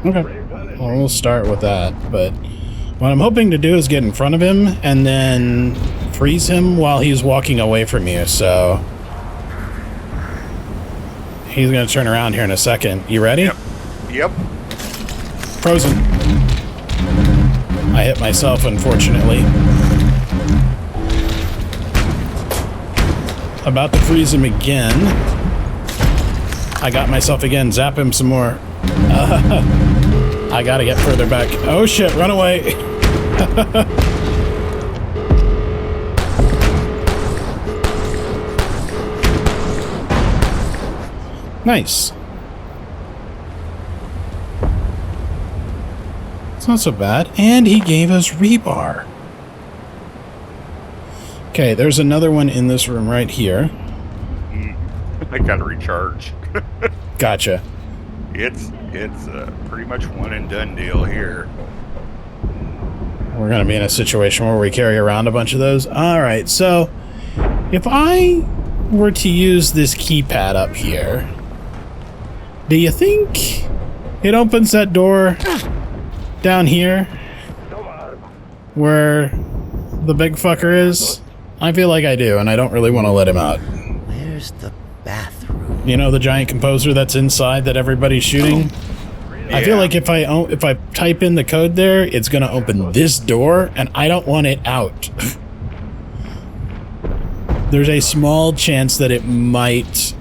Okay. Well, we'll start with that, but what I'm hoping to do is get in front of him and then freeze him while he's walking away from you, so... He's gonna turn around here in a second. You ready? Yep. Frozen. I hit myself, unfortunately. About to freeze him again. I got myself again. Zap him some more. I gotta get further back. Oh shit, run away. Nice. It's not so bad. And he gave us rebar. Okay, there's another one in this room right here. I gotta recharge. Gotcha. It's pretty much one and done deal here. We're gonna be in a situation where we carry around a bunch of those. Alright, so if I were to use this keypad up here, do you think it opens that door down here where the big fucker is? I feel like I do, and I don't really want to let him out. Where's the bathroom? You know the giant composer that's inside that everybody's shooting? Yeah. I feel like if I type in the code there, it's going to open this door, and I don't want it out. There's a small chance that it might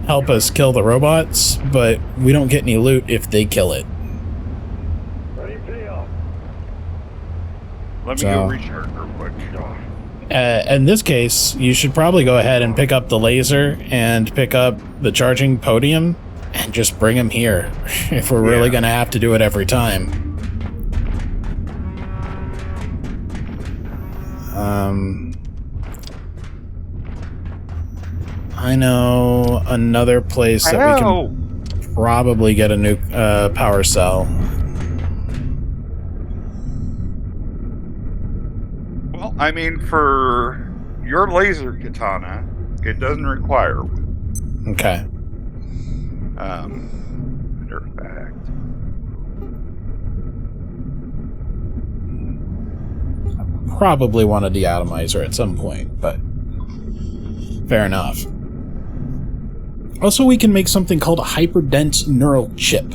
help us kill the robots, but we don't get any loot if they kill it. Let me go recharge real quick. In this case, you should probably go ahead and pick up the laser and pick up the charging podium and just bring them here if we're really going to have to do it every time. I know another place that we can probably get a new power cell. Well, I mean, for your laser katana, it doesn't require one. Okay. Matter of fact. Probably want a deatomizer at some point, but fair enough. Also, we can make something called a hyperdense neural chip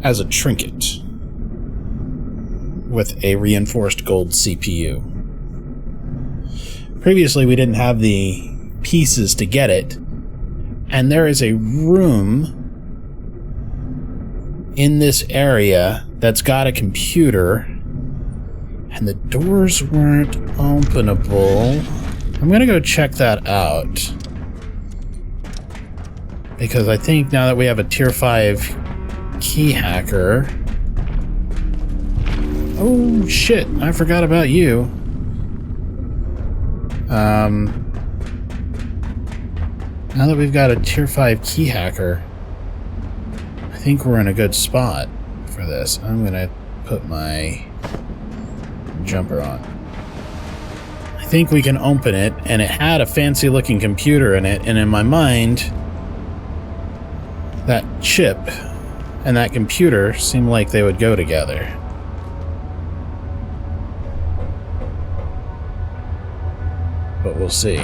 as a trinket with a reinforced gold CPU. Previously, we didn't have the pieces to get it, and there is a room in this area that's got a computer, and the doors weren't openable. I'm gonna go check that out, because I think now that we have a tier 5 key hacker... Oh shit, I forgot about you. Now that we've got a tier 5 key hacker, I think we're in a good spot for this. I'm gonna put my jumper on. I think we can open it, and it had a fancy looking computer in it, and in my mind, that chip and that computer seem like they would go together. But we'll see.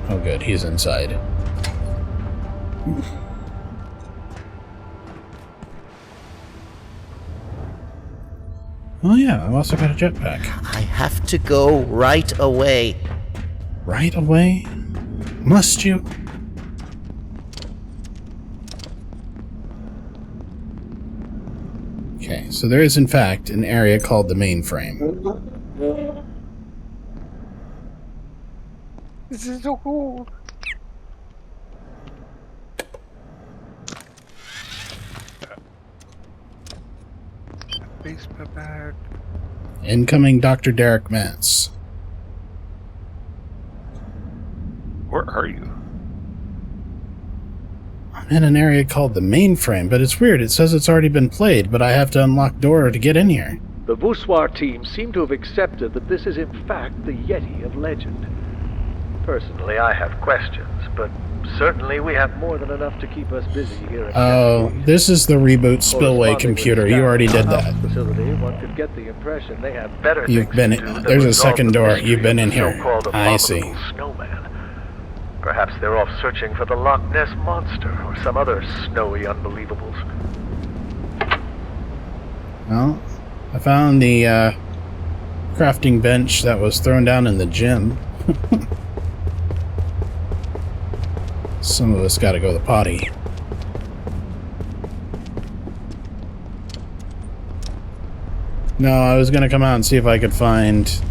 Oh good, he's inside. Oh yeah, I've also got a jetpack. I have to go right away. Right away? Must you? Okay, so there is in fact an area called the mainframe. This is so cool. Facebook bag. Incoming Dr. Derek Mance. Where are you? I'm in an area called the mainframe, but it's weird. It says it's already been played, but I have to unlock door to get in here. The Voussoir team seem to have accepted that this is in fact the Yeti of legend. Personally, I have questions, but certainly we have more than enough to keep us busy here at Oh, this is the reboot spillway computer. You already did that. Facility, one could get the impression they have better You've things been to in, do than there's a resolve second the door. mystery You've been of in the here. so-called I see. abominable snowman. Perhaps they're off searching for the Loch Ness Monster or some other snowy unbelievables. Well, I found the crafting bench that was thrown down in the gym. Some of us gotta go to the potty. No, I was gonna come out and see if I could find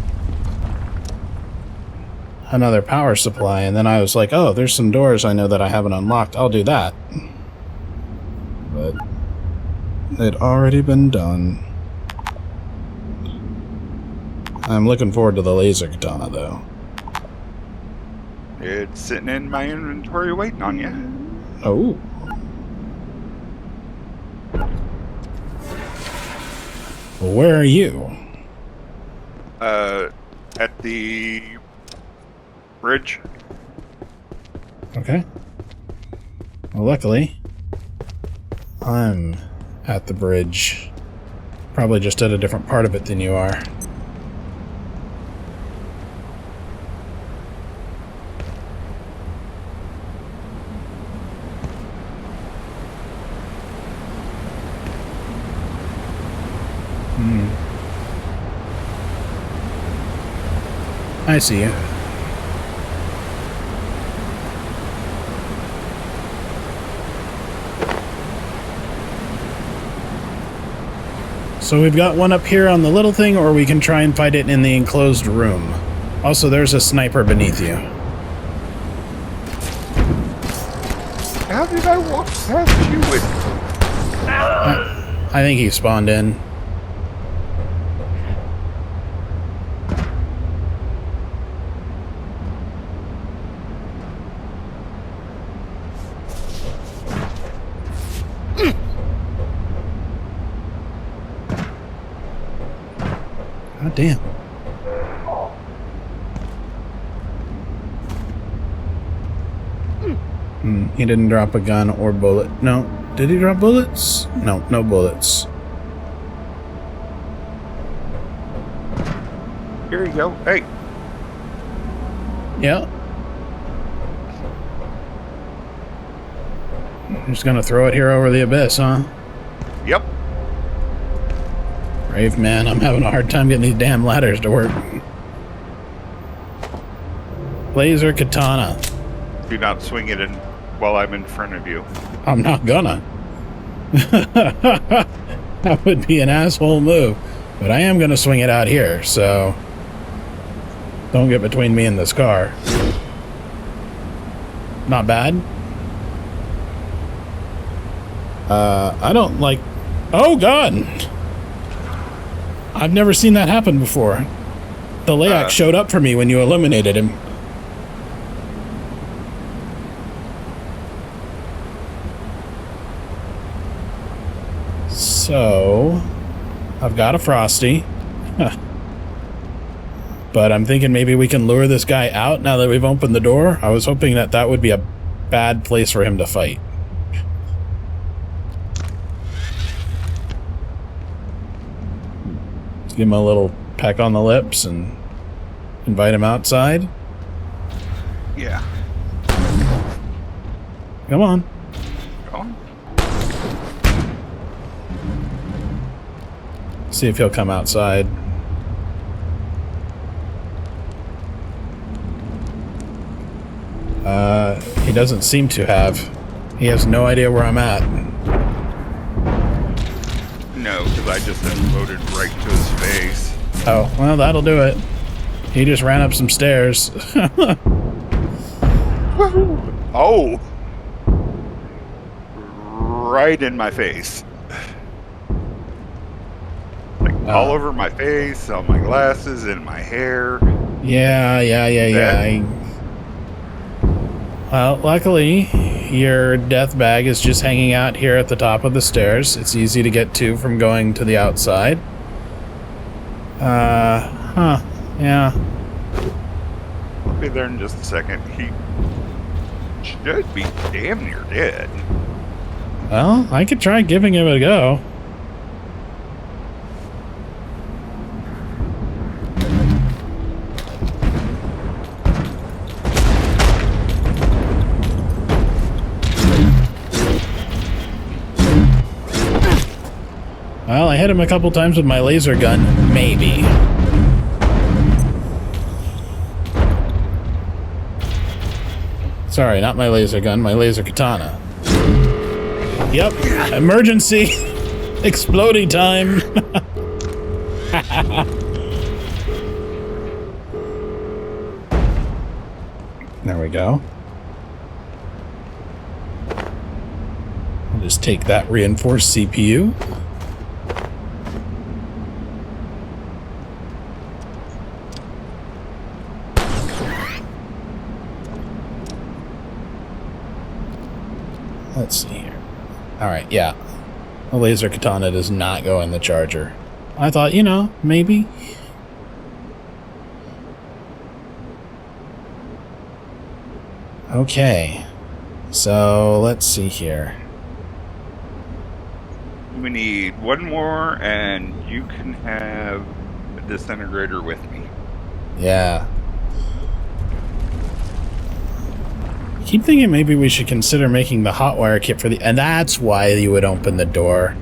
another power supply, and then I was like, oh, there's some doors I know that I haven't unlocked. I'll do that. But they'd already been done. I'm looking forward to the laser katana, though. It's sitting in my inventory waiting on you. Oh. Well, where are you? At the bridge. Okay. Well, luckily, I'm at the bridge. Probably just at a different part of it than you are. I see you. So we've got one up here on the little thing, or we can try and fight it in the enclosed room. Also, there's a sniper beneath you. How did I walk past you with... I think he spawned in. God damn. He didn't drop a gun or bullet. No. Did he drop bullets? No, no bullets. Here you go. Hey. Yeah. Just gonna throw it here over the abyss, huh? Yep. Brave man, I'm having a hard time getting these damn ladders to work. Laser katana. Do not swing it in while I'm in front of you. I'm not gonna. That would be an asshole move. But I am gonna swing it out here, so don't get between me and this car. Not bad. I don't like... Oh, God! I've never seen that happen before. The Layak showed up for me when you eliminated him. So, I've got a Frosty. Huh. But I'm thinking maybe we can lure this guy out now that we've opened the door. I was hoping that that would be a bad place for him to fight. Let's give him a little peck on the lips and invite him outside. Yeah. Come on. Go on. See if he'll come outside. He doesn't seem to have. He has no idea where I'm at. No, because I just exploded right to his face. Oh, well, that'll do it. He just ran up some stairs. Oh! Right in my face. Like all over my face, on my glasses, in my hair. Yeah. Well, luckily, your death bag is just hanging out here at the top of the stairs. It's easy to get to from going to the outside. Yeah. I'll be there in just a second. He should be damn near dead. Well, I could try giving him a go. Well, I hit him a couple times with my laser gun, maybe. Sorry, not my laser gun, my laser katana. Yep, emergency! Exploding time! There we go. I'll just take that reinforced CPU. Let's see here. Alright, yeah. The laser katana does not go in the charger. I thought, you know, maybe. Okay. So, let's see here. We need one more, and you can have a disintegrator with me. Yeah. Keep thinking maybe we should consider making the hot wire kit for the... And that's why you would open the door.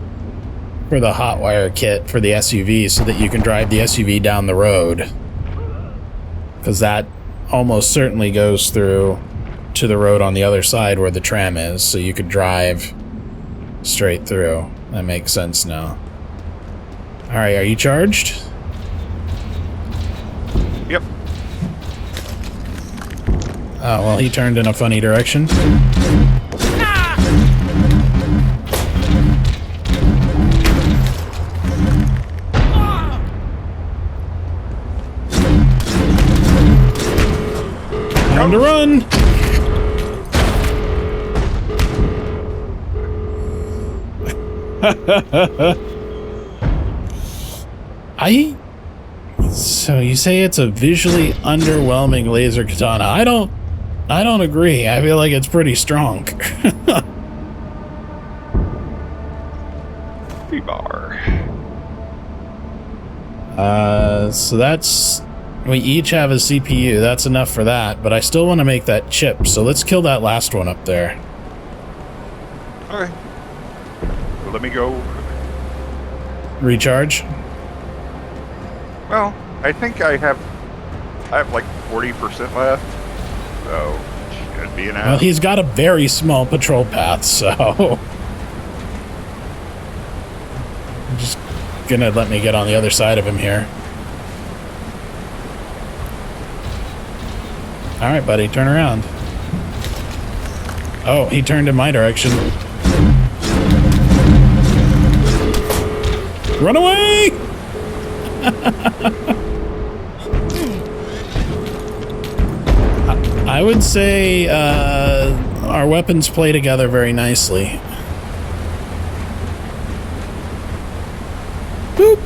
For the hot wire kit for the SUV, so that you can drive the SUV down the road. Because that almost certainly goes through to the road on the other side where the tram is, so you could drive straight through. That makes sense now. Alright, are you charged? Yep. Oh, well, he turned in a funny direction. Time to run! So you say it's a visually underwhelming laser katana. I don't agree. I feel like it's pretty strong. Bar. So that's... We each have a CPU. That's enough for that, but I still want to make that chip, so let's kill that last one up there. Okay. So let me go. Recharge? Well, I think I have like 40% left, so should be enough. Well, he's got a very small patrol path, so... I'm just gonna let me get on the other side of him here. Alright, buddy, turn around. Oh, he turned in my direction. Run away! I would say our weapons play together very nicely. Boop!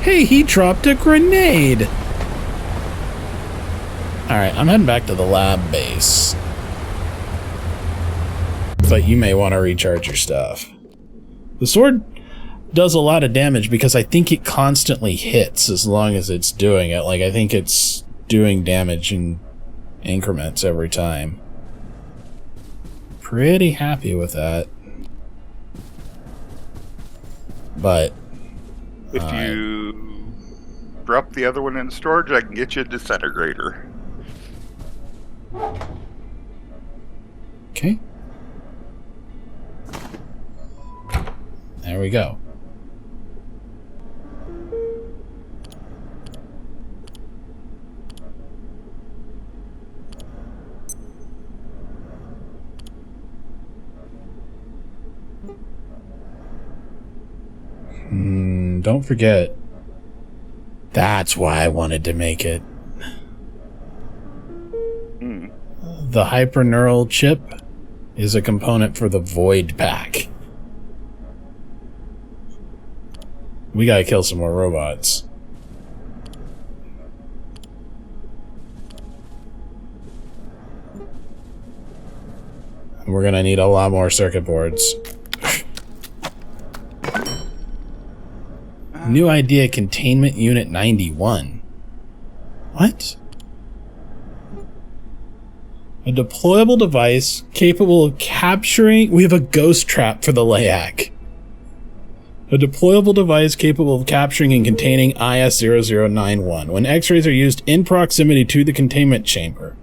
Hey, he dropped a grenade! Alright, I'm heading back to the lab base. But you may want to recharge your stuff. The sword does a lot of damage because I think it constantly hits as long as it's doing it. Like, I think it's doing damage in increments every time. Pretty happy with that. But if you drop the other one in storage, I can get you a disintegrator. Okay. There we go. Don't forget. That's why I wanted to make it. The hyperneural chip is a component for the void pack. We gotta kill some more robots. And we're gonna need a lot more circuit boards. New idea, containment unit 91. What? A deployable device capable of capturing... We have a ghost trap for the LAAC. A deployable device capable of capturing and containing IS-0091. When X-rays are used in proximity to the containment chamber.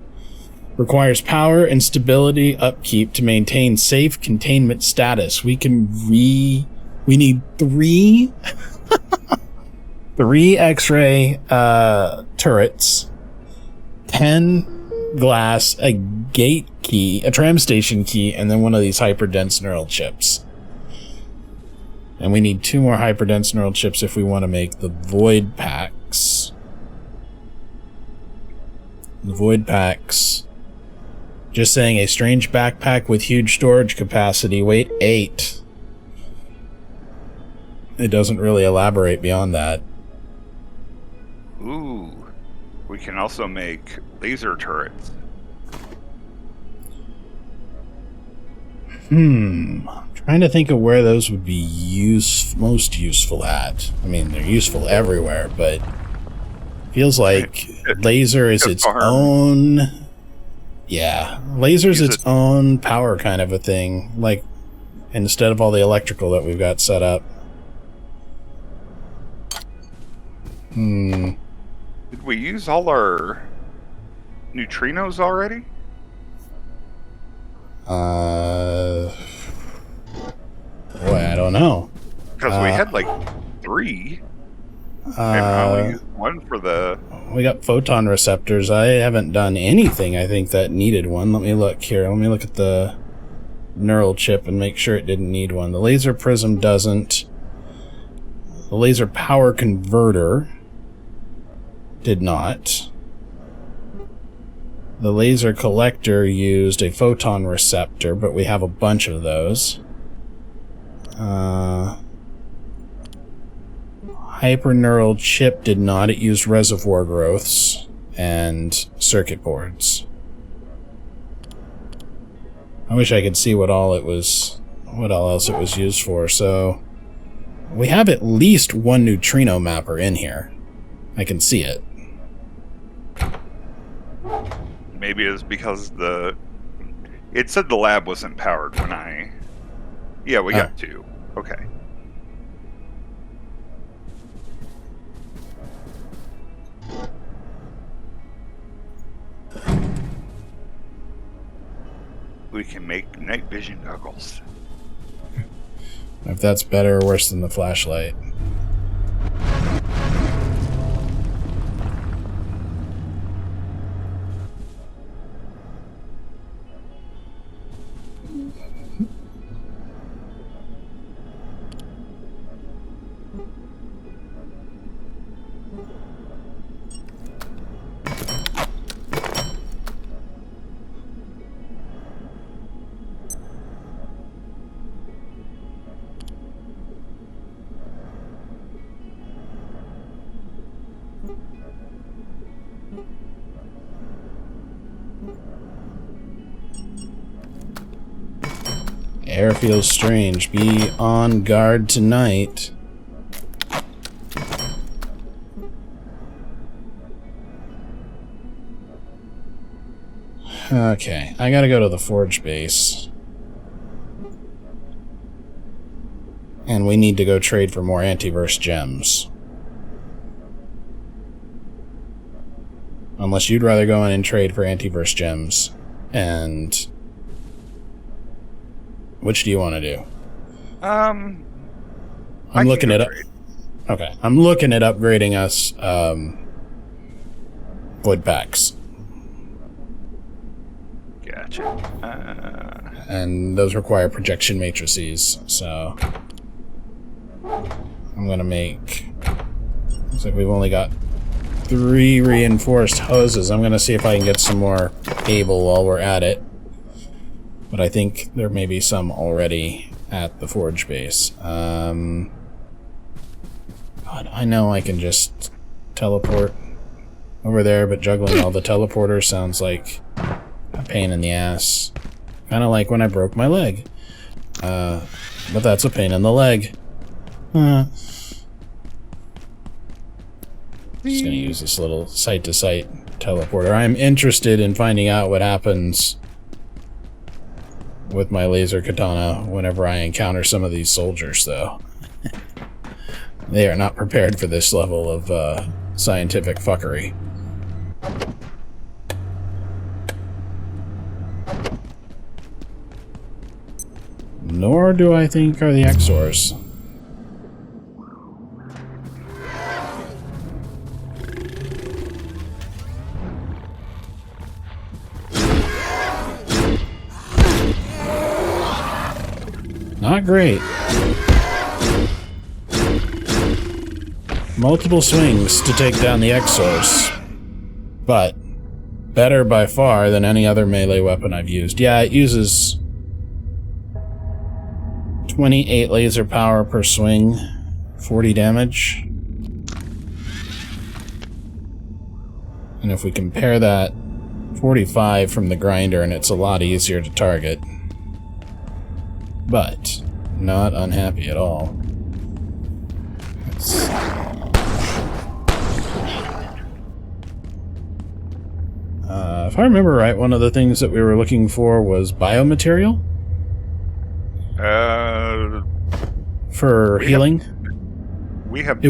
Requires power and stability upkeep to maintain safe containment status. We need 3... 3 X-ray turrets, 10 glass, a gate key, a tram station key, and then one of these hyperdense neural chips. And we need 2 more hyperdense neural chips if we want to make the void packs. The void packs. Just saying, a strange backpack with huge storage capacity, weight 8. It doesn't really elaborate beyond that. Ooh, we can also make laser turrets. I'm trying to think of where those would be most useful at. I mean, they're useful everywhere, but feels like laser is its own... Yeah, laser's its own power kind of a thing, like, instead of all the electrical that we've got set up. Did we use all our neutrinos already? Boy, I don't know. Because we had like 3. And I only used 1 for the... We got photon receptors. I haven't done anything, I think, that needed one. Let me look here. Let me look at the neural chip and make sure it didn't need one. The laser prism doesn't. The laser power converter did not. The laser collector used a photon receptor, but we have a bunch of those. Hyperneural chip did not. It used reservoir growths and circuit boards. I wish I could see what all else it was used for. So we have at least 1 neutrino mapper in here. I can see it. Maybe it's because it said the lab wasn't powered when I... Yeah, we got 2. Okay. We can make night vision goggles. If that's better or worse than the flashlight. air feels strange. Be on guard tonight. Okay, I gotta go to the forge base. And we need to go trade for more antiverse gems. Unless you'd rather go in and trade for antiverse gems. And which do you want to do? I'm looking at Okay, I'm looking at upgrading us wood packs. Gotcha. And those require projection matrices, so I'm gonna make. Looks like we've only got 3 reinforced hoses. I'm gonna see if I can get some more cable while we're at it. But I think there may be some already at the forge base. God, I know I can just teleport over there, but juggling all the teleporters sounds like a pain in the ass. Kind of like when I broke my leg. But that's a pain in the leg. Just gonna use this little site-to-site teleporter. I'm interested in finding out what happens with my laser katana whenever I encounter some of these soldiers, though. They are not prepared for this level of scientific fuckery. Nor do I think are the Exors. Not great. Multiple swings to take down the Exors. But better by far than any other melee weapon I've used. Yeah, it uses 28 laser power per swing, 40 damage. And if we compare that, 45 from the grinder, and it's a lot easier to target. But not unhappy at all. If I remember right, one of the things that we were looking for was biomaterial? For healing? We have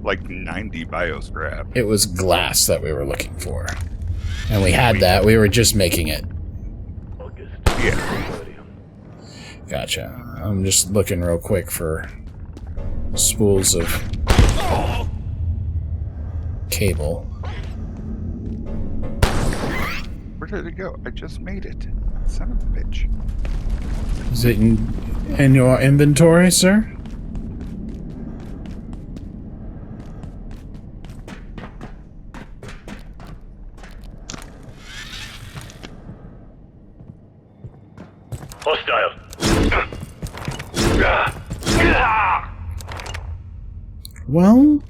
like 90 bioscrap. It was glass that we were looking for. And we had that, we were just making it. Yeah. Gotcha. I'm just looking real quick for spools of cable. Where did it go? I just made it. Son of a bitch. Is it in your inventory, sir? Hostile. Well,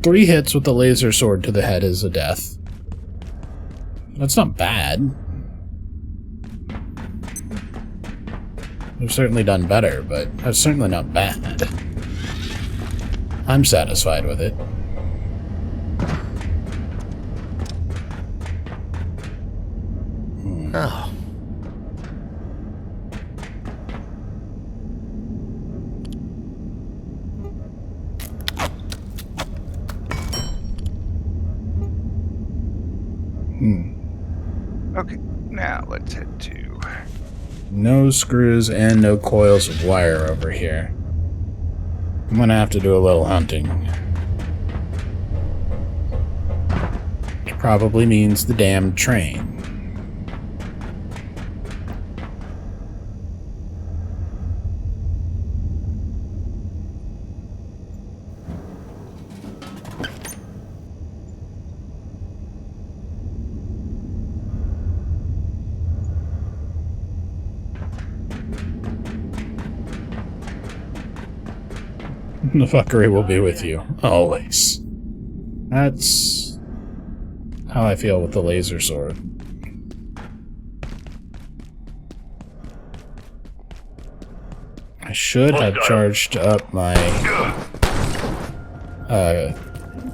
3 hits with the laser sword to the head is a death. That's not bad. I've certainly done better, but that's certainly not bad. I'm satisfied with it. Oh. Okay, now let's head to... No screws and no coils of wire over here. I'm gonna have to do a little hunting. Which probably means the damn train. The fuckery will be with you, always. That's how I feel with the laser sword. I should have charged up my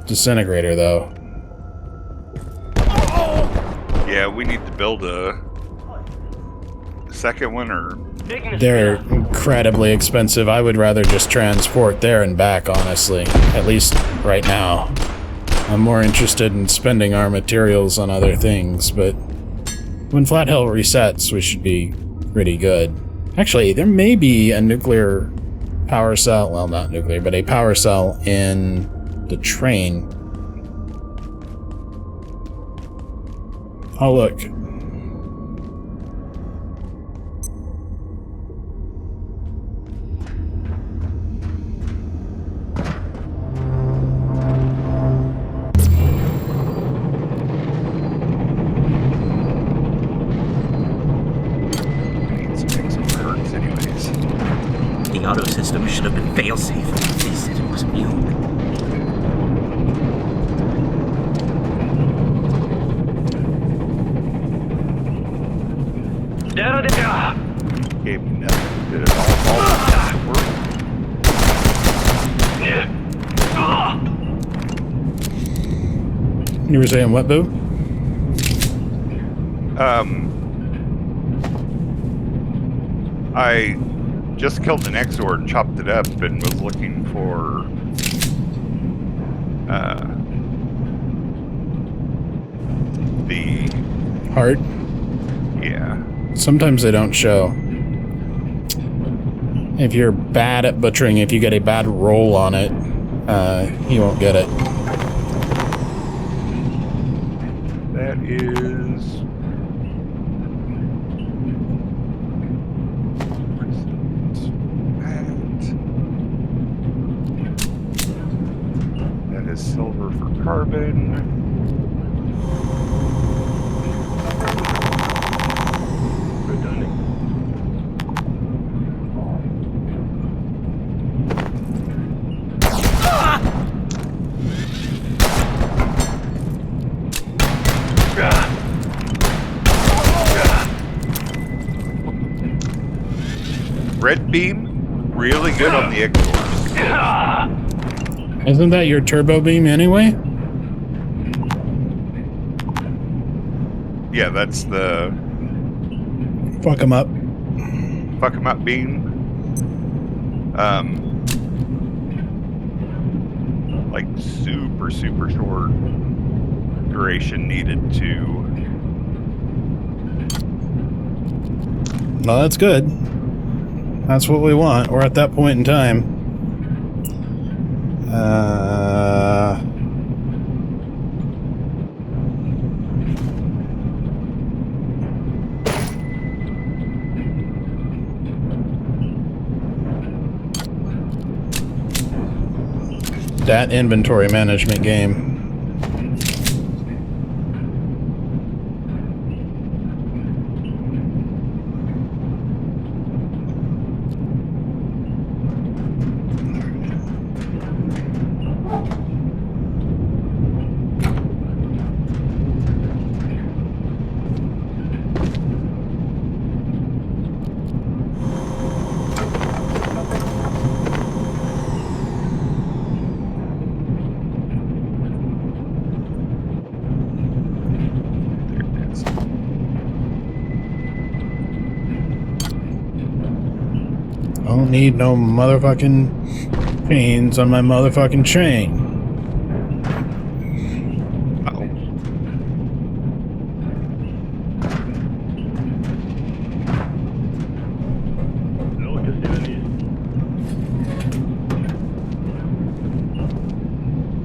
disintegrator, though. Yeah, we need to build a second one, or... They're incredibly expensive. I would rather just transport there and back, honestly. At least right now. I'm more interested in spending our materials on other things, but when Flat Hill resets, we should be pretty good. Actually, there may be a nuclear power cell, well, not nuclear, but a power cell in the train. Oh, look. The auto system should have been fail-safe. They said it was immune. Gave me nothing. Did it all work? You were saying what, Boo? I just killed an Exord, chopped it up, and was looking for the Heart? Yeah. Sometimes they don't show. If you're bad at butchering, if you get a bad roll on it, you won't get it. That is... That is silver for carbon. Red beam, really good on the exhaust. Isn't that your turbo beam anyway? Yeah, that's the Fuck 'em up. fuck 'em up beam. Like super short duration needed to. Well, that's good. That's what we want. We're at that point in time. That inventory management game. Don't need no motherfucking chains on my motherfucking chain.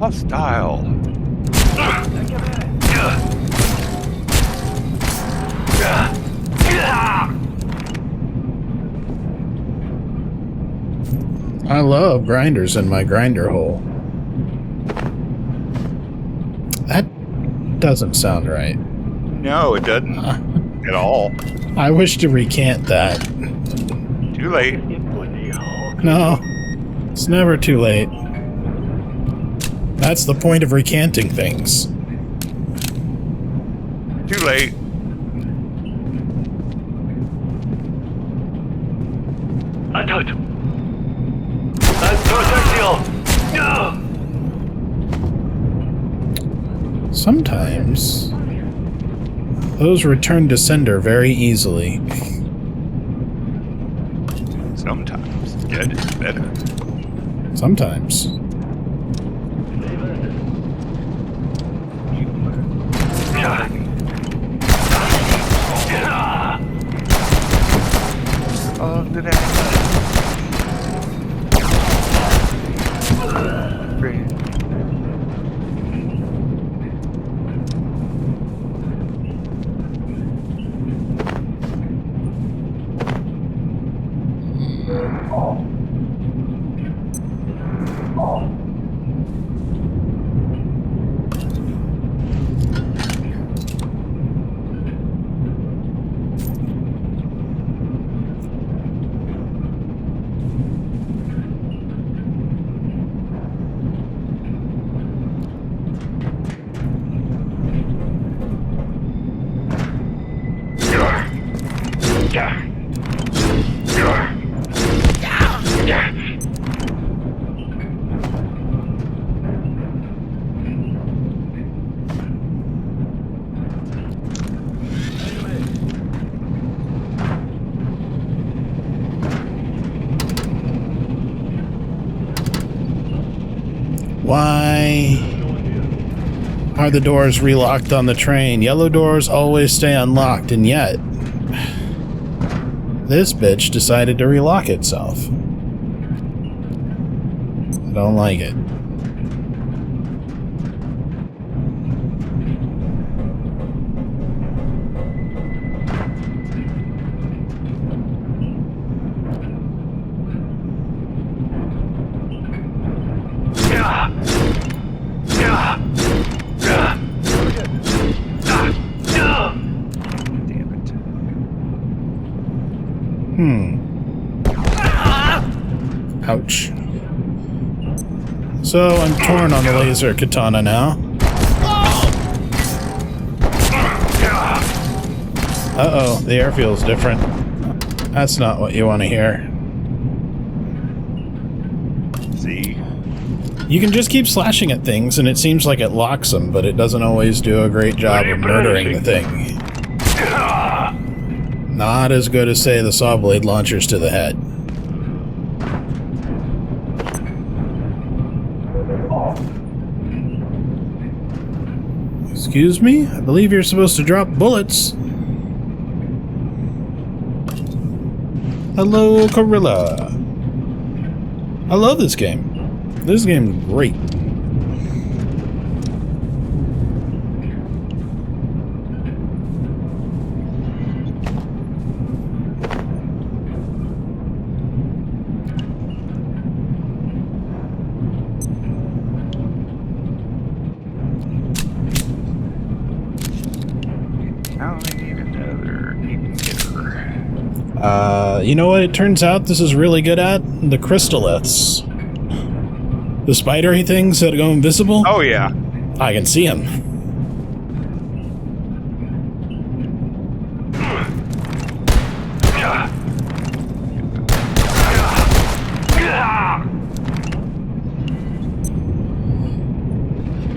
Hostile. I love grinders in my grinder hole. That doesn't sound right. No, it doesn't at all. I wish to recant that. Too late. No, it's never too late. That's the point of recanting things. Too late. Attack! Sometimes those return to sender very easily. Sometimes dead is better. Sometimes. Oh, did I? Why are the doors relocked on the train? Yellow doors always stay unlocked, and yet this bitch decided to relock itself. I don't like it. Ouch. So I'm torn on the laser katana now. Uh-oh, the air feels different. That's not what you want to hear. See? You can just keep slashing at things and it seems like it locks them, but it doesn't always do a great job of murdering the thing. Not as good as, say, the saw blade launchers to the head. Excuse me? I believe you're supposed to drop bullets. Hello, Gorilla. I love this game. This game's great. You know what it turns out this is really good at? The crystalliths. The spidery things that go invisible? Oh, yeah. I can see them.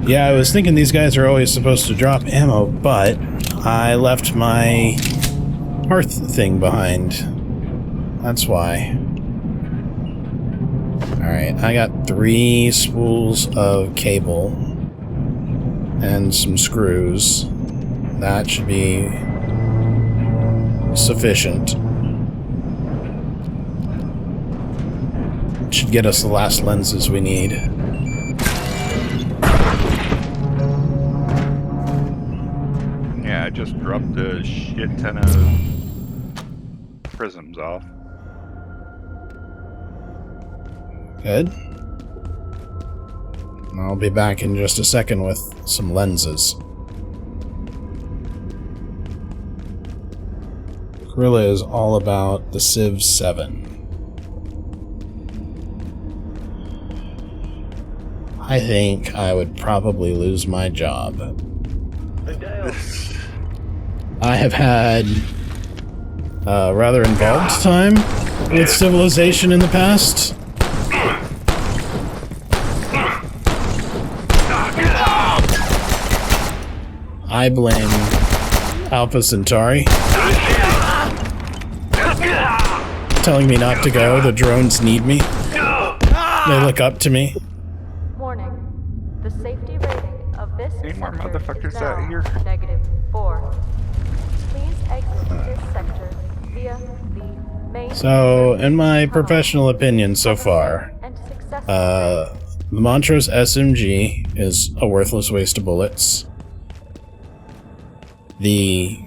Yeah, I was thinking these guys are always supposed to drop ammo, but I left my hearth thing behind. That's why. Alright, I got 3 spools of cable and some screws. That should be sufficient. It should get us the last lenses we need. Yeah, I just dropped a shit ton of prisms off. Good. I'll be back in just a second with some lenses. Gorilla is all about the Civ 7. I think I would probably lose my job. I have had a rather involved time with Civilization in the past. I blame Alpha Centauri. Telling me not to go, the drones need me. They look up to me. Warning. The safety rating of this Any more sector motherfuckers is now out here? -4. Please exit this sector via the main... So, in my professional opinion so far, and successful the Montrose SMG is a worthless waste of bullets. The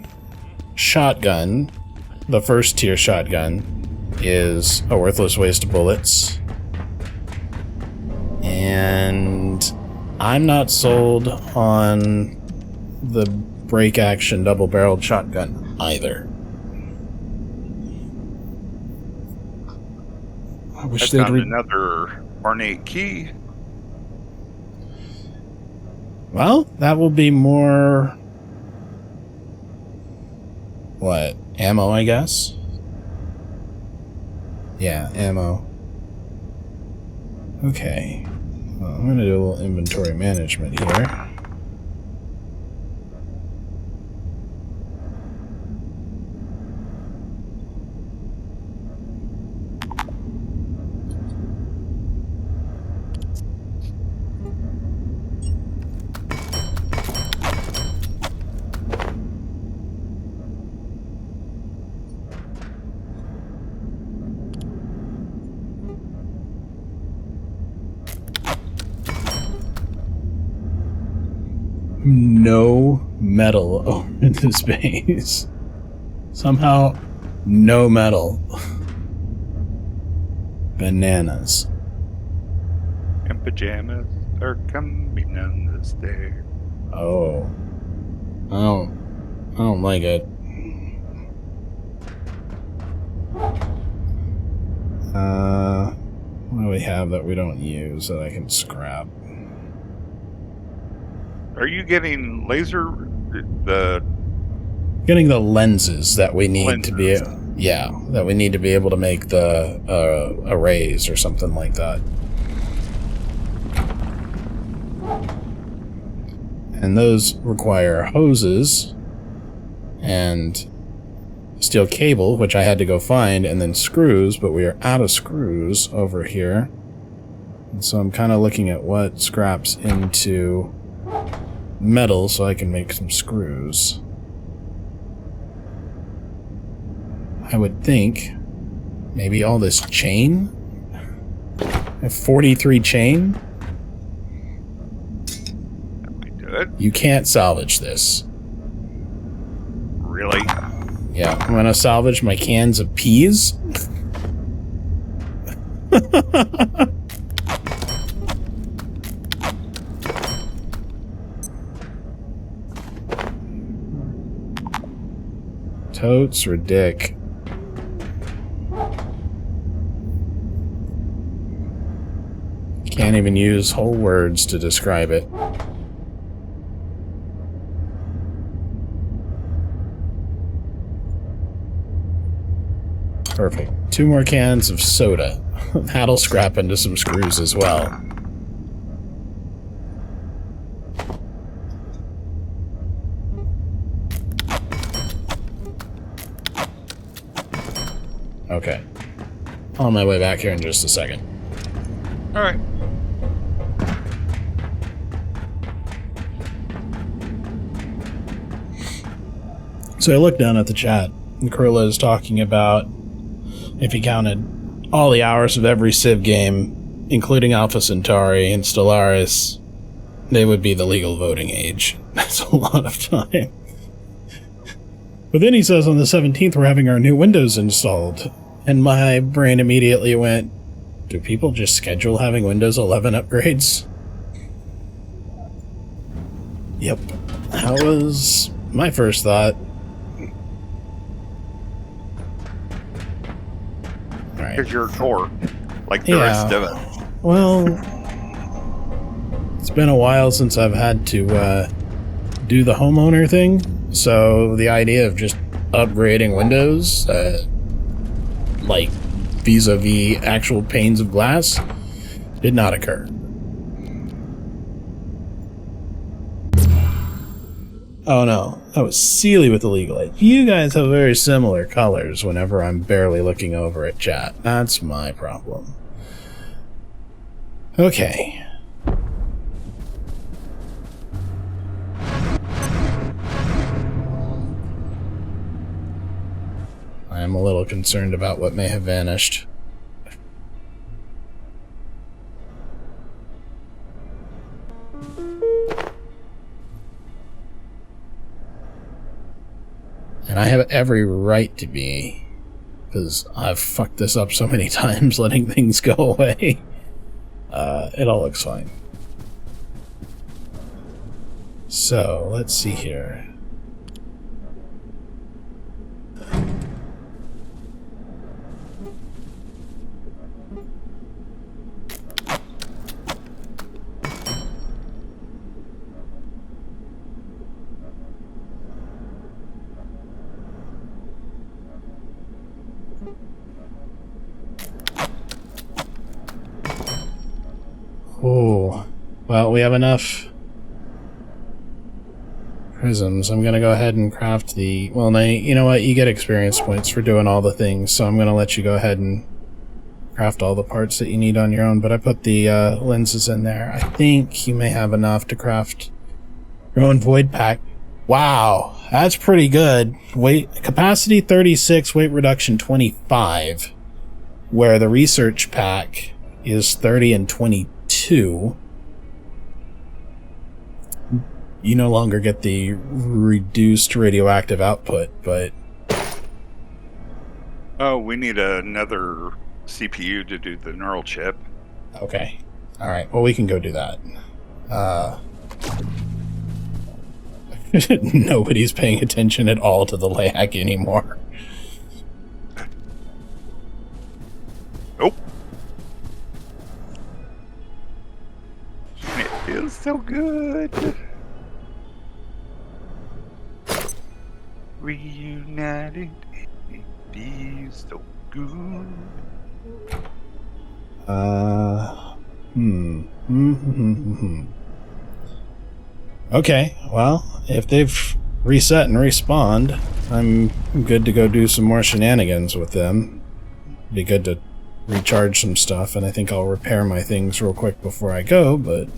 shotgun, the first tier shotgun, is a worthless waste of bullets. And I'm not sold on the break action double-barreled shotgun either. I wish I they'd found another ornate key. Well, that will be more... what? Ammo, I guess? Yeah, ammo. Okay. Well, I'm gonna do a little inventory management here. No metal over this base. Somehow, no metal. Bananas. And pajamas are coming down the stairs. Oh. I don't like it. What do we have that we don't use that I can scrap? Are you getting laser? Getting the lenses that we need to be, Lenses. yeah, that we need to be able to make the arrays or something like that. And those require hoses and steel cable, which I had to go find, and then screws, but we are out of screws over here. And so I'm kind of looking at what scraps into metal so I can make some screws. I would think maybe all this chain? I have 43 chain? We do it. You can't salvage this. Really? Yeah, I'm gonna salvage my cans of peas. Totes or dick. Can't even use whole words to describe it. Perfect. 2 more cans of soda. That'll scrap into some screws as well. Okay. On my way back here in just a second. All right. So I looked down at the chat, and Kurla is talking about if he counted all the hours of every Civ game, including Alpha Centauri and Stellaris, they would be the legal voting age. That's a lot of time. But then he says on the 17th we're having our new Windows installed. And my brain immediately went, do people just schedule having Windows 11 upgrades? Yep. That was my first thought. Right. Because you're a dork, like the rest of us. Well, it's been a while since I've had to do the homeowner thing, so the idea of just upgrading Windows, like vis-a-vis actual panes of glass, did not occur. Oh no, that was Sealy with the legal age. You guys have very similar colors whenever I'm barely looking over at chat. That's my problem. Okay. I am a little concerned about what may have vanished. And I have every right to be, because I've fucked this up so many times letting things go away. It all looks fine. So, let's see here. Oh, well, we have enough prisms. I'm gonna go ahead and craft the... Well, now, you know what? You get experience points for doing all the things, so I'm gonna let you go ahead and craft all the parts that you need on your own, but I put the lenses in there. I think you may have enough to craft your own void pack. Wow, that's pretty good. Weight capacity 36, weight reduction 25, where the research pack is 30 and 22. You no longer get the reduced radioactive output, but... Oh, we need another CPU to do the neural chip. Okay. Alright, well we can go do that. Nobody's paying attention at all to the LAAC anymore. Nope. It feels so good. Reunited, it feels so good. Okay, well, if they've reset and respawned, I'm good to go do some more shenanigans with them. Be good to recharge some stuff, and I think I'll repair my things real quick before I go, but...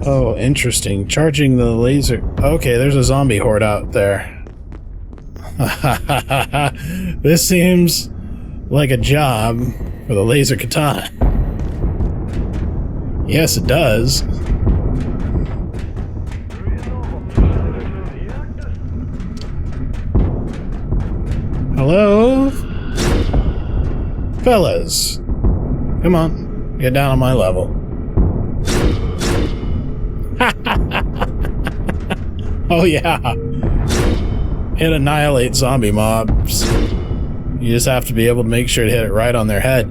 Oh, interesting. Charging the laser... Okay, there's a zombie horde out there. This seems like a job for the laser katana. Yes, it does. Hello? Fellas. Come on, get down on my level. Oh yeah, it annihilates zombie mobs. You just have to be able to make sure to hit it right on their head.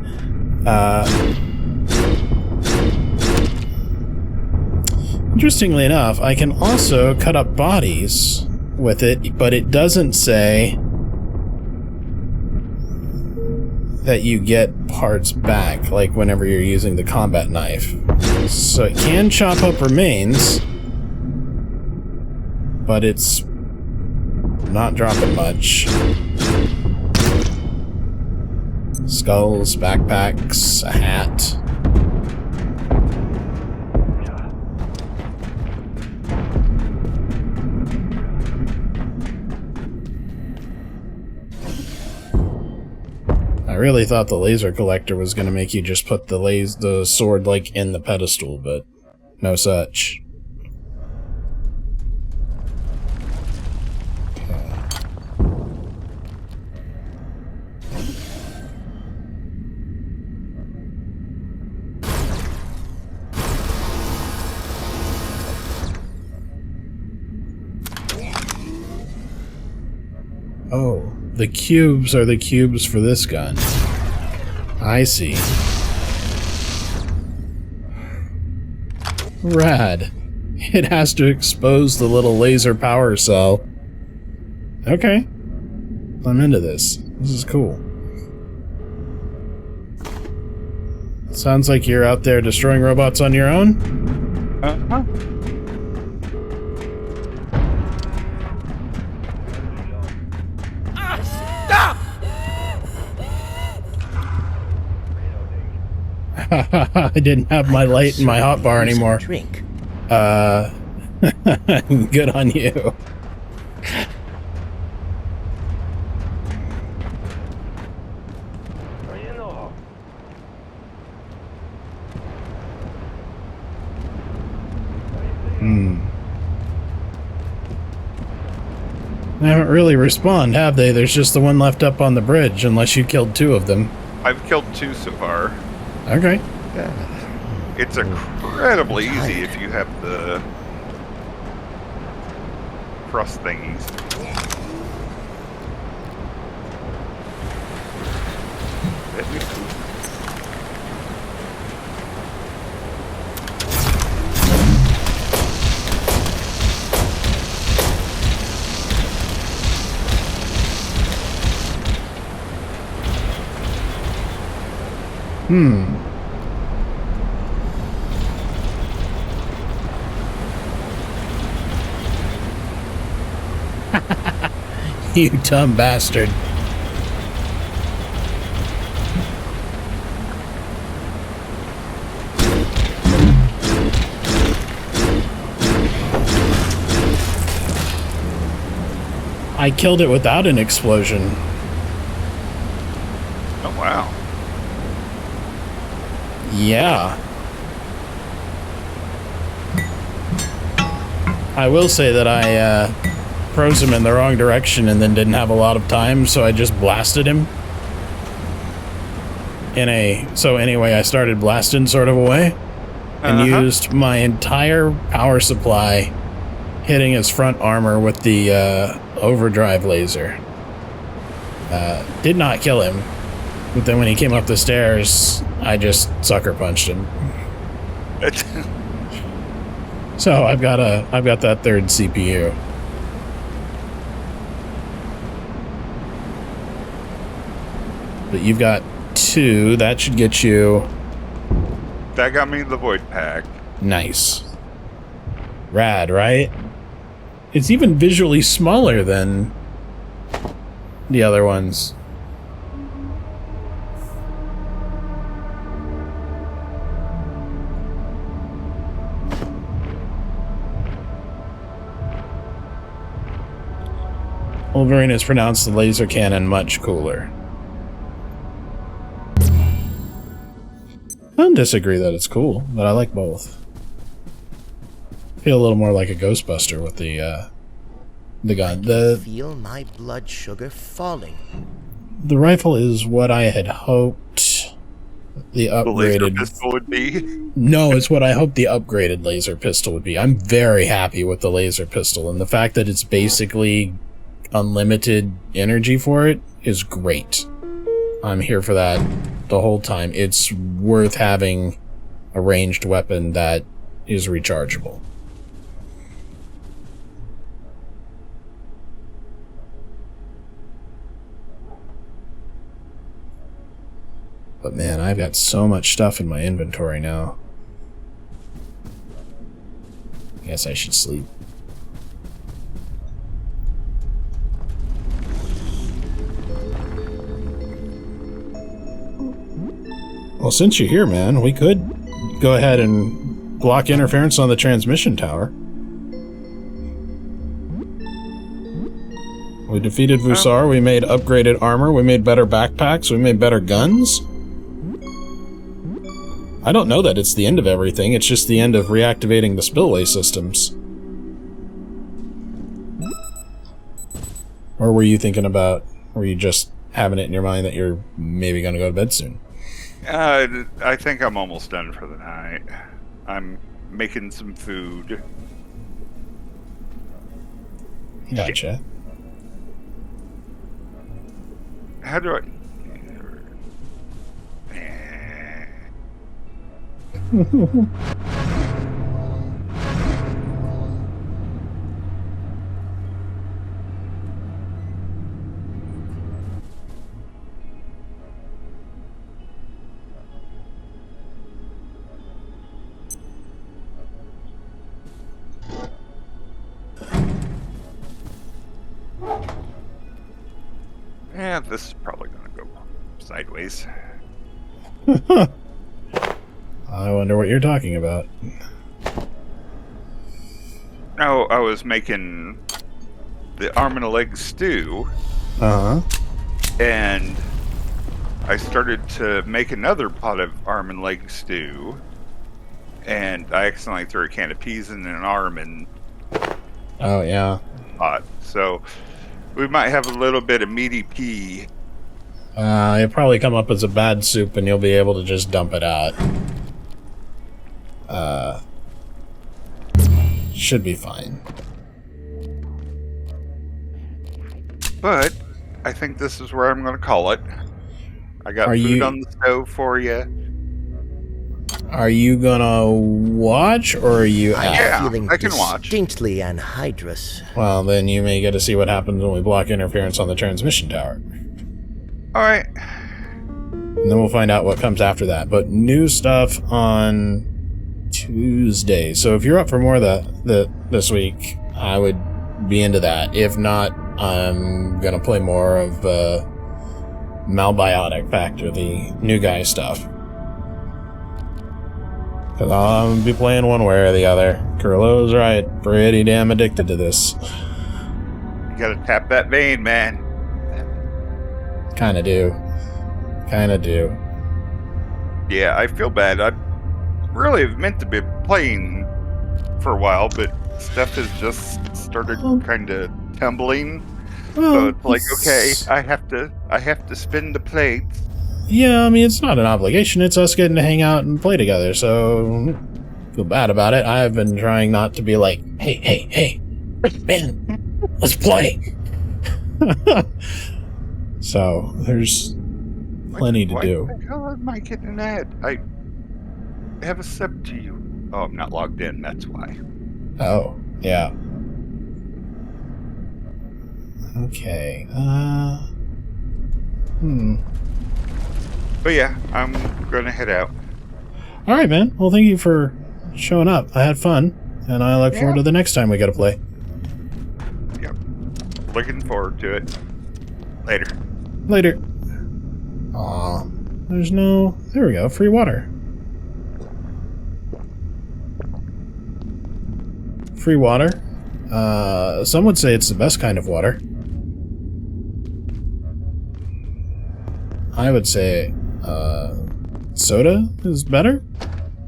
Interestingly enough, I can also cut up bodies with it, but it doesn't say that you get parts back, like whenever you're using the combat knife. So it can chop up remains, but it's not dropping much. Skulls, backpacks, a hat. I really thought the laser collector was going to make you just put the sword like in the pedestal, but no such. Oh. the cubes are the cubes for this gun. I see. Rad. It has to expose the little laser power cell. Okay. I'm into this. This is cool. Sounds like you're out there destroying robots on your own? Uh-huh. I didn't have my light in my hotbar anymore. Drink. Good on you. They haven't really respawned, have they? There's just the one left up on the bridge, unless you killed 2 of them. I've killed 2 so far. Okay. It's incredibly easy if you have the cross thingies. You dumb bastard. I killed it without an explosion. Oh, wow. Yeah. I will say that I froze him in the wrong direction and then didn't have a lot of time, so I just blasted him. So anyway, I started blasting sort of a way and used my entire power supply hitting his front armor with the overdrive laser. Did not kill him, but then when he came up the stairs, I just sucker punched him. So I've got that third CPU. But you've got 2. That should get you. That got me the void pack. Nice. Rad, right? It's even visually smaller than the other ones. Wolverine has pronounced the laser cannon much cooler. I don't disagree that it's cool, but I like both. Feel a little more like a Ghostbuster with the gun. Feel my blood sugar falling. The rifle is what I had hoped the upgraded laser pistol would be. No, it's what I hoped the upgraded laser pistol would be. I'm very happy with the laser pistol, and the fact that it's basically unlimited energy for it is great. I'm here for that the whole time. It's worth having a ranged weapon that is rechargeable. But man, I've got so much stuff in my inventory now. Guess I should sleep. Well, since you're here, man, we could go ahead and block interference on the transmission tower. We defeated Vusar, we made upgraded armor, we made better backpacks, we made better guns. I don't know that it's the end of everything, it's just the end of reactivating the spillway systems. Or were you thinking about, were you just having it in your mind that you're maybe going to go to bed soon? I think I'm almost done for the night. I'm making some food. Gotcha. How do I... Yeah, this is probably going to go sideways. I wonder what you're talking about. No, I was making the arm and a leg stew. Uh-huh. And I started to make another pot of arm and leg stew. And I accidentally threw a can of peas in an arm and Oh, yeah. pot. So we might have a little bit of meaty pea. It'll probably come up as a bad soup and you'll be able to just dump it out. Should be fine. But I think this is where I'm going to call it. I got food on the stove for you. Are you gonna watch, or are you out? I'm feeling I can watch. distinctly anhydrous. Well, then you may get to see what happens when we block interference on the transmission tower. Alright. And then we'll find out what comes after that. But new stuff on Tuesday. So if you're up for more of that this week, I would be into that. If not, I'm gonna play more of Biotic Factor, the new guy stuff. Because I'll be playing one way or the other. Curlo's right. Pretty damn addicted to this. You gotta tap that vein, man. Kinda do. Kinda do. Yeah, I feel bad. I really meant to be playing for a while, but stuff has just started kind of tumbling. So it's like, okay, I have to spin the plates. Yeah, I mean, it's not an obligation. It's us getting to hang out and play together, so feel bad about it. I've been trying not to be like, hey, man, let's play. So, there's plenty to do. Why the hell am I getting that? I have a sub to you. Oh, I'm not logged in, that's why. Oh, yeah. Okay, But yeah, I'm gonna head out. Alright, man. Well, thank you for showing up. I had fun, and I look forward to the next time we gotta play. Yep. Looking forward to it. Later. Later. Aw. There's no... There we go. Free water. Free water. Some would say it's the best kind of water. I would say soda is better,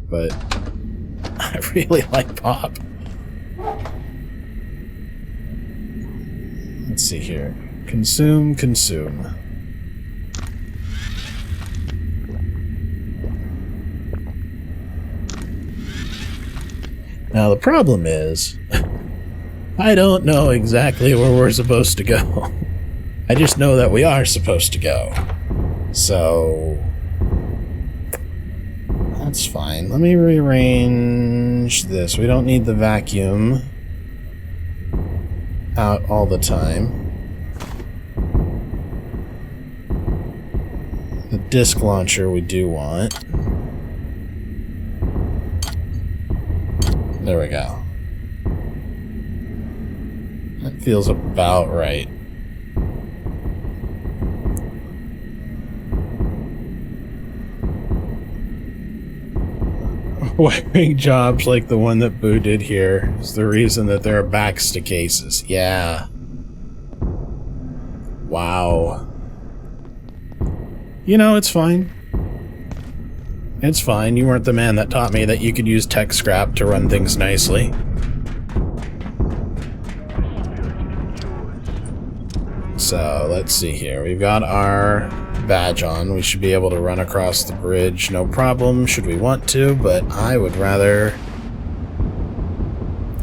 but I really like pop. Let's see here. Consume. Now the problem is, I don't know exactly where we're supposed to go. I just know that we are supposed to go. So that's fine. Let me rearrange this. We don't need the vacuum out all the time. The disc launcher we do want. There we go. That feels about right. Wiring jobs like the one that Bew did here is the reason that there are backs to cases. Yeah. Wow. You know, it's fine. It's fine. You weren't the man that taught me that you could use tech scrap to run things nicely. So, let's see here. We've got our badge on. We should be able to run across the bridge, no problem, should we want to, but I would rather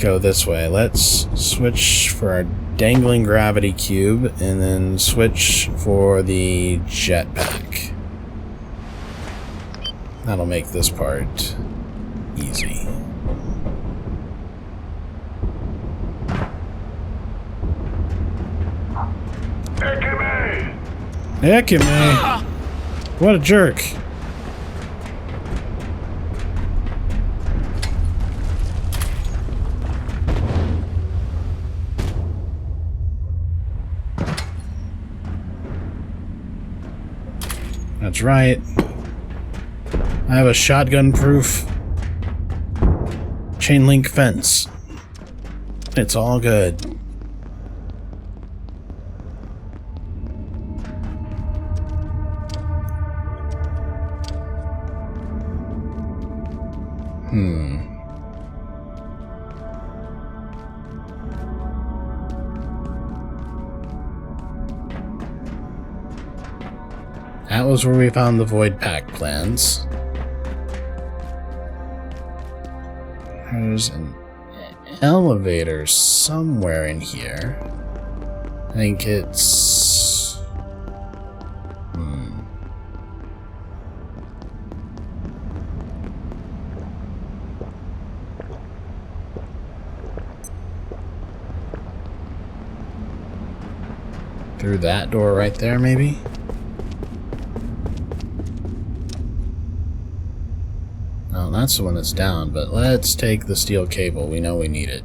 go this way. Let's switch for our dangling gravity cube, and then switch for the jetpack. That'll make this part easy. Ekime! What a jerk. That's right. I have a shotgun-proof chain link fence. It's all good. That was where we found the void pack plans. There's an elevator somewhere in here. I think it's... Through that door right there, maybe? Oh, that's the one that's down, but let's take the steel cable. We know we need it.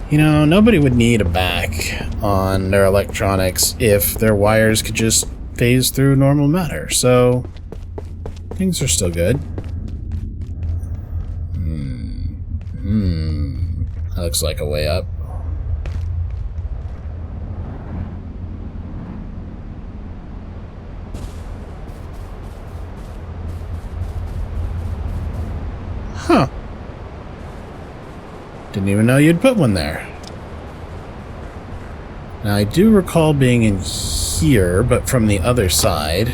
You know, nobody would need a back on their electronics if their wires could just phase through normal matter, so things are still good. That looks like a way up. Huh. Didn't even know you'd put one there. Now, I do recall being in here, but from the other side.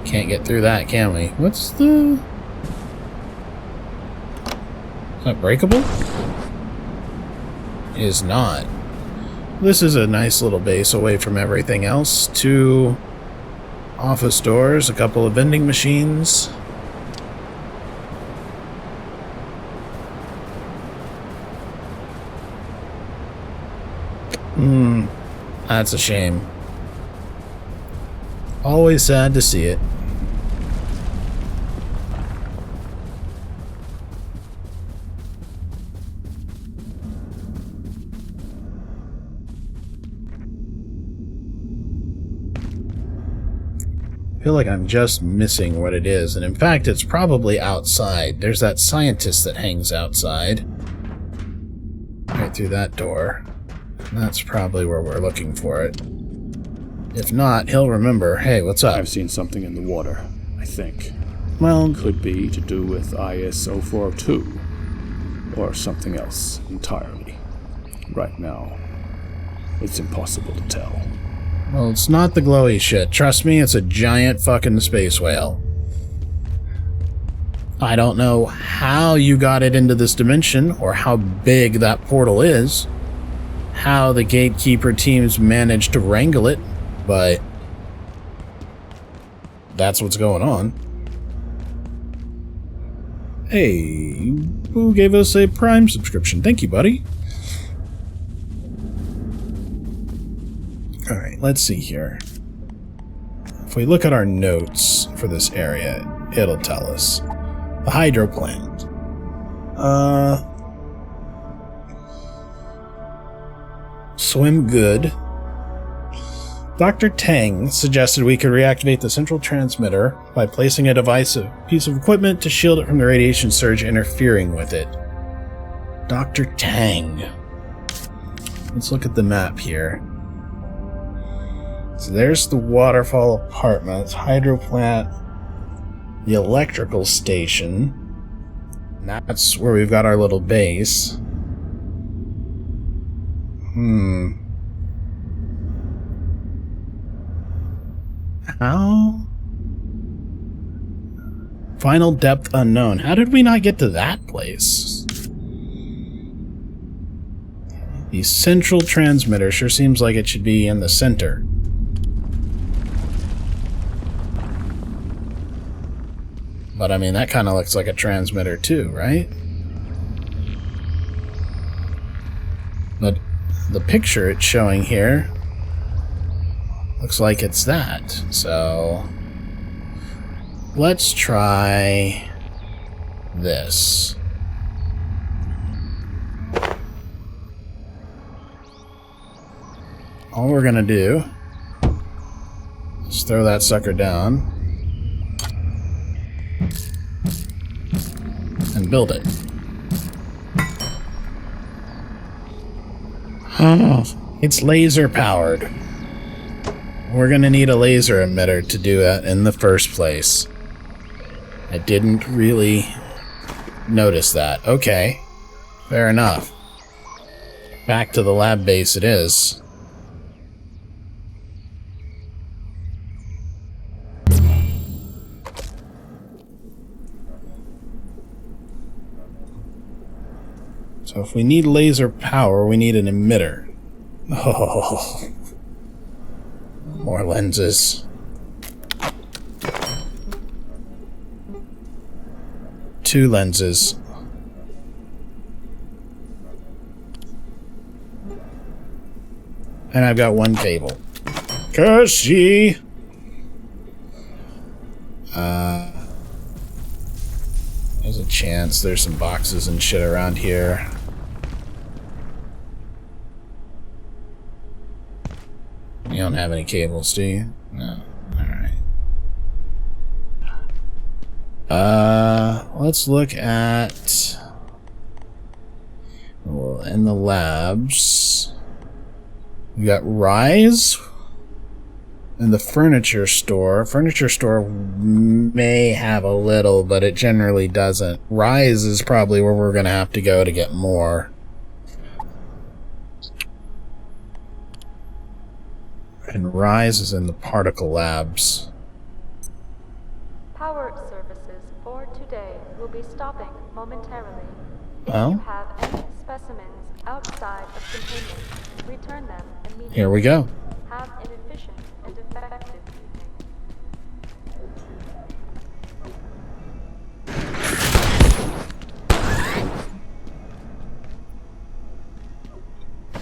Can't get through that, can we? What's the... Is that breakable? It is not. This is a nice little base away from everything else. 2 office doors, a couple of vending machines. That's a shame. Always sad to see it. I feel like I'm just missing what it is, and in fact, it's probably outside. There's that scientist that hangs outside. Right through that door. And that's probably where we're looking for it. If not, he'll remember. Hey, what's up? I've seen something in the water, I think. Well, Could be to do with IS-042, or something else entirely. Right now, it's impossible to tell. well, it's not the glowy shit. Trust me, it's a giant fucking space whale. I don't know how you got it into this dimension, or how big that portal is. How the gatekeeper teams managed to wrangle it, but that's what's going on. Hey, who gave us a Prime subscription? Thank you, buddy. Alright, let's see here. If we look at our notes for this area, it'll tell us. The Hydroplant. Swim good. Dr. Tang suggested we could reactivate the central transmitter by placing a piece of equipment to shield it from the radiation surge interfering with it. Dr. Tang. Let's look at the map here. So there's the Waterfall Apartments, Hydroplant, the electrical station. That's where we've got our little base. How? Final depth unknown. How did we not get to that place? The central transmitter sure seems like it should be in the center. But I mean, that kind of looks like a transmitter too, right? But the picture it's showing here looks like it's that. So let's try this. All we're gonna do is throw that sucker down and build it. Oh, it's laser powered. We're gonna need a laser emitter to do that in the first place. I didn't really notice that. Okay, fair enough. Back to the lab base it is. So if we need laser power, we need an emitter. Oh, more lenses. 2 lenses. And I've got 1 cable. Cushy! There's a chance there's some boxes and shit around here. You don't have any cables, do you? No. Alright. Let's look at... Well, in the labs... We got Rise in the furniture store. Furniture store may have a little, but it generally doesn't. Rise is probably where we're going to have to go to get more. And Rise is in the particle labs. Power services for today will be stopping momentarily. If Well, you have any specimens outside of containment, return them immediately. here we go. Have an efficient and effective evening.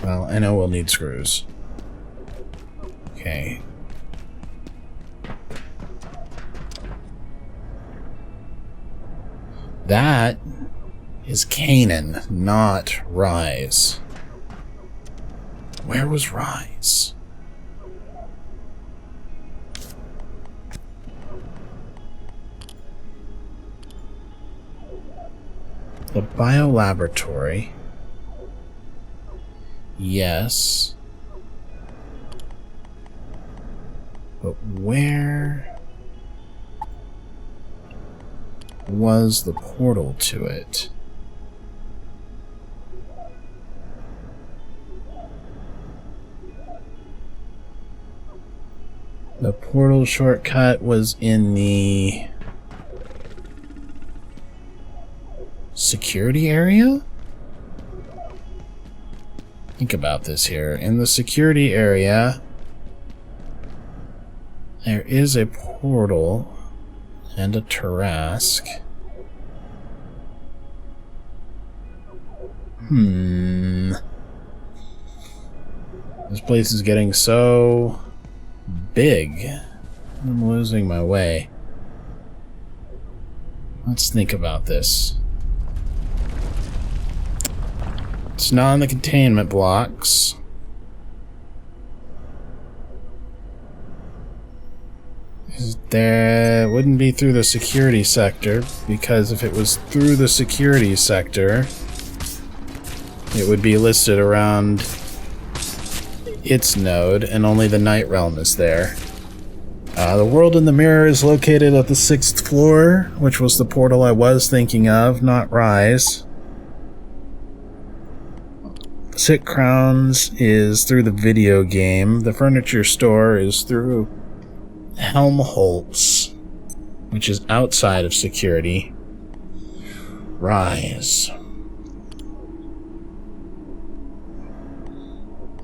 Well, I know we'll need screws. Okay. That is Canaan, not Rise. Where was Rise? The biolaboratory. Yes. But where was the portal to it? The portal shortcut was in the security area? Think about this here. In the security area, there is a portal and a Tarask. This place is getting so big. I'm losing my way. Let's think about this. It's not in the containment blocks. There wouldn't be through the security sector, because if it was through the security sector, it would be listed around its node, and only the Night Realm is there. The World in the Mirror is located at the 6th floor, which was the portal I was thinking of, not Rise. Sick Crowns is through the video game. The furniture store is through Helmholtz, which is outside of security. Rise.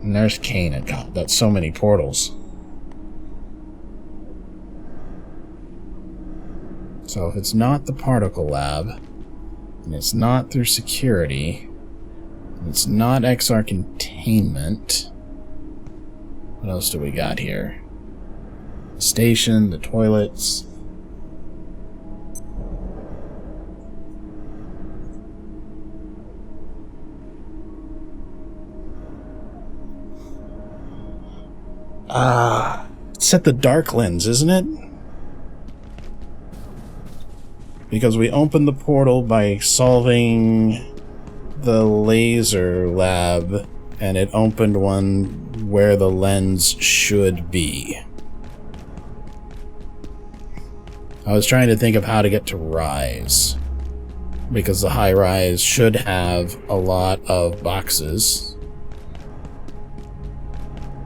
And there's Kane. God, that's so many portals. So if it's not the particle lab, and it's not through security, and it's not XR containment, what else do we got here? Station, the toilets. It's at the dark lens, isn't it? Because we opened the portal by solving the laser lab, and it opened one where the lens should be. I was trying to think of how to get to Rise, because the high rise should have a lot of boxes.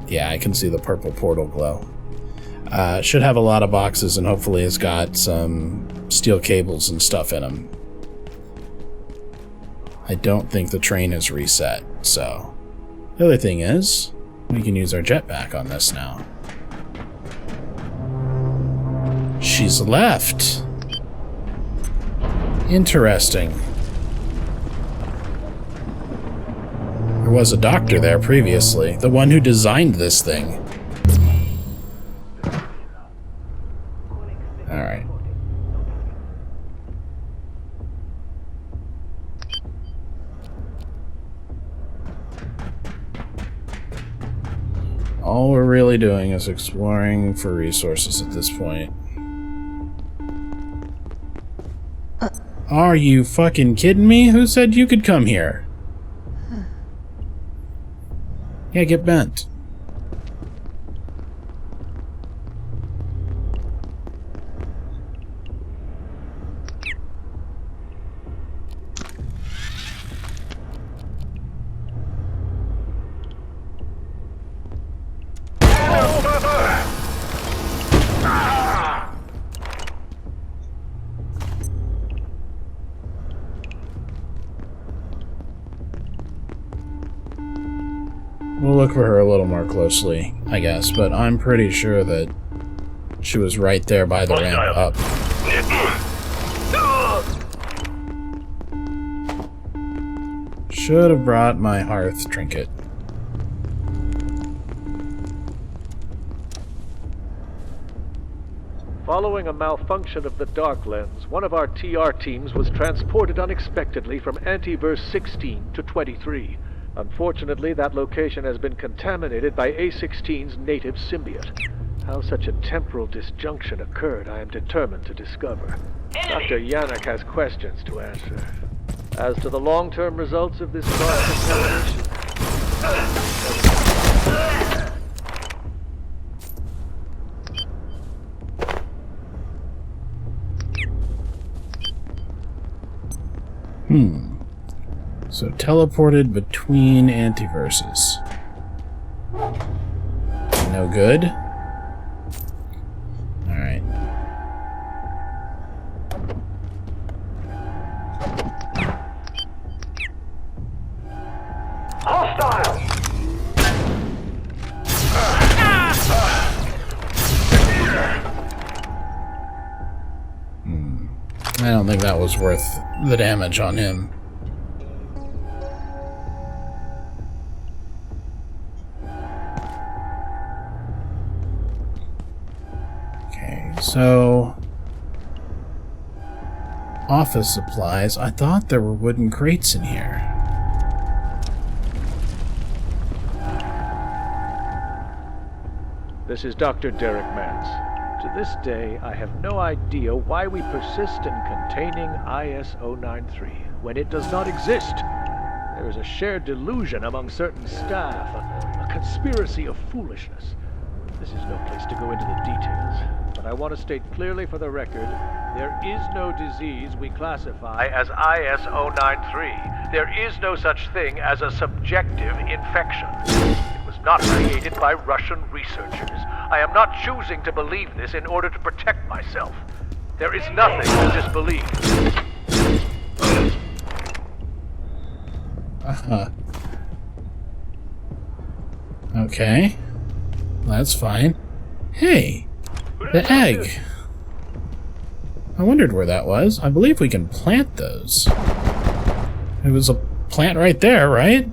Yeah, I can see the purple portal glow. Should have a lot of boxes, and hopefully it's got some steel cables and stuff in them. I don't think the train is reset, so... The other thing is, we can use our jetpack on this now. She's left. Interesting. There was a doctor there previously, the one who designed this thing. Alright. All we're really doing is exploring for resources at this point. Are you fucking kidding me? Who said you could come here? Yeah, get bent. We'll look for her a little more closely, I guess, but I'm pretty sure that she was right there by the ramp up. Should have brought my hearth trinket. Following a malfunction of the dark lens, one of our TR teams was transported unexpectedly from Antiverse 16 to 23. Unfortunately, that location has been contaminated by A16's native symbiote. How such a temporal disjunction occurred, I am determined to discover. Dr. Yannick has questions to answer. As to the long-term results of this cross-contamination... So teleported between antiverses. No good. Alright. Hostile! I don't think that was worth the damage on him. So, office supplies. I thought there were wooden crates in here. This is Dr. Derek Mance. To this day, I have no idea why we persist in containing IS-093 when it does not exist. There is a shared delusion among certain staff, a conspiracy of foolishness. This is no place to go into the details. But I want to state clearly for the record, there is no disease we classify as IS-093. There is no such thing as a subjective infection. It was not created by Russian researchers. I am not choosing to believe this in order to protect myself. There is nothing to disbelieve. Okay. That's fine. Hey! The egg! I wondered where that was. I believe we can plant those. It was a plant right there, right?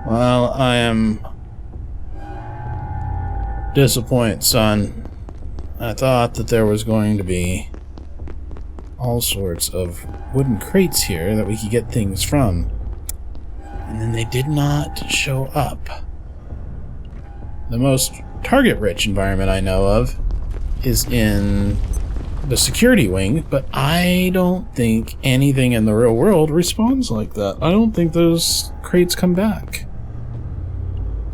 Well, I am disappointed, son. I thought that there was going to be all sorts of wooden crates here that we could get things from. And then they did not show up. The most target-rich environment I know of is in the security wing, but I don't think anything in the real world responds like that. I don't think those crates come back.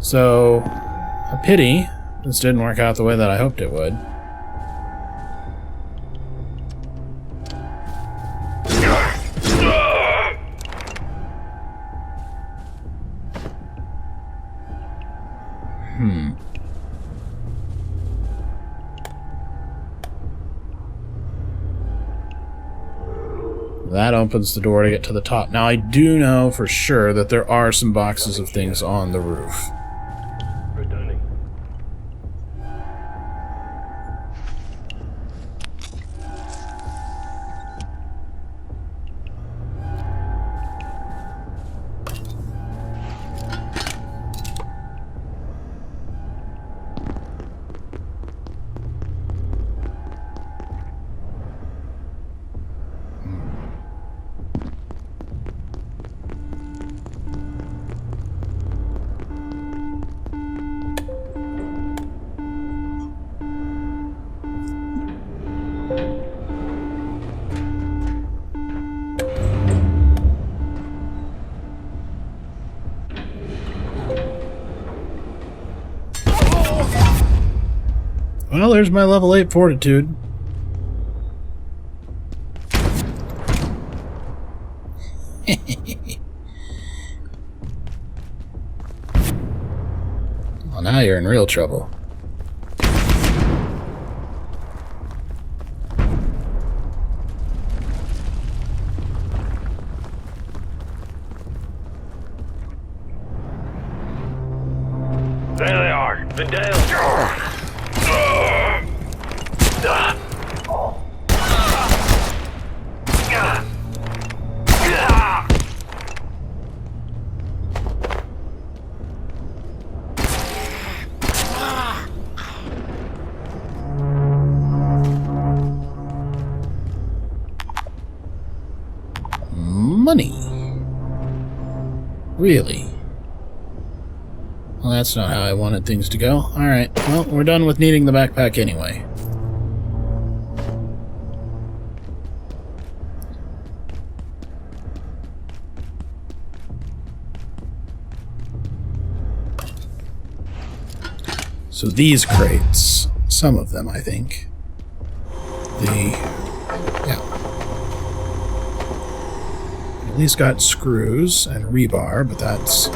So, a pity. This didn't work out the way that I hoped it would. That opens the door to get to the top. Now, I do know for sure that there are some boxes of things on the roof. Returning. Well, there's my level 8 fortitude. Well, now you're in real trouble. There they are. Been down. Money. Really? Well, that's not how I wanted things to go. Alright, well, we're done with needing the backpack anyway. So these crates, some of them, I think. At least got screws and rebar, but that's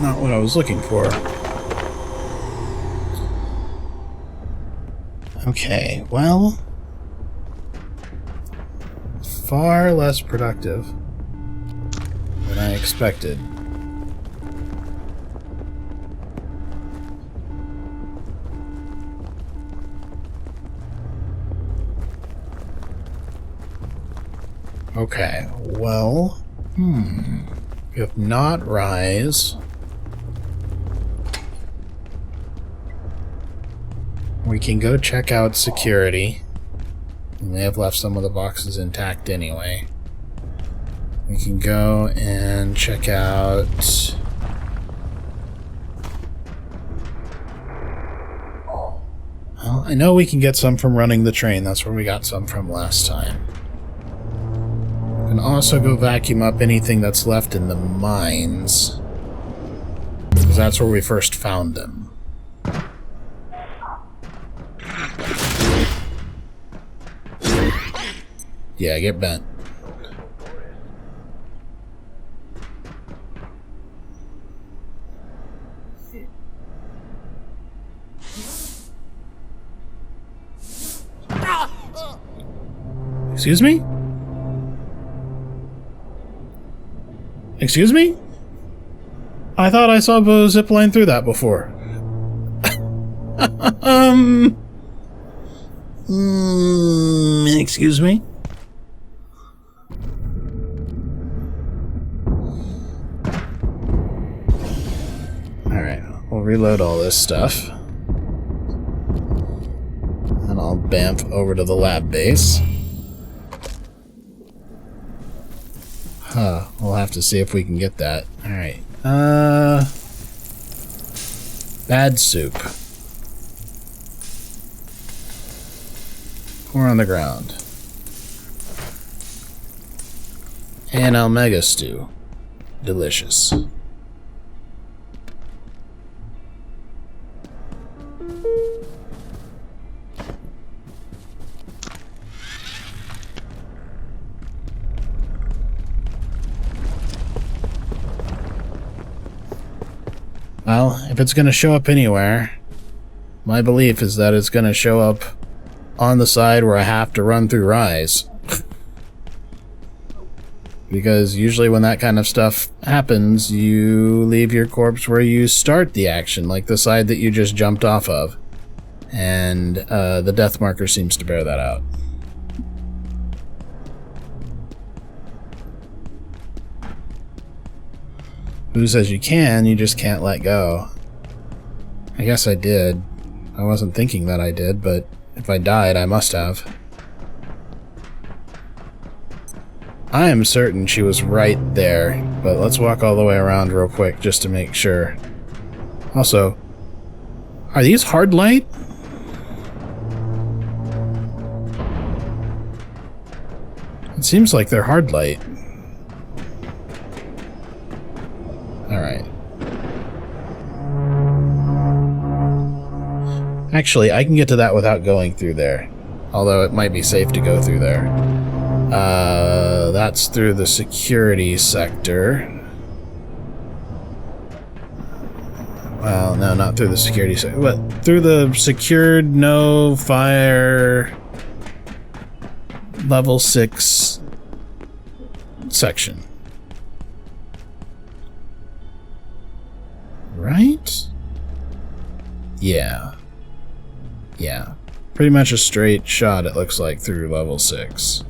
not what I was looking for. Okay, well, far less productive than I expected. Okay, well, if not rise, we can go check out security. We may have left some of the boxes intact anyway. We can go and check out... Well, I know we can get some from running the train. That's where we got some from last time. And also go vacuum up anything that's left in the mines. Because that's where we first found them. Yeah, get bent. Excuse me? Excuse me? I thought I saw Bo zipline through that before. Excuse me? Alright, we'll reload all this stuff. And I'll bamf over to the lab base. Huh, we'll have to see if we can get that. Alright. Bad soup. Pour on the ground. And Almega stew. Delicious. Well, if it's going to show up anywhere, my belief is that it's going to show up on the side where I have to run through Rise. Because usually when that kind of stuff happens, you leave your corpse where you start the action, like the side that you just jumped off of. And the death marker seems to bear that out. Who says you can, you just can't let go. I guess I did. I wasn't thinking that I did, but if I died, I must have. I am certain she was right there, but let's walk all the way around real quick just to make sure. Also, are these hard light? It seems like they're hard light. Alright. Actually, I can get to that without going through there. Although it might be safe to go through there. That's through the security sector. Well, no, not through the security sector, but through the secured, no fire, level 6 section. Right? Yeah. Yeah. Pretty much a straight shot, it looks like, through level 6.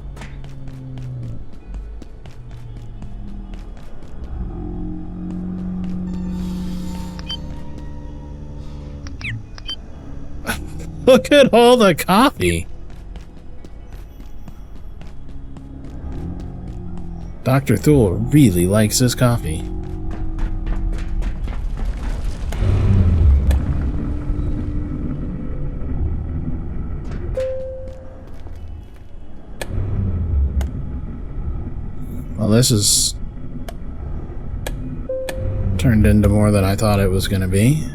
Look at all the coffee! Dr. Thule really likes his coffee. Well, this is turned into more than I thought it was going to be.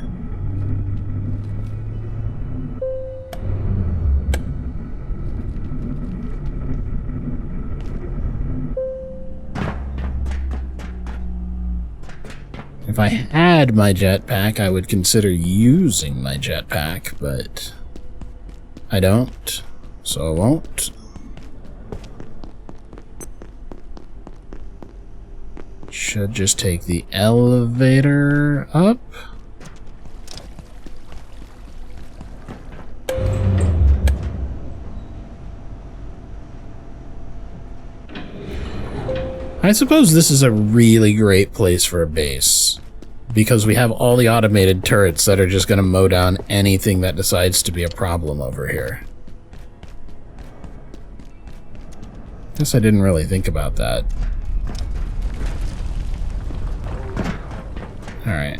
If I had my jetpack, I would consider using my jetpack, but I don't, so I won't. Should just take the elevator up. I suppose this is a really great place for a base, because we have all the automated turrets that are just going to mow down anything that decides to be a problem over here. Guess I didn't really think about that. Alright.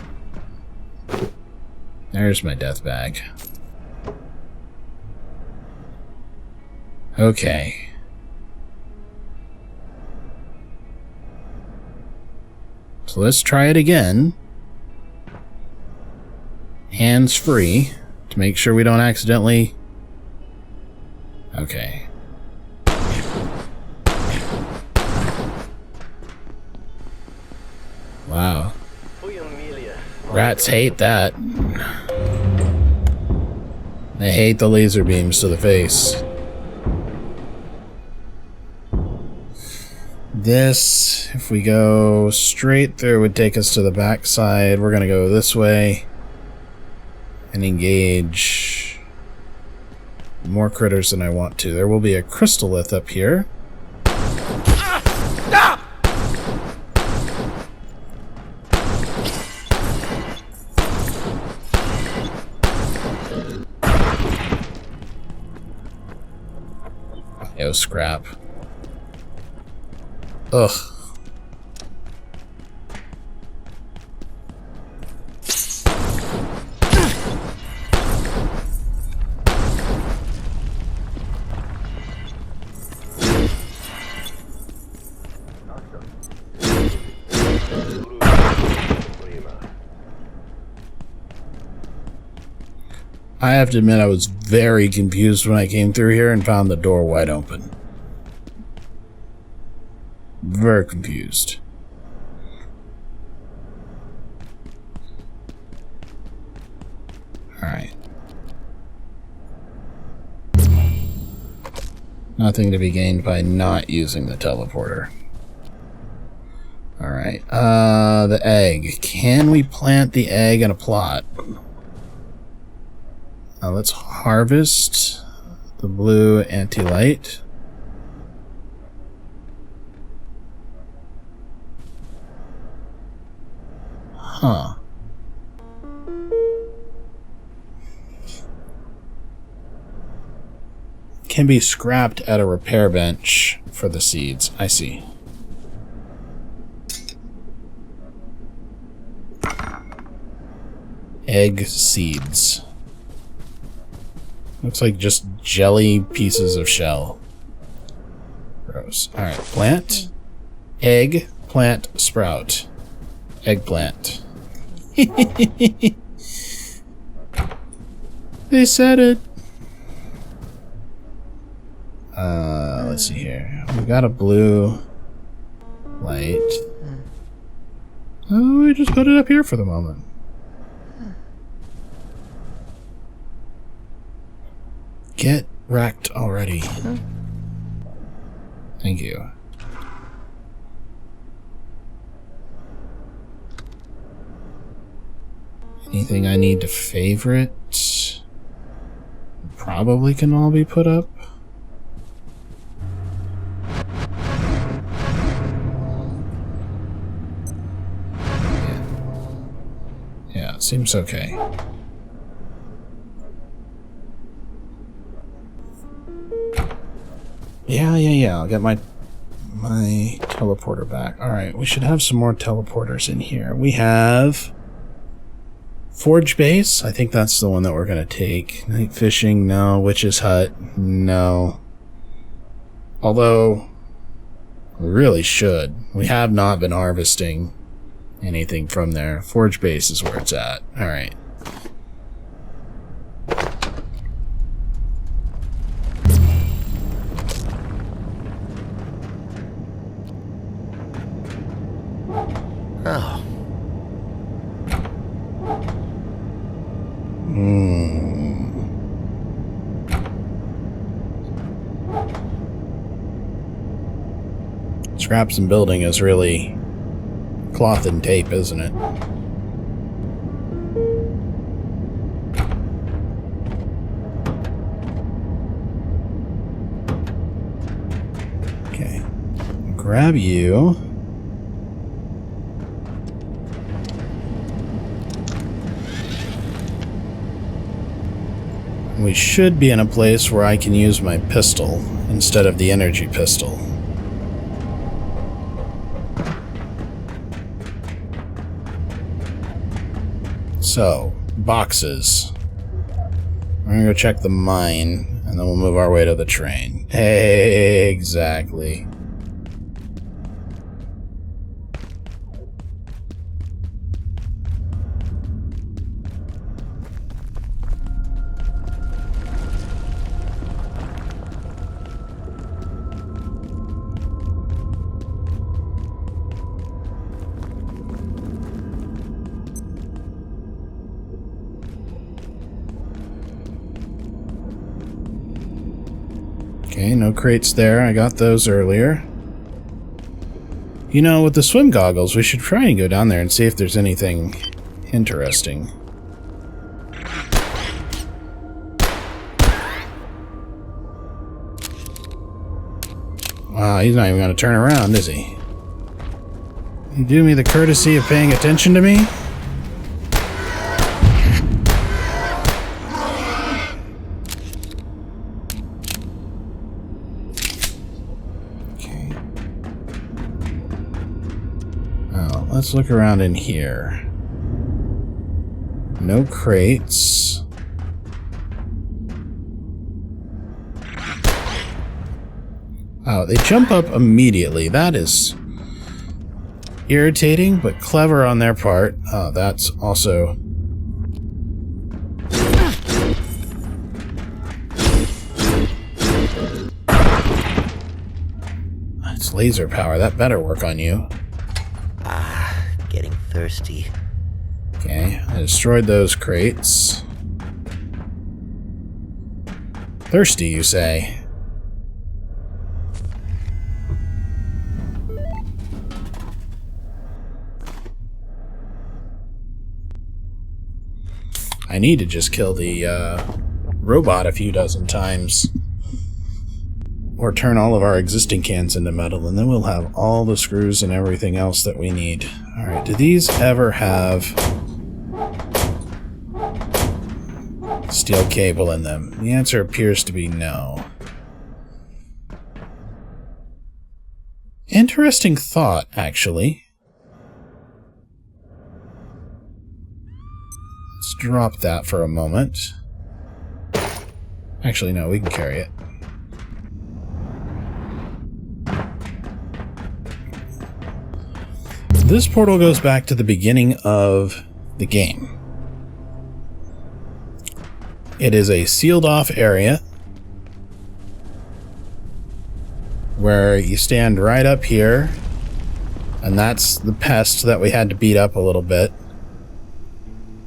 There's my death bag. So let's try it again. Hands free to make sure we don't accidentally... Okay. Wow. Rats hate that. They hate the laser beams to the face. This, if we go straight through, would take us to the back side. We're going to go this way and engage more critters than I want to. There will be a crystallith up here. Yo, scrap. Ugh. I have to admit I was very confused when I came through here and found the door wide open. Very confused. Alright. Nothing to be gained by not using the teleporter. Alright. The egg. Can we plant the egg in a plot? Let's harvest the blue anti-light. Huh. Can be scrapped at a repair bench for the seeds. I see. Egg seeds. Looks like just jelly pieces of shell. Gross. Alright, plant. Egg, plant, sprout. Eggplant. They said it. Let's see here. We got a blue light. Oh, we just put it up here for the moment. Get wrecked already. Thank you. Anything I need to favorite? Probably can all be put up. Yeah, it seems okay. Yeah. I'll get my teleporter back. Alright, we should have some more teleporters in here. We have Forge Base. I think that's the one that we're going to take. Night Fishing, no. Witch's Hut, no. Although, we really should. We have not been harvesting anything from there. Forge Base is where it's at. Alright. Oh. Scraps and building is really cloth and tape, isn't it? Okay. Grab you. We should be in a place where I can use my pistol instead of the energy pistol. So, boxes. We're gonna go check the mine, and then we'll move our way to the train. Exactly. Okay, no crates there. I got those earlier. You know, with the swim goggles, we should try and go down there and see if there's anything interesting. Wow, he's not even going to turn around, is he? You do me the courtesy of paying attention to me? Let's look around in here. No crates. Oh, they jump up immediately. That is irritating, but clever on their part. Oh, that's also... It's laser power. That better work on you. Getting thirsty. Okay, I destroyed those crates. Thirsty, you say? I need to just kill the robot a few dozen times. Or turn all of our existing cans into metal, and then we'll have all the screws and everything else that we need. Alright, do these ever have steel cable in them? The answer appears to be no. Interesting thought, actually. Let's drop that for a moment. Actually, no, we can carry it. This portal goes back to the beginning of the game. It is a sealed off area where you stand right up here, and that's the pest that we had to beat up a little bit.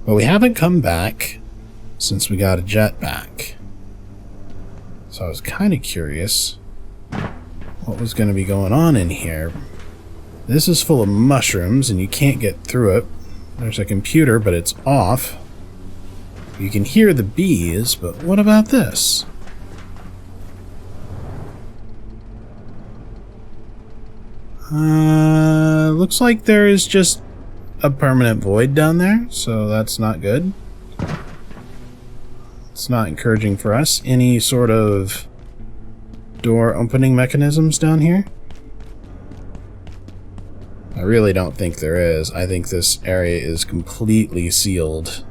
But we haven't come back since we got a jetpack. So I was kind of curious what was going to be going on in here. This is full of mushrooms, and you can't get through it. There's a computer, but it's off. You can hear the bees, but what about this? Looks like there is just a permanent void down there, so that's not good. It's not encouraging for us. Any sort of door opening mechanisms down here? I really don't think there is. I think this area is completely sealed.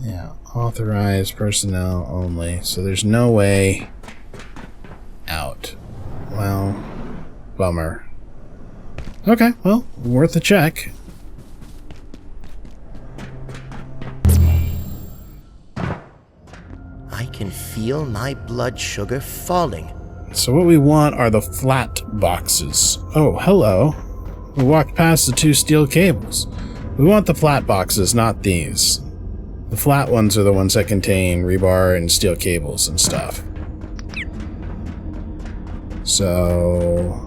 Yeah, authorized personnel only. So there's no way out. Well, bummer. Okay, well, worth a check. I can feel my blood sugar falling. So what we want are the flat boxes. Oh, hello. We walked past the 2 steel cables. We want the flat boxes, not these. The flat ones are the ones that contain rebar and steel cables and stuff. So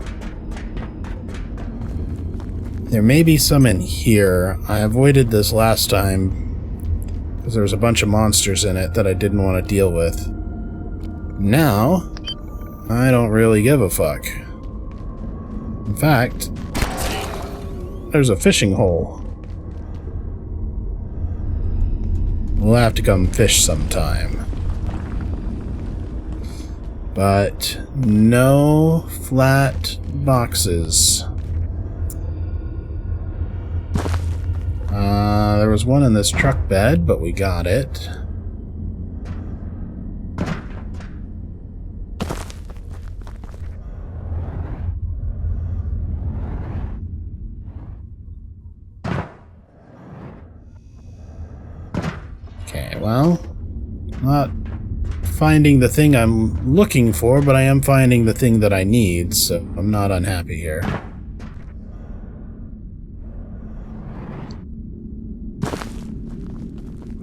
there may be some in here. I avoided this last time because there was a bunch of monsters in it that I didn't want to deal with. Now, I don't really give a fuck. In fact, there's a fishing hole. We'll have to come fish sometime. But no flat boxes. There was one in this truck bed, but we got it. Okay, well, not finding the thing I'm looking for, but I am finding the thing that I need, so I'm not unhappy here.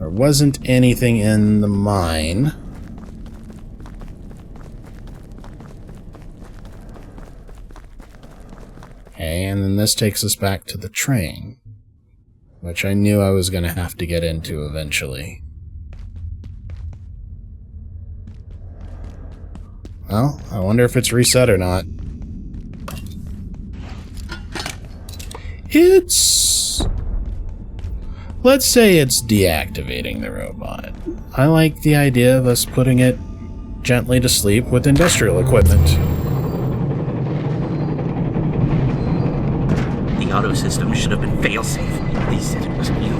There wasn't anything in the mine. Okay, and then this takes us back to the train, which I knew I was going to have to get into eventually. Well, I wonder if it's reset or not. Let's say it's deactivating the robot. I like the idea of us putting it gently to sleep with industrial equipment. The auto system should have been failsafe. They said it was new.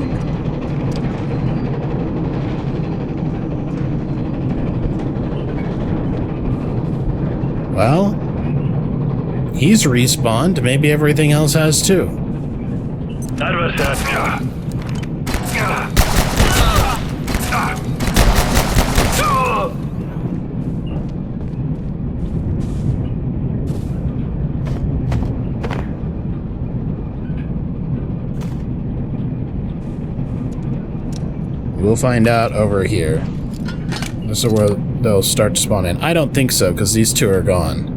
Well, he's respawned. Maybe everything else has too. We'll find out over here. This is where they'll start to spawn in. I don't think so, because these two are gone.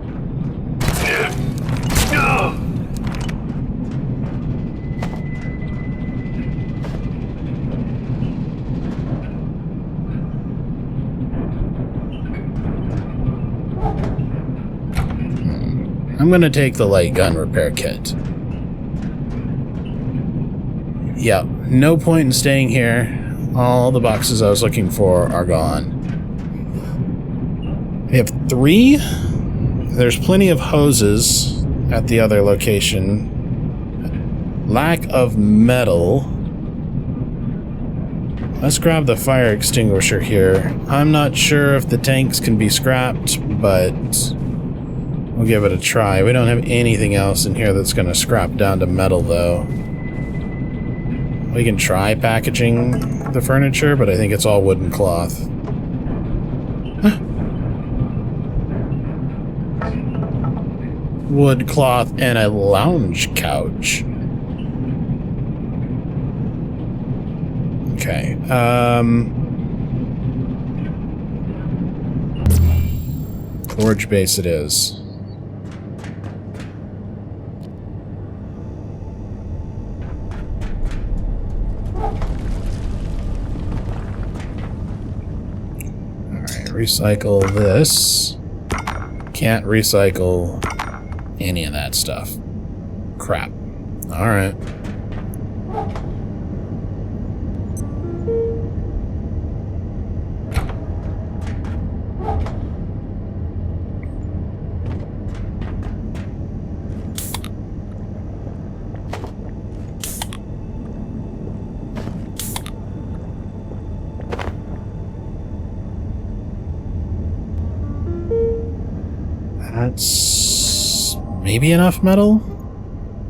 I'm gonna take the light gun repair kit. Yeah, no point in staying here. All the boxes I was looking for are gone. We have 3. There's plenty of hoses at the other location. Lack of metal. Let's grab the fire extinguisher here. I'm not sure if the tanks can be scrapped, but we'll give it a try. We don't have anything else in here that's going to scrap down to metal, though. We can try packaging the furniture, but I think it's all wood and cloth. Huh. Wood, cloth, and a lounge couch. Okay, forge base it is. Recycle this. Can't recycle any of that stuff. Crap. Alright. That's maybe enough metal?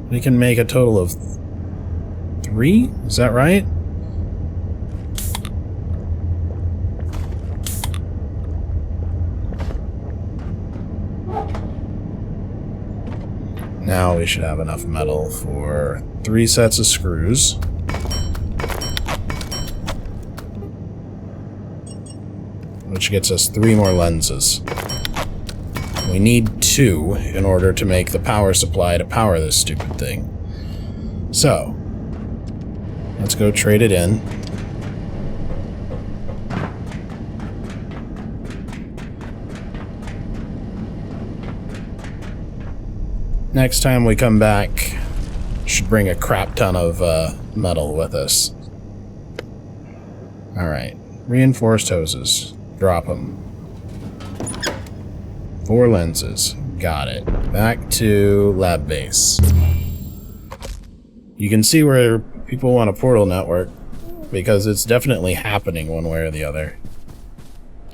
We can make a total of 3? Is that right? Now we should have enough metal for 3 sets of screws. Which gets us 3 more lenses. We need 2 in order to make the power supply to power this stupid thing. So, let's go trade it in. Next time we come back, should bring a crap ton of metal with us. Alright, reinforced hoses. Drop them. 4 lenses. Got it. Back to lab base. You can see where people want a portal network, because it's definitely happening one way or the other.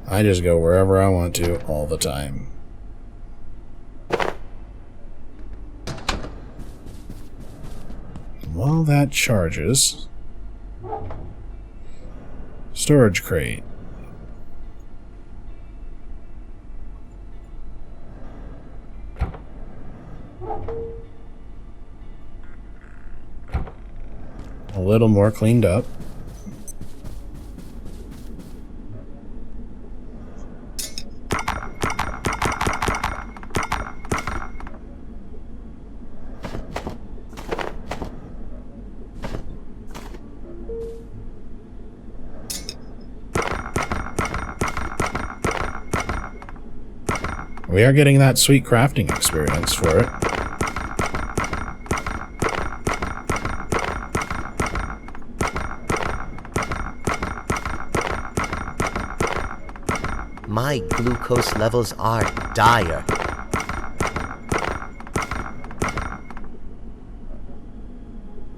I just go wherever I want to all the time. While that charges... Storage crate. A little more cleaned up. We are getting that sweet crafting experience for it. My glucose levels are dire.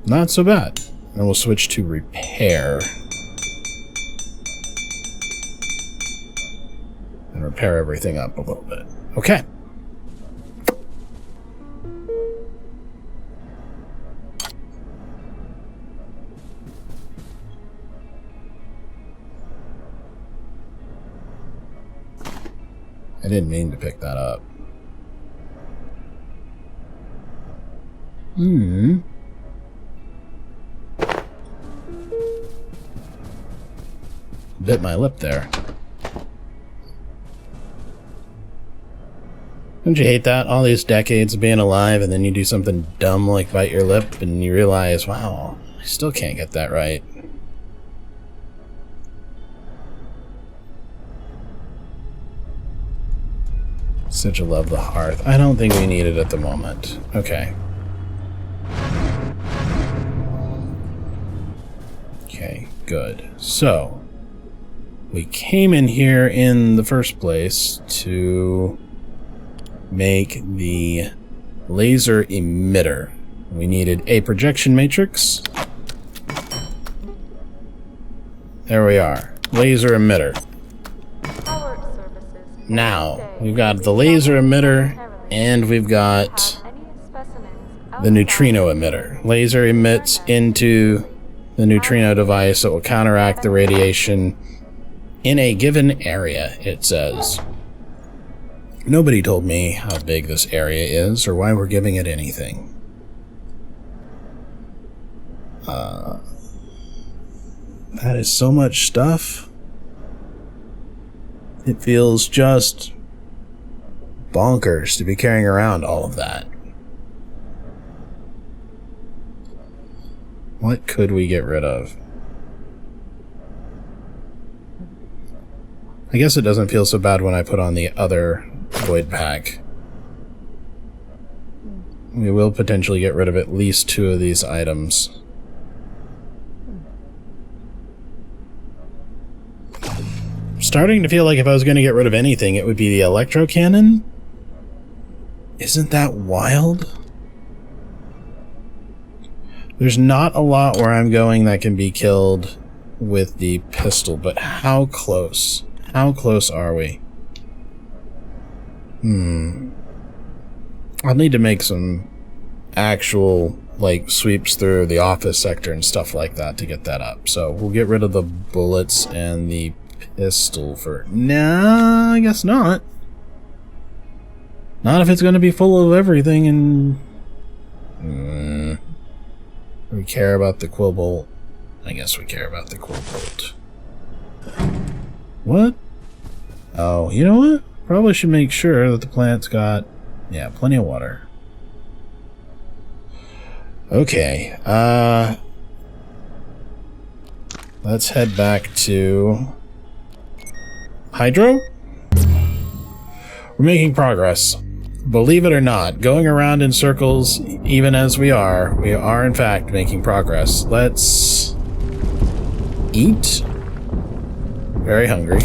Not so bad. And we'll switch to repair. And repair everything up a little bit. Okay. I didn't mean to pick that up. Bit my lip there. Don't you hate that? All these decades of being alive, and then you do something dumb like bite your lip, and you realize, wow, I still can't get that right. Such a love the hearth. I don't think we need it at the moment. Okay. Okay, good. So, we came in here in the first place to make the laser emitter. We needed a projection matrix. There we are. Laser emitter. Now, we've got the laser emitter, and we've got the neutrino emitter. Laser emits into the neutrino device that will counteract the radiation in a given area, it says. Nobody told me how big this area is, or why we're giving it anything. That is so much stuff. It feels just bonkers to be carrying around all of that. What could we get rid of? I guess it doesn't feel so bad when I put on the other void pack. We will potentially get rid of at least 2 of these items. Starting to feel like if I was going to get rid of anything, it would be the electro cannon. Isn't that wild? There's not a lot where I'm going that can be killed with the pistol, but how close? How close are we? I'll need to make some actual, like, sweeps through the office sector and stuff like that to get that up. So we'll get rid of the bullets and the pistol for... Nah, I guess not. Not if it's going to be full of everything and... we care about the quill bolt. I guess we care about the quill bolt. What? Oh, you know what? Probably should make sure that the plant's got... yeah, plenty of water. Okay, let's head back to... Hydro? We're making progress. Believe it or not, going around in circles, even as we are in fact making progress. Let's eat. Very hungry.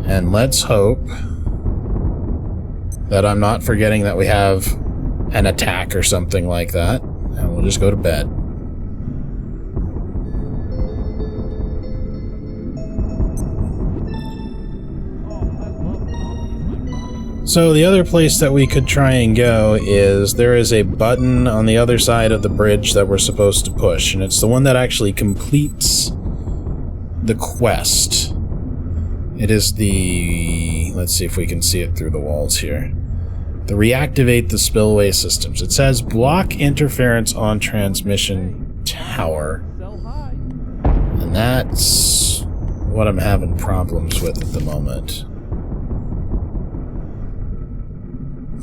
And let's hope that I'm not forgetting that we have an attack or something like that. And we'll just go to bed. So the other place that we could try and go is there is a button on the other side of the bridge that we're supposed to push, and it's the one that actually completes the quest. It is the... let's see if we can see it through the walls here. The reactivate the spillway systems. It says block interference on transmission tower. And that's what I'm having problems with at the moment.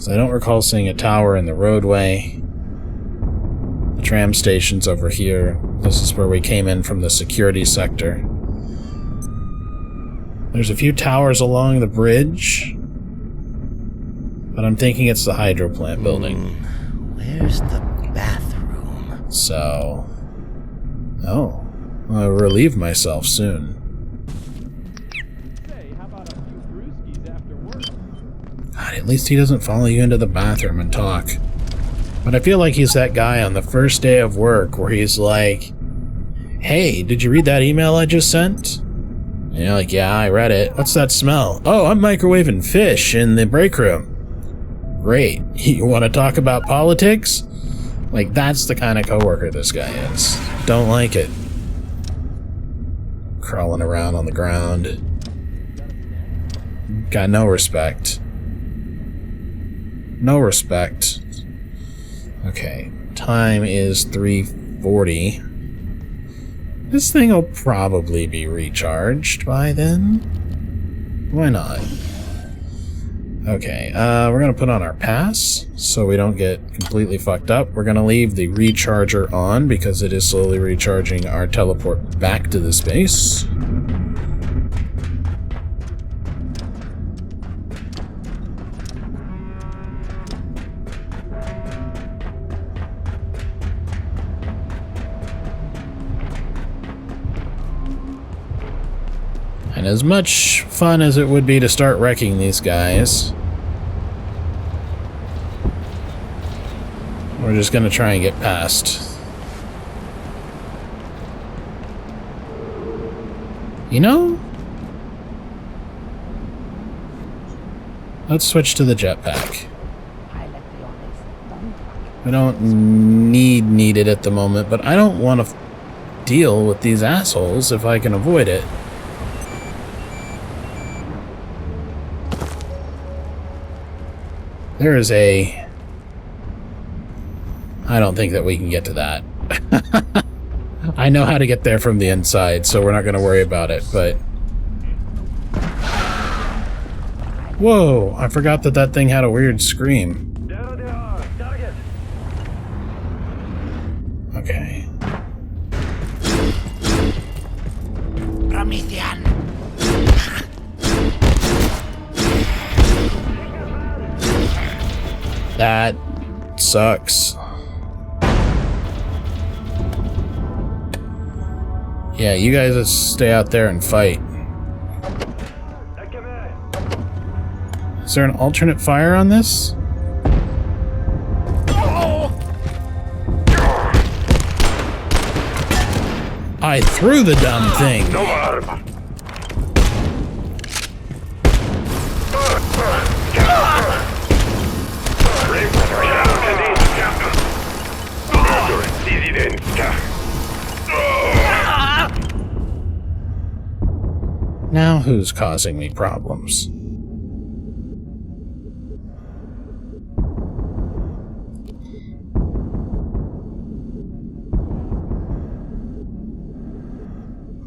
So I don't recall seeing a tower in the roadway. Tram station's over here. This is where we came in from the security sector. There's a few towers along the bridge, but I'm thinking it's the Hydroplant building. Where's the bathroom? So... Oh. I'll relieve myself soon. Say, how about a few brewskis after work? God, at least he doesn't follow you into the bathroom and talk. But I feel like he's that guy on the first day of work where he's like, "Hey, did you read that email I just sent?" And you're like, "Yeah, I read it. What's that smell?" "Oh, I'm microwaving fish in the break room." "Great. You want to talk about politics?" Like, that's the kind of coworker this guy is. Don't like it. Crawling around on the ground. Got no respect. No respect. Okay, time is 3:40. This thing will probably be recharged by then. Why not? Okay, we're gonna put on our pass so we don't get completely fucked up. We're gonna leave the recharger on because it is slowly recharging our teleport back to the space. And as much fun as it would be to start wrecking these guys, we're just gonna try and get past. You know? Let's switch to the jetpack. I don't need it at the moment, but I don't want to deal with these assholes if I can avoid it. There is a... I don't think that we can get to that. I know how to get there from the inside, so we're not going to worry about it, but... Whoa! I forgot that that thing had a weird scream. There they are. Target. Okay. Promethean. That sucks. Yeah, you guys just stay out there and fight. Is there an alternate fire on this? I threw the dumb thing. Now who's causing me problems?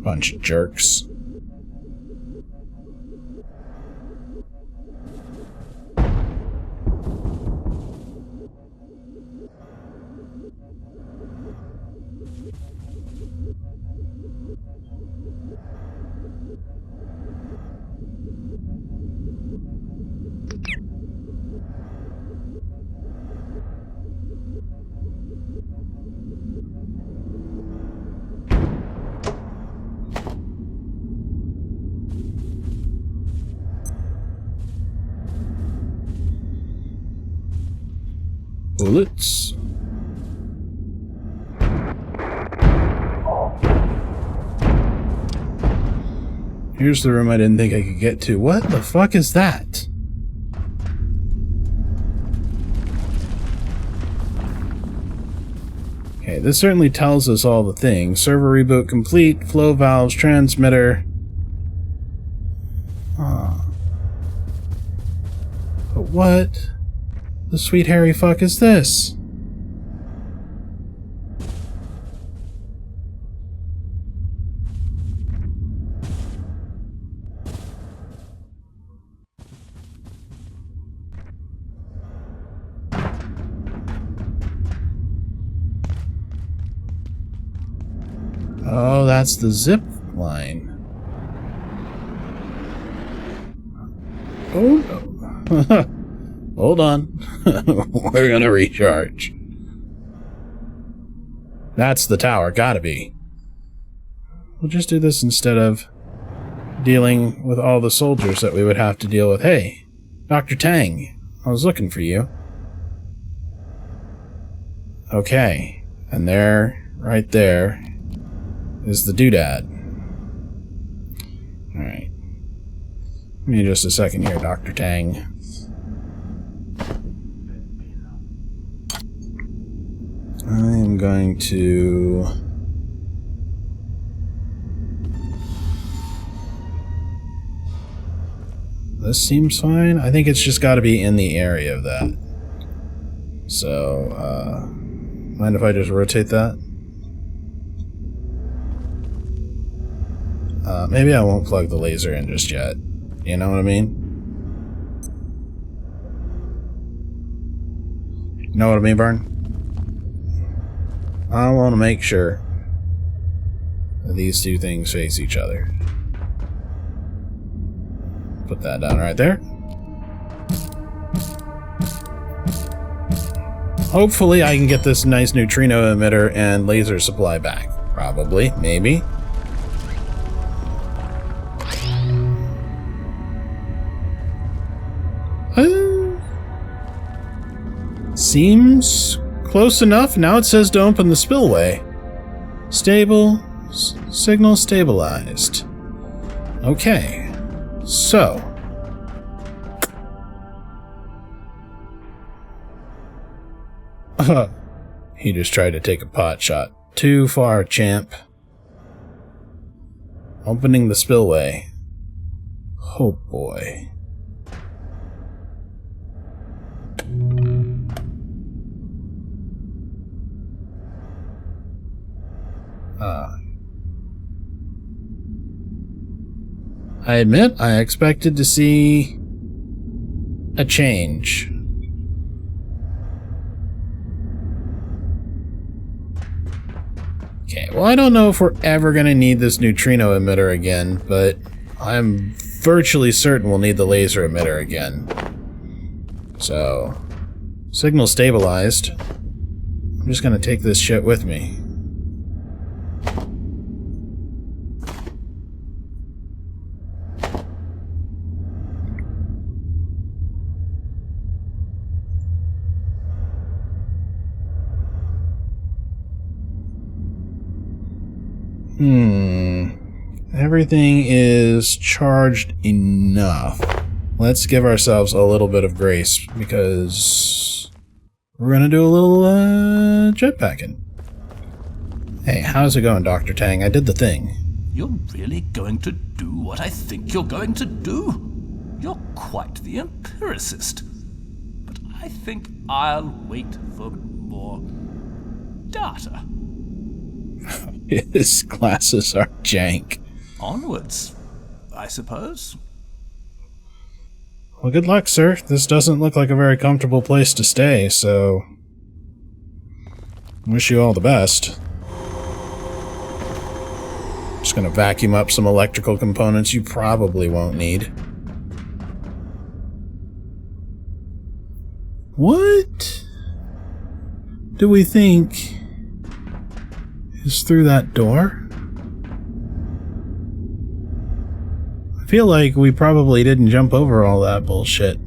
Bunch of jerks. Bullets. Here's the room I didn't think I could get to. What the fuck is that? Okay, this certainly tells us all the things. Server reboot complete, flow valves, transmitter. But what the sweet hairy fuck is this? Oh, that's the zip line. Oh, no. Hold on. We're gonna recharge. That's the tower, gotta be. We'll just do this instead of dealing with all the soldiers that we would have to deal with. Hey, Dr. Tang, I was looking for you. Okay, and there, right there, is the doodad. Alright. Give me just a second here, Dr. Tang. I'm going to... This seems fine. I think it's just got to be in the area of that. So, mind if I just rotate that? Maybe I won't plug the laser in just yet. You know what I mean? You know what I mean, Bern? I want to make sure that these two things face each other. Put that down right there. Hopefully I can get this nice neutrino emitter and laser supply back. Probably. Maybe. Seems close enough. Now it says to open the spillway. Stable. Signal stabilized. Okay. So. He just tried to take a pot shot. Too far, champ. Opening the spillway. Oh boy. I admit, I expected to see a change. Okay, well, I don't know if we're ever going to need this neutrino emitter again, but I'm virtually certain we'll need the laser emitter again. So, signal stabilized. I'm just going to take this shit with me. Everything is charged enough. Let's give ourselves a little bit of grace, because we're gonna do a little jetpacking. Hey, how's it going, Dr. Tang? I did the thing. You're really going to do what I think you're going to do? You're quite the empiricist. But I think I'll wait for more data. His glasses are jank. Onwards, I suppose. Well, good luck, sir. This doesn't look like a very comfortable place to stay, so... wish you all the best. Just gonna vacuum up some electrical components you probably won't need. What do we think is through that door? I feel like we probably didn't jump over all that bullshit.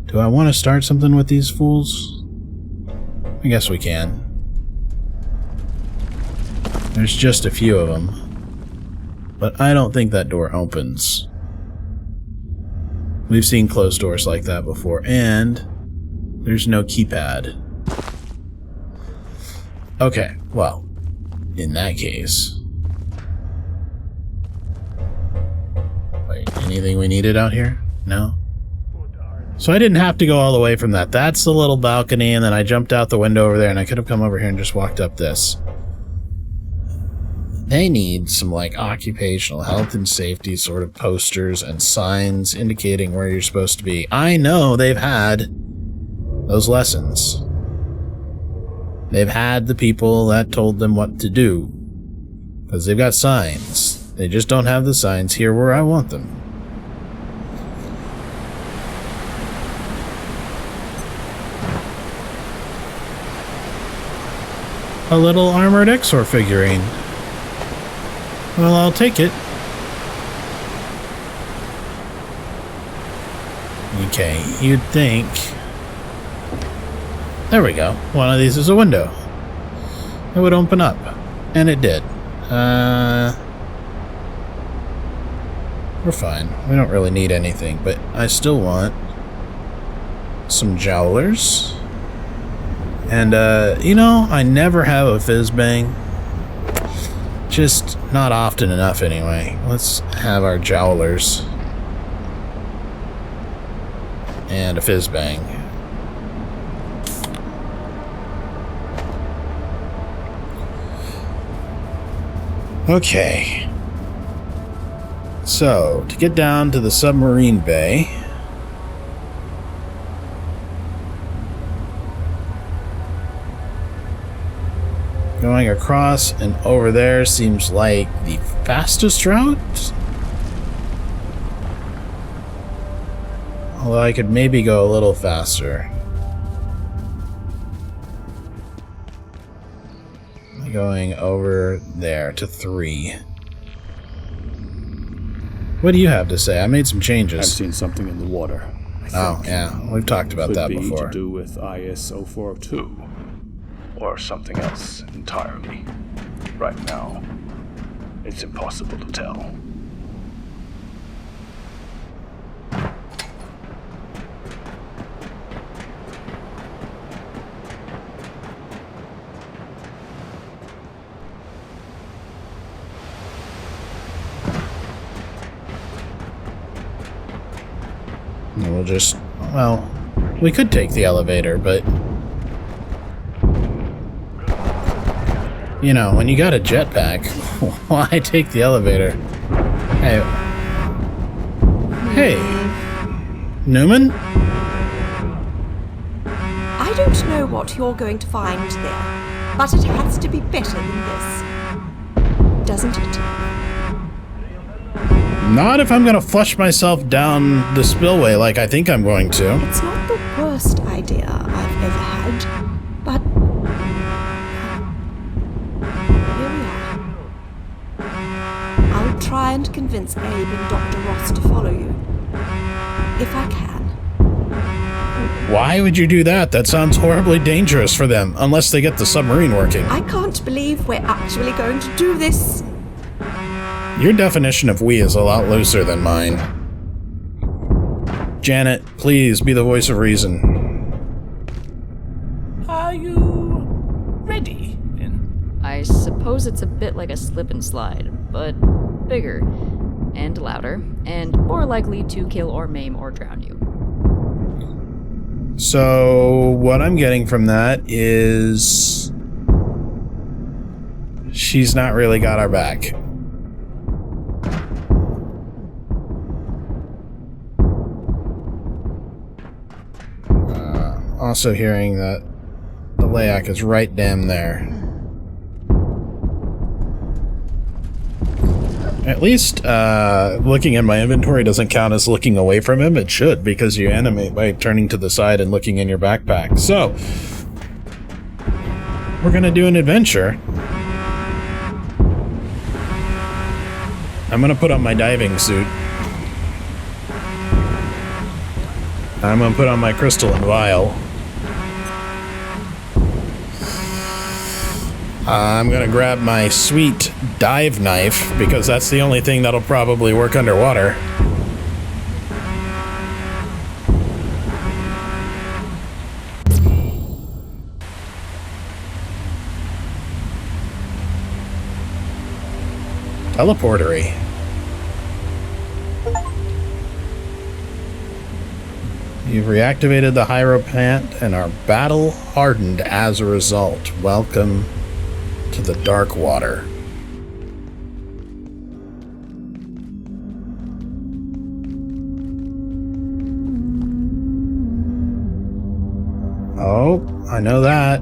Do I want to start something with these fools? I guess we can. There's just a few of them. But I don't think that door opens. We've seen closed doors like that before, and there's no keypad. Okay, well, in that case... Wait, anything we needed out here? No? So I didn't have to go all the way from that. That's the little balcony, and then I jumped out the window over there, and I could have come over here and just walked up this. They need some, like, occupational health and safety sort of posters and signs indicating where you're supposed to be. I know they've had those lessons. They've had the people that told them what to do. Because they've got signs. They just don't have the signs here where I want them. A little armored Exor figurine. Well, I'll take it. Okay, you'd think... There we go. One of these is a window. It would open up. And it did. We're fine. We don't really need anything, but I still want some jowlers. And, you know, I never have a fizz bang. Just not often enough anyway. Let's have our jowlers. And a fizz bang. Okay. So, to get down to the submarine bay, going across and over there seems like the fastest route. Although I could maybe go a little faster. Going over there to 3. What do you have to say? I made some changes. I've seen something in the water. Oh, yeah. We've talked about that before. Could be to do with IS-0402. Or something else entirely. Right now, it's impossible to tell. We'll just... Well, we could take the elevator, but... You know, when you got a jetpack, why take the elevator? Hey. Hey. Newman? I don't know what you're going to find there, but it has to be better than this. Doesn't it? Not if I'm gonna flush myself down the spillway like I think I'm going to. It's not the worst idea I've ever had, but... Here we are. I'll try and convince Abe and Dr. Ross to follow you. If I can. Why would you do that? That sounds horribly dangerous for them, unless they get the submarine working. I can't believe we're actually going to do this. Your definition of we is a lot looser than mine. Janet, please be the voice of reason. Are you ready, then? I suppose it's a bit like a slip and slide, but bigger, and louder, and more likely to kill or maim or drown you. So, what I'm getting from that is... she's not really got our back. Also hearing that the layak is right damn there. At least, looking in my inventory doesn't count as looking away from him. It should, because you animate by turning to the side and looking in your backpack. So, we're gonna do an adventure. I'm gonna put on my diving suit. I'm gonna put on my crystalline vial. I'm gonna grab my sweet dive knife, because that's the only thing that'll probably work underwater. Teleportery. You've reactivated the Hydroplant and are battle hardened as a result. Welcome to the dark water. Oh, I know that.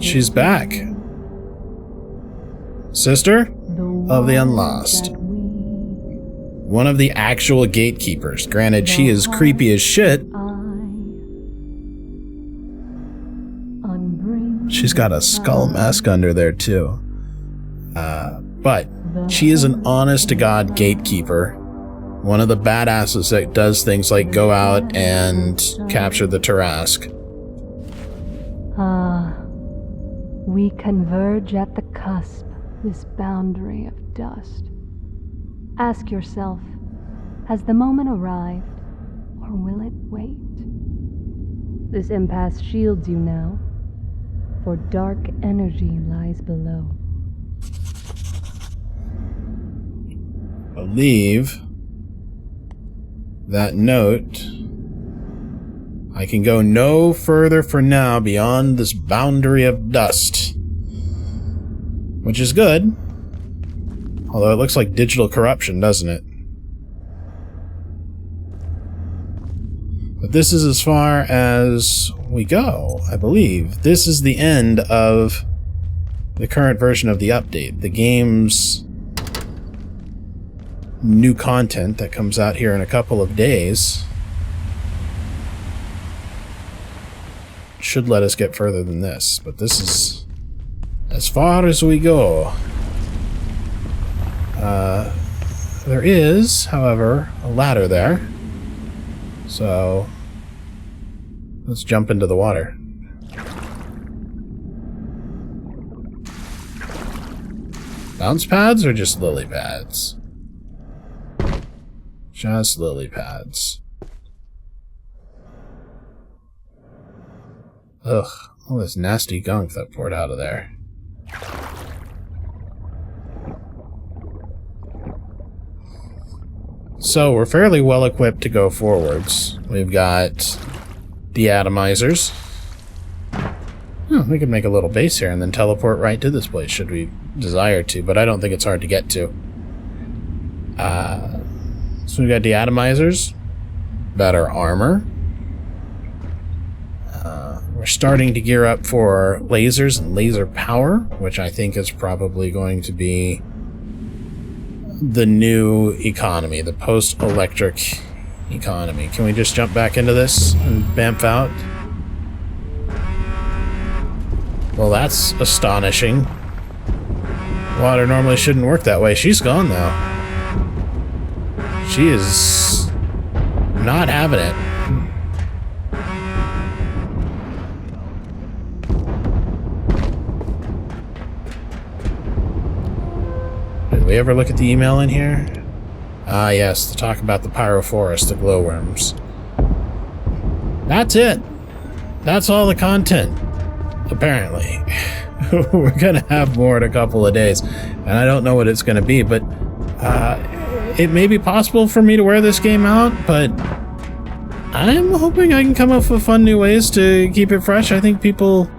She's back. Sister of the Unlost. One of the actual gatekeepers. Granted, she is creepy as shit. She's got a skull mask under there, too. But she is an honest-to-God gatekeeper. One of the badasses that does things like go out and capture the Tarask. We converge at the cusp, this boundary of dust. Ask yourself, has the moment arrived, or will it wait? This impasse shields you now, for dark energy lies below. I believe that note, I can go no further for now beyond this boundary of dust. Which is good. Although it looks like digital corruption, doesn't it? But this is as far as we go, I believe. This is the end of the current version of the update. The game's new content that comes out here in a couple of days should let us get further than this, but this is as far as we go. There is, however, a ladder there, so let's jump into the water. Bounce pads or just lily pads? Just lily pads. Ugh, all this nasty gunk that poured out of there. So, we're fairly well equipped to go forwards. We've got the atomizers. Oh, we could make a little base here and then teleport right to this place, should we desire to, but I don't think it's hard to get to. So we've got the atomizers, better armor. We're starting to gear up for lasers and laser power, which I think is probably going to be the new economy, the post-electric economy. Can we just jump back into this and bamf out? Well, that's astonishing. Water normally shouldn't work that way. She's gone now. She is not having it. Did we ever look at the email in here? Ah, yes, to talk about the pyroforest, the glowworms. That's it. That's all the content, apparently. We're gonna have more in a couple of days, and I don't know what it's gonna be, but it may be possible for me to wear this game out, but I'm hoping I can come up with fun new ways to keep it fresh. I think people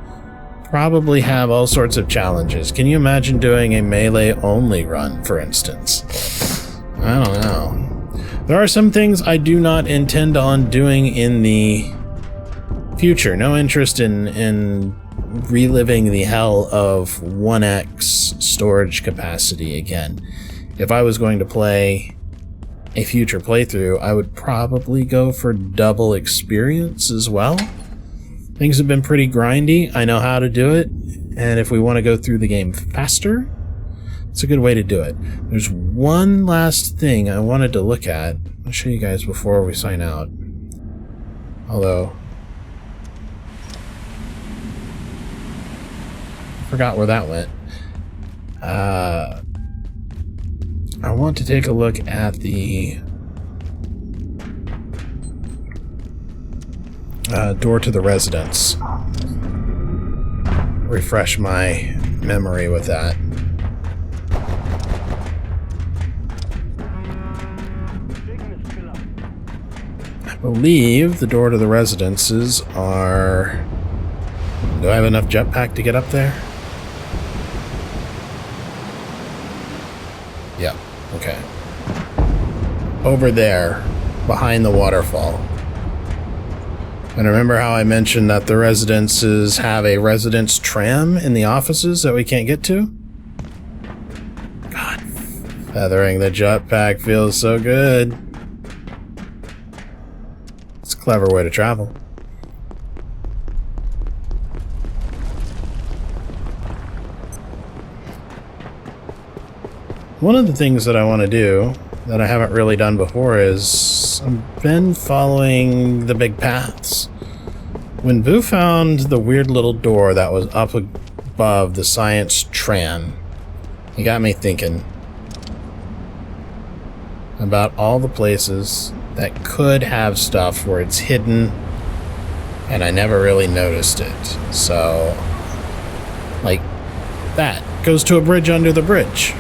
probably have all sorts of challenges. Can you imagine doing a melee-only run, for instance? I don't know. There are some things I do not intend on doing in the future. No interest in reliving the hell of 1x storage capacity again. If I was going to play a future playthrough, I would probably go for double experience as well. Things have been pretty grindy. I know how to do it, and if we want to go through the game faster, it's a good way to do it. There's one last thing I wanted to look at. I'll show you guys before we sign out. Although, I forgot where that went. I want to take a look at the door to the residence. Refresh my memory with that. I believe the door to the residences are... Do I have enough jetpack to get up there? Yeah, okay. Over there, behind the waterfall. And remember how I mentioned that the residences have a residence tram in the offices that we can't get to? Feathering the jetpack feels so good. It's a clever way to travel. One of the things that I want to do that I haven't really done before is I've been following the big paths. When Bew found the weird little door that was up above the science tran, it got me thinking about all the places that could have stuff where it's hidden and I never really noticed it. So, like, that goes to a bridge under the bridge.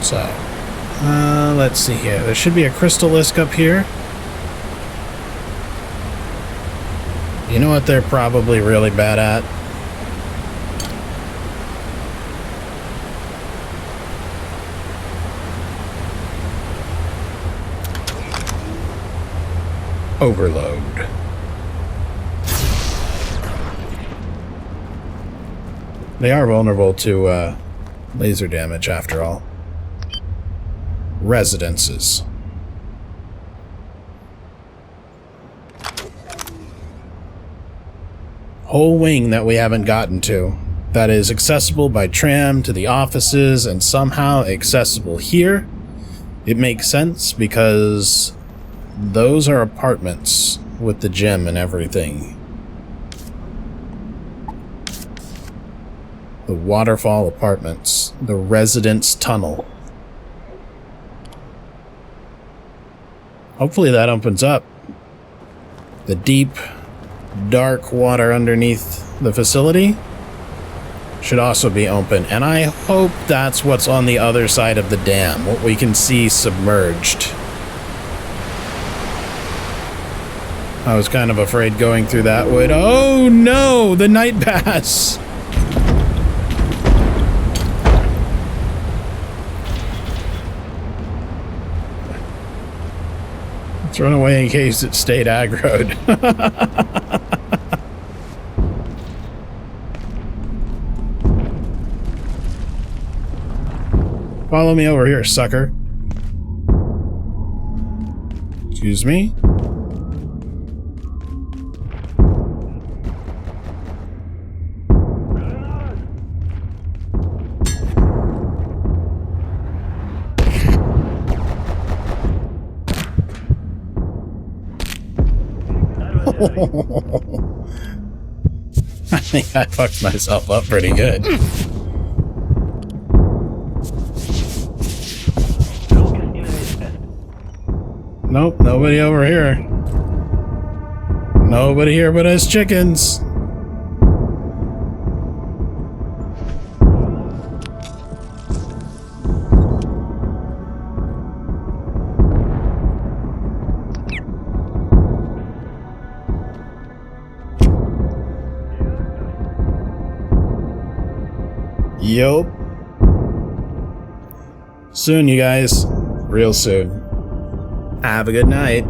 So, let's see here. There should be a crystallisk up here. You know what they're probably really bad at? Overload. They are vulnerable to laser damage after all. Residences. Whole wing that we haven't gotten to. That is accessible by tram to the offices and somehow accessible here. It makes sense because those are apartments with the gym and everything. The waterfall apartments. The residence tunnel. Hopefully that opens up. The deep, dark water underneath the facility should also be open. And I hope that's what's on the other side of the dam, what we can see submerged. I was kind of afraid going through that would... Oh no! The night pass! Let's run away in case it stayed aggroed. Follow me over here, sucker. Excuse me? I think I fucked myself up pretty good. Nope, nobody over here. Nobody here but us chickens. Yup. Soon, you guys. Real soon. Have a good night.